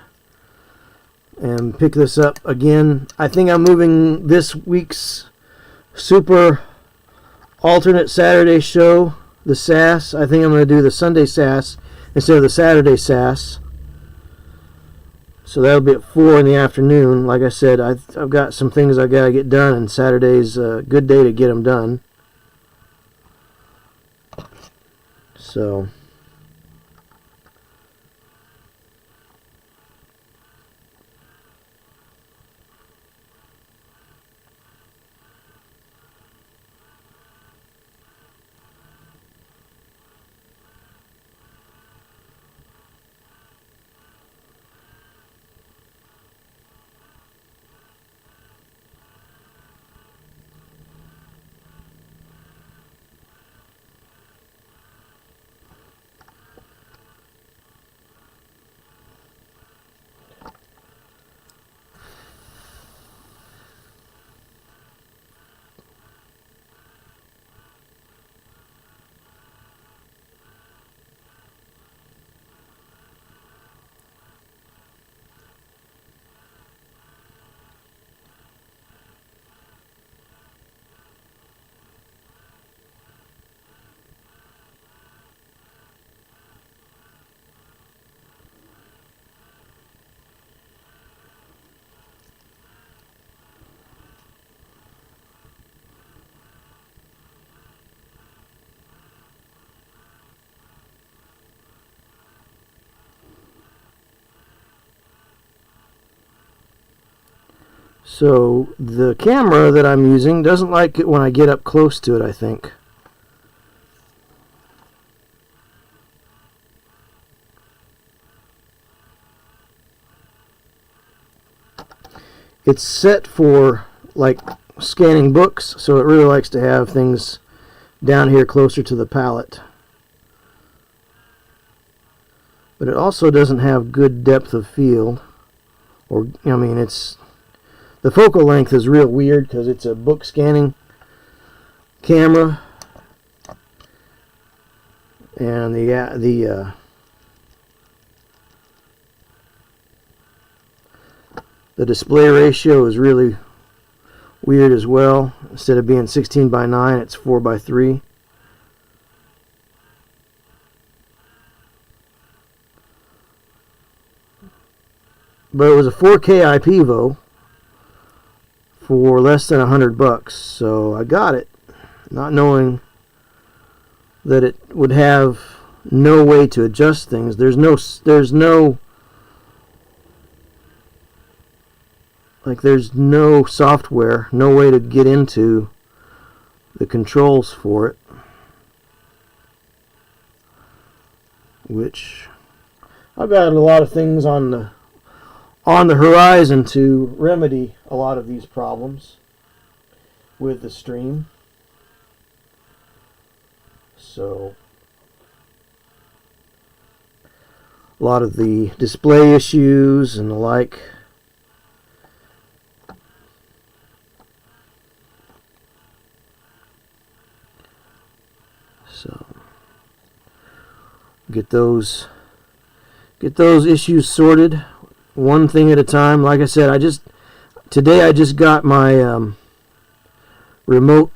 and pick this up again. I think I'm moving this week's Super Alternate Saturday show, the SAS. I think I'm going to do the Sunday SAS instead of the Saturday SAS. So that'll be at 4 in the afternoon. Like I said, I've got some things I got to get done, and Saturday's a good day to get them done. So the camera that I'm using doesn't like it when I get up close to it, I think. it's set for like scanning books, so it really likes to have things down here closer to the palette. But it also doesn't have good depth of field, or I mean, it's the focal length is real weird because it's a book scanning camera, and the display ratio is really weird as well. Instead of being 16:9, it's 4:3. But it was a 4K IPVO for less than $100, so I got it, not knowing that it would have no way to adjust things. There's no software, no way to get into the controls for it, which I've got a lot of things on the horizon to remedy a lot of these problems with the stream. So a lot of the display issues and the like. So get those issues sorted one thing at a time. Like I said, today I just got my remote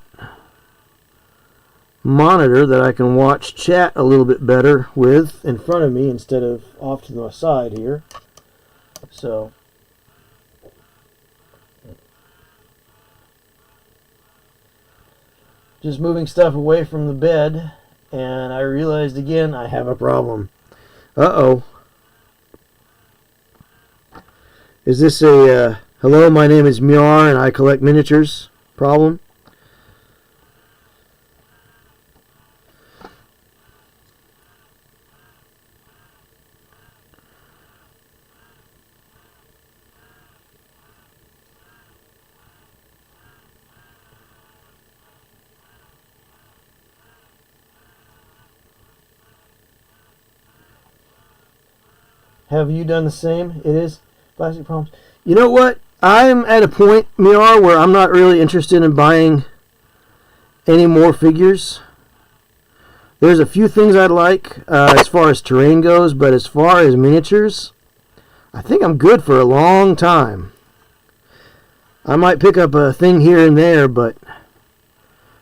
monitor that I can watch chat a little bit better with in front of me instead of off to the side here. So just moving stuff away from the bed, and I realized again I have a problem. Uh-oh. Is this a hello, my name is Myar and I collect miniatures problem? Have you done the same? It is plastic problems. You know what? I'm at a point, Myar, where I'm not really interested in buying any more figures. There's a few things I'd like as far as terrain goes, but as far as miniatures, I think I'm good for a long time. I might pick up a thing here and there, but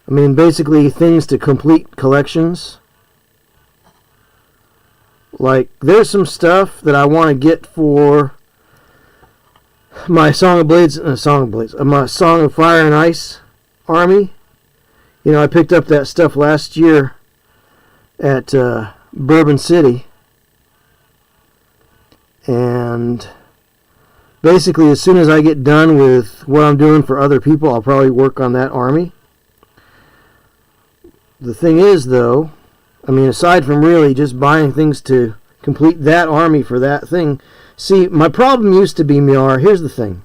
I mean basically things to complete collections. Like, there's some stuff that I want to get for my my Song of Fire and Ice army. You know, I picked up that stuff last year at Bourbon City. And basically, as soon as I get done with what I'm doing for other people, I'll probably work on that army. The thing is, though, I mean, aside from really just buying things to complete that army for that thing, see, my problem used to be, Myar, here's the thing.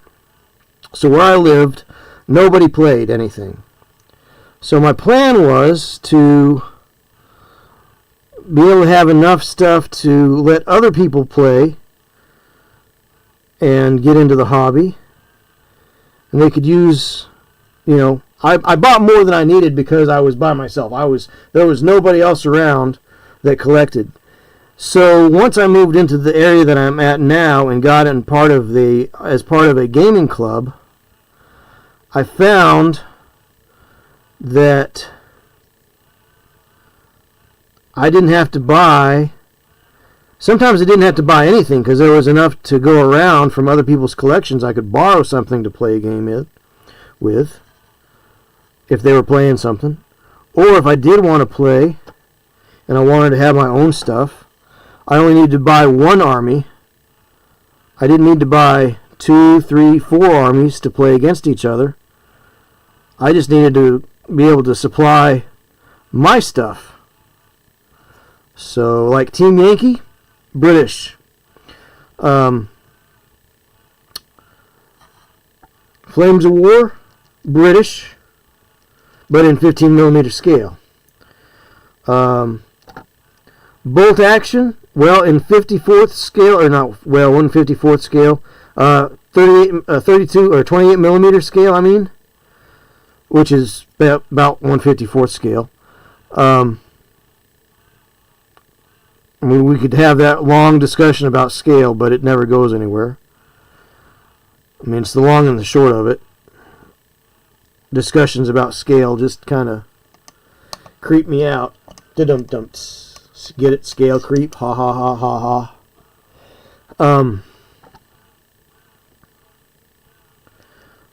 So where I lived, nobody played anything. So my plan was to be able to have enough stuff to let other people play and get into the hobby. And they could use, you know, I bought more than I needed because I was by myself. There was nobody else around that collected. So once I moved into the area that I'm at now and got in as part of a gaming club, I found that I didn't have to buy. Sometimes I didn't have to buy anything because there was enough to go around from other people's collections. I could borrow something to play a game with if they were playing something. Or if I did want to play and I wanted to have my own stuff, I only needed to buy one army. I didn't need to buy 2, 3, 4 armies to play against each other. I just needed to be able to supply my stuff. So, like Team Yankee, British. Flames of War, British, but in 15mm scale. Bolt Action, well, in 54th scale, or not, well, 1/54th scale, 32 or 28mm scale, I mean, which is about 1/54th scale. I mean, we could have that long discussion about scale, but it never goes anywhere. I mean, it's the long and the short of it. Discussions about scale just kind of creep me out. Dum-dum. Get it? Scale creep. Ha ha ha ha ha.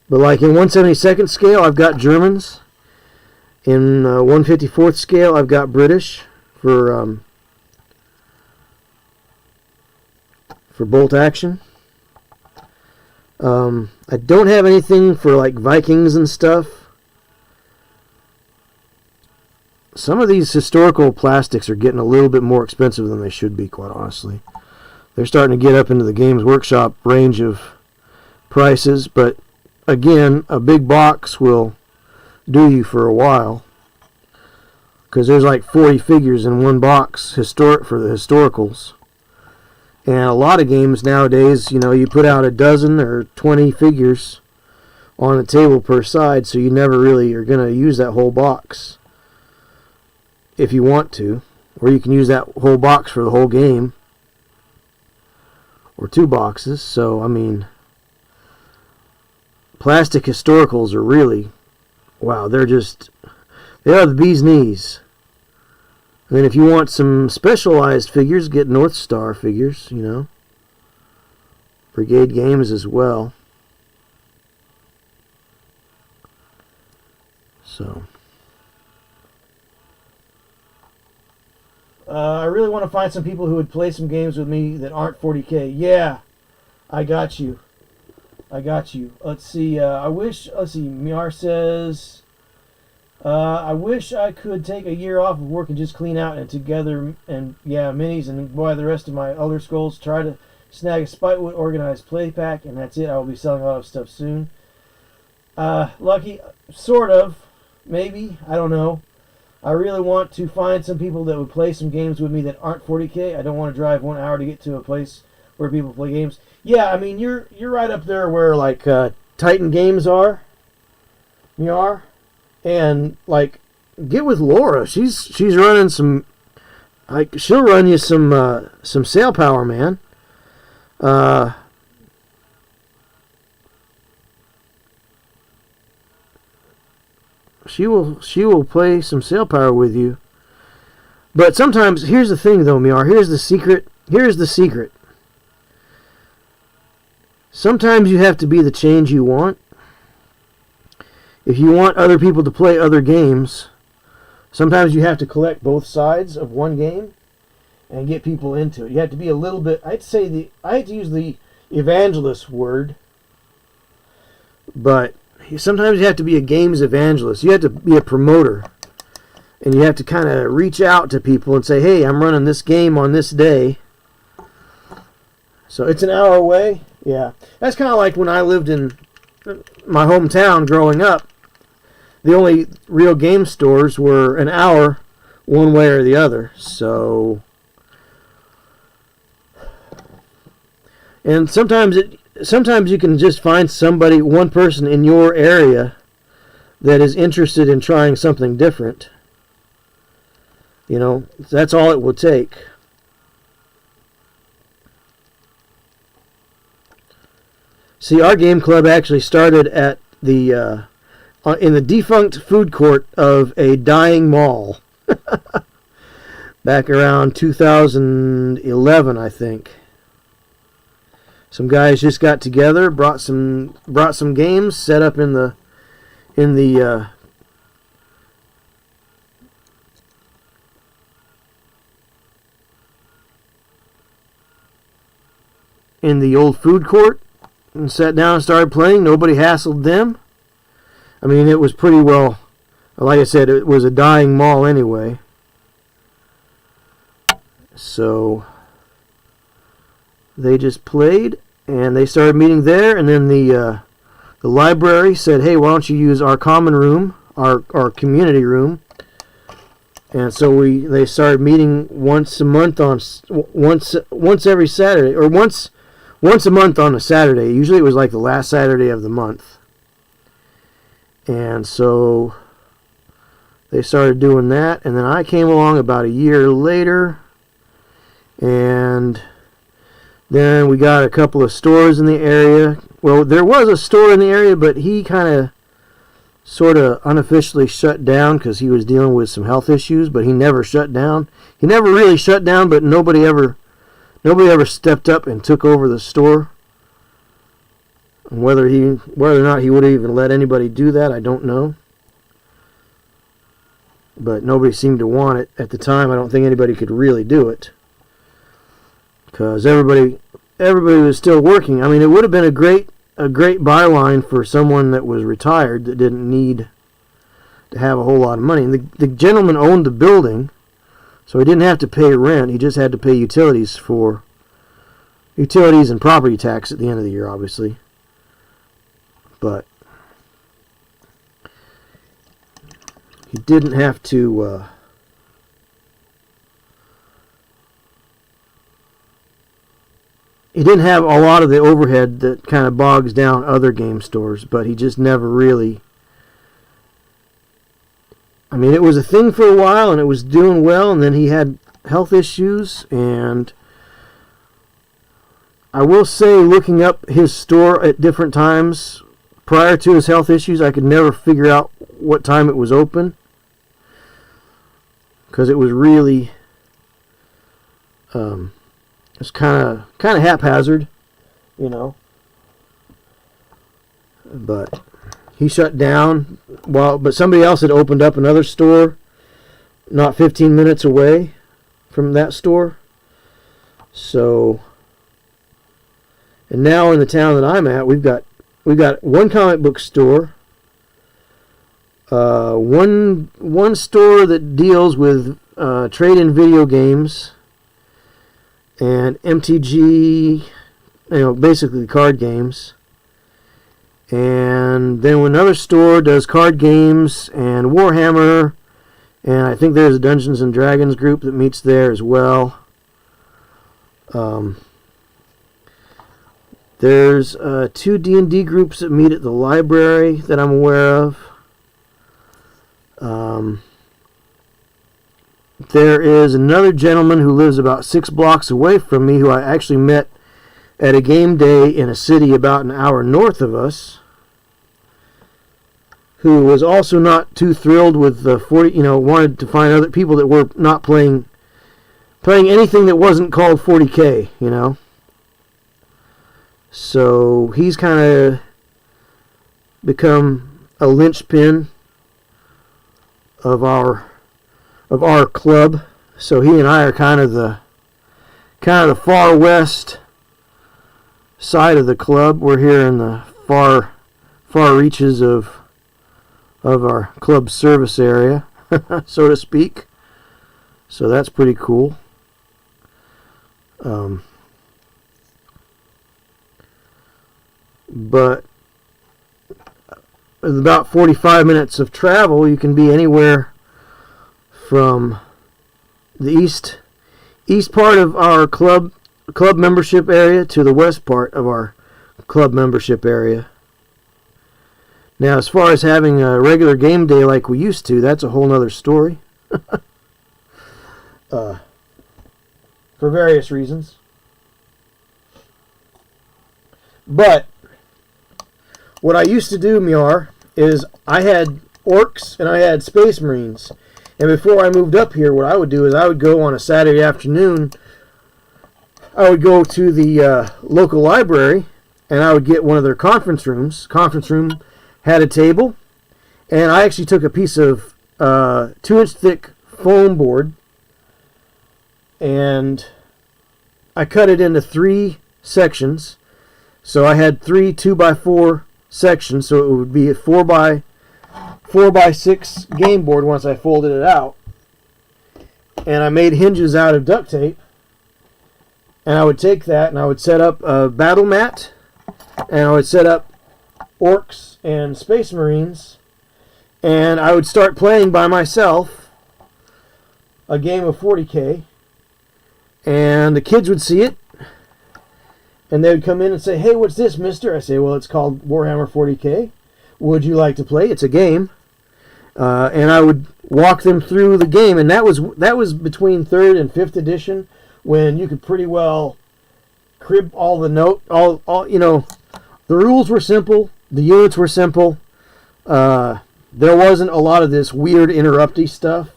But like in 1/72nd scale, I've got Germans. In 1/54th scale, I've got British for bolt action. I don't have anything for like Vikings and stuff. Some of these historical plastics are getting a little bit more expensive than they should be, quite honestly. They're starting to get up into the Games Workshop range of prices, but again, a big box will do you for a while, because there's like 40 figures in one box for the historicals. And a lot of games nowadays, you know, you put out a dozen or 20 figures on a table per side, so you never really are going to use that whole box if you want to. Or you can use that whole box for the whole game, or 2 boxes. So, I mean, plastic historicals are really, wow, they are the bee's knees. And then if you want some specialized figures, get North Star figures, you know. Brigade Games as well. So. I really want to find some people who would play some games with me that aren't 40K. Yeah, I got you. Let's see. Miar says, I wish I could take a year off of work and just clean out and together and minis and buy the rest of my other skulls. Try to snag a Spitewood organized play pack, and that's it. I will be selling a lot of stuff soon. Lucky, sort of, maybe. I don't know. I really want to find some people that would play some games with me that aren't 40K. I don't want to drive 1 hour to get to a place where people play games. Yeah, I mean, you're right up there where like Titan Games are. And like, get with Laura. She's running some, like, she'll run you some sail power, man. She will play some sail power with you. But sometimes, here's the thing though, Miar. Here's the secret. Sometimes you have to be the change you want. If you want other people to play other games, sometimes you have to collect both sides of one game and get people into it. You have to be a little bit, I hate to use the evangelist word, but sometimes you have to be a games evangelist. You have to be a promoter. And you have to kind of reach out to people and say, hey, I'm running this game on this day. So it's an hour away. Yeah. That's kind of like when I lived in my hometown growing up. The only real game stores were an hour one way or the other. So, and sometimes you can just find one person in your area that is interested in trying something different. You know, that's all it will take. See, our game club actually started at the in the defunct food court of a dying mall back around 2011, I think. Some guys just got together, brought some games, set up in the old food court, and sat down and started playing. Nobody hassled them. I mean, it was pretty well, like I said, it was a dying mall anyway. So they just played, and they started meeting there, and then the the library said, "Hey, why don't you use our common room, our community room?" And so they started meeting once a month once every Saturday, or once a month on a Saturday. Usually it was like the last Saturday of the month. And so they started doing that, and then I came along about a year later, and then we got a couple of stores in the area. Well, there was a store in the area, but he kind of sort of unofficially shut down because he was dealing with some health issues, but he never shut down. He never really shut down, but nobody ever stepped up and took over the store. And whether or not he would have even let anybody do that, I don't know. But nobody seemed to want it at the time. I don't think anybody could really do it because everybody was still working. I mean, it would have been a great byline for someone that was retired that didn't need to have a whole lot of money. And the gentleman owned the building, so he didn't have to pay rent. He just had to pay utilities and property tax at the end of the year, obviously. But he didn't have to he didn't have a lot of the overhead that kind of bogs down other game stores, but he just never really... I mean, it was a thing for a while, and it was doing well, and then he had health issues, and I will say, looking up his store at different times prior to his health issues, I could never figure out what time it was open, because it was really... it's kind of haphazard, you know. But he shut down but somebody else had opened up another store not 15 minutes away from that store. So, and now in the town that I'm at, we've got one comic book store, one store that deals with trade-in video games and MTG, basically card games. And then another store does card games and Warhammer, and I think there's a Dungeons and Dragons group that meets there as well. There's 2 D&D groups that meet at the library that I'm aware of. There is another gentleman who lives about 6 blocks away from me who I actually met at a game day in a city about an hour north of us, who was also not too thrilled with the 40, wanted to find other people that were not playing anything that wasn't called 40K, So he's kind of become a linchpin of our club. So he and I are kind of the far west side of the club. We're here in the far reaches of our club service area, so to speak. So that's pretty cool. But with about 45 minutes of travel, you can be anywhere from the east part of our club membership area to the west part of our club membership area. Now, as far as having a regular game day like we used to, that's a whole nother story. For various reasons. But what I used to do, Miar, is I had orcs and I had space marines. And before I moved up here, what I would do is I would go on a Saturday afternoon. I would go to the local library and I would get one of their conference rooms. Conference room had a table, and I actually took a piece of 2-inch thick foam board and I cut it into 3 sections. So I had 3 2x4 sections, so it would be a 4x6 game board once I folded it out. And I made hinges out of duct tape, and I would take that and I would set up a battle mat, and I would set up orcs and space marines, and I would start playing by myself a game of 40K, and the kids would see it, and they would come in and say, "Hey, what's this, mister?" I say, "Well, it's called Warhammer 40K. Would you like to play? It's a game." And I would walk them through the game, and that was between 3rd and 5th edition, when you could pretty well crib all the the rules were simple, the units were simple. There wasn't a lot of this weird interrupty stuff,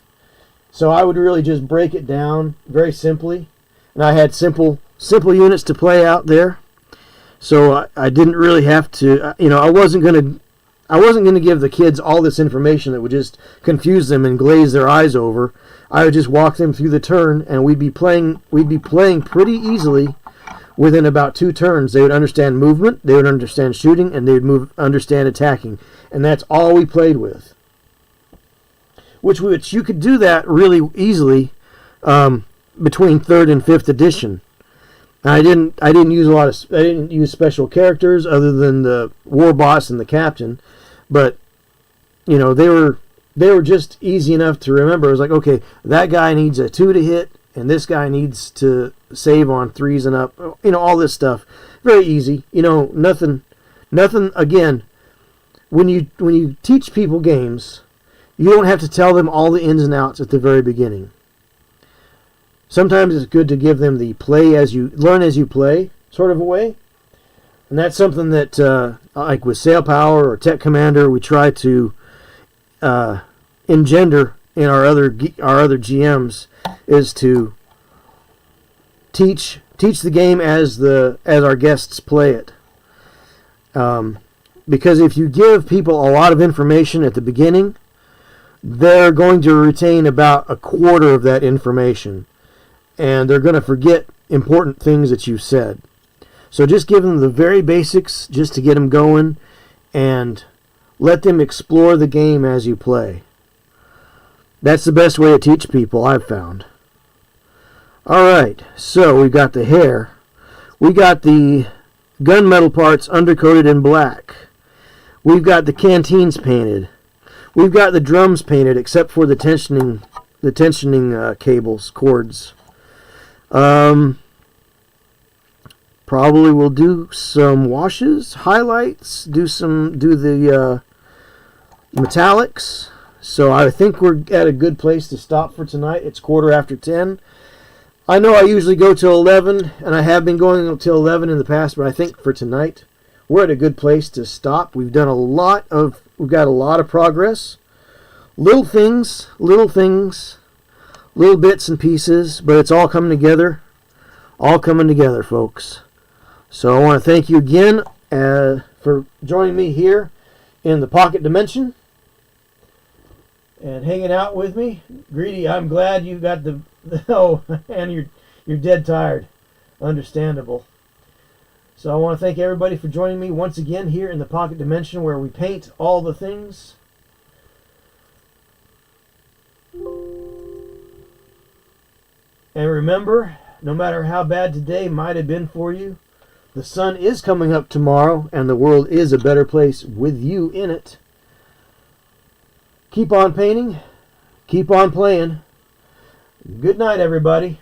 so I would really just break it down very simply, and I had simple units to play out there, so I didn't really have to. I wasn't going to give the kids all this information that would just confuse them and glaze their eyes over. I would just walk them through the turn, and we'd be playing pretty easily within about 2 turns. They would understand movement, they would understand shooting, and they would understand attacking. And that's all we played with. Which you could do that really easily between 3rd and 5th edition. I didn't use special characters other than the war boss and the captain, but they were just easy enough to remember. It was like, okay, that guy needs a 2 to hit, and this guy needs to save on 3s and up. All this stuff, very easy. Nothing. Again, when you teach people games, you don't have to tell them all the ins and outs at the very beginning. Sometimes it's good to give them the learn as you play sort of a way. And that's something that, like with Sail Power or Tech Commander, we try to engender in our other GMs, is to teach the game as our guests play it. Because if you give people a lot of information at the beginning, they're going to retain about a quarter of that information, and they're going to forget important things that you said. So just give them the very basics just to get them going, and let them explore the game as you play. That's the best way to teach people, I've found. Alright, so we've got the hair. We got the gunmetal parts undercoated in black. We've got the canteens painted. We've got the drums painted, except for the tensioning cords. Probably will do some washes, highlights, do the metallics. So I think we're at a good place to stop for tonight. It's 10:15. I know I usually go till 11, and I have been going until 11 in the past, but I think for tonight we're at a good place to stop. We've got a lot of progress. Little things, little bits and pieces, but it's all coming together. All coming together, folks. So I want to thank you again for joining me here in the Pocket Dimension and hanging out with me. Greedy, I'm glad you got and you're dead tired. Understandable. So I want to thank everybody for joining me once again here in the Pocket Dimension, where we paint all the things. And remember, no matter how bad today might have been for you, the sun is coming up tomorrow, and the world is a better place with you in it. Keep on painting. Keep on playing. Good night, everybody.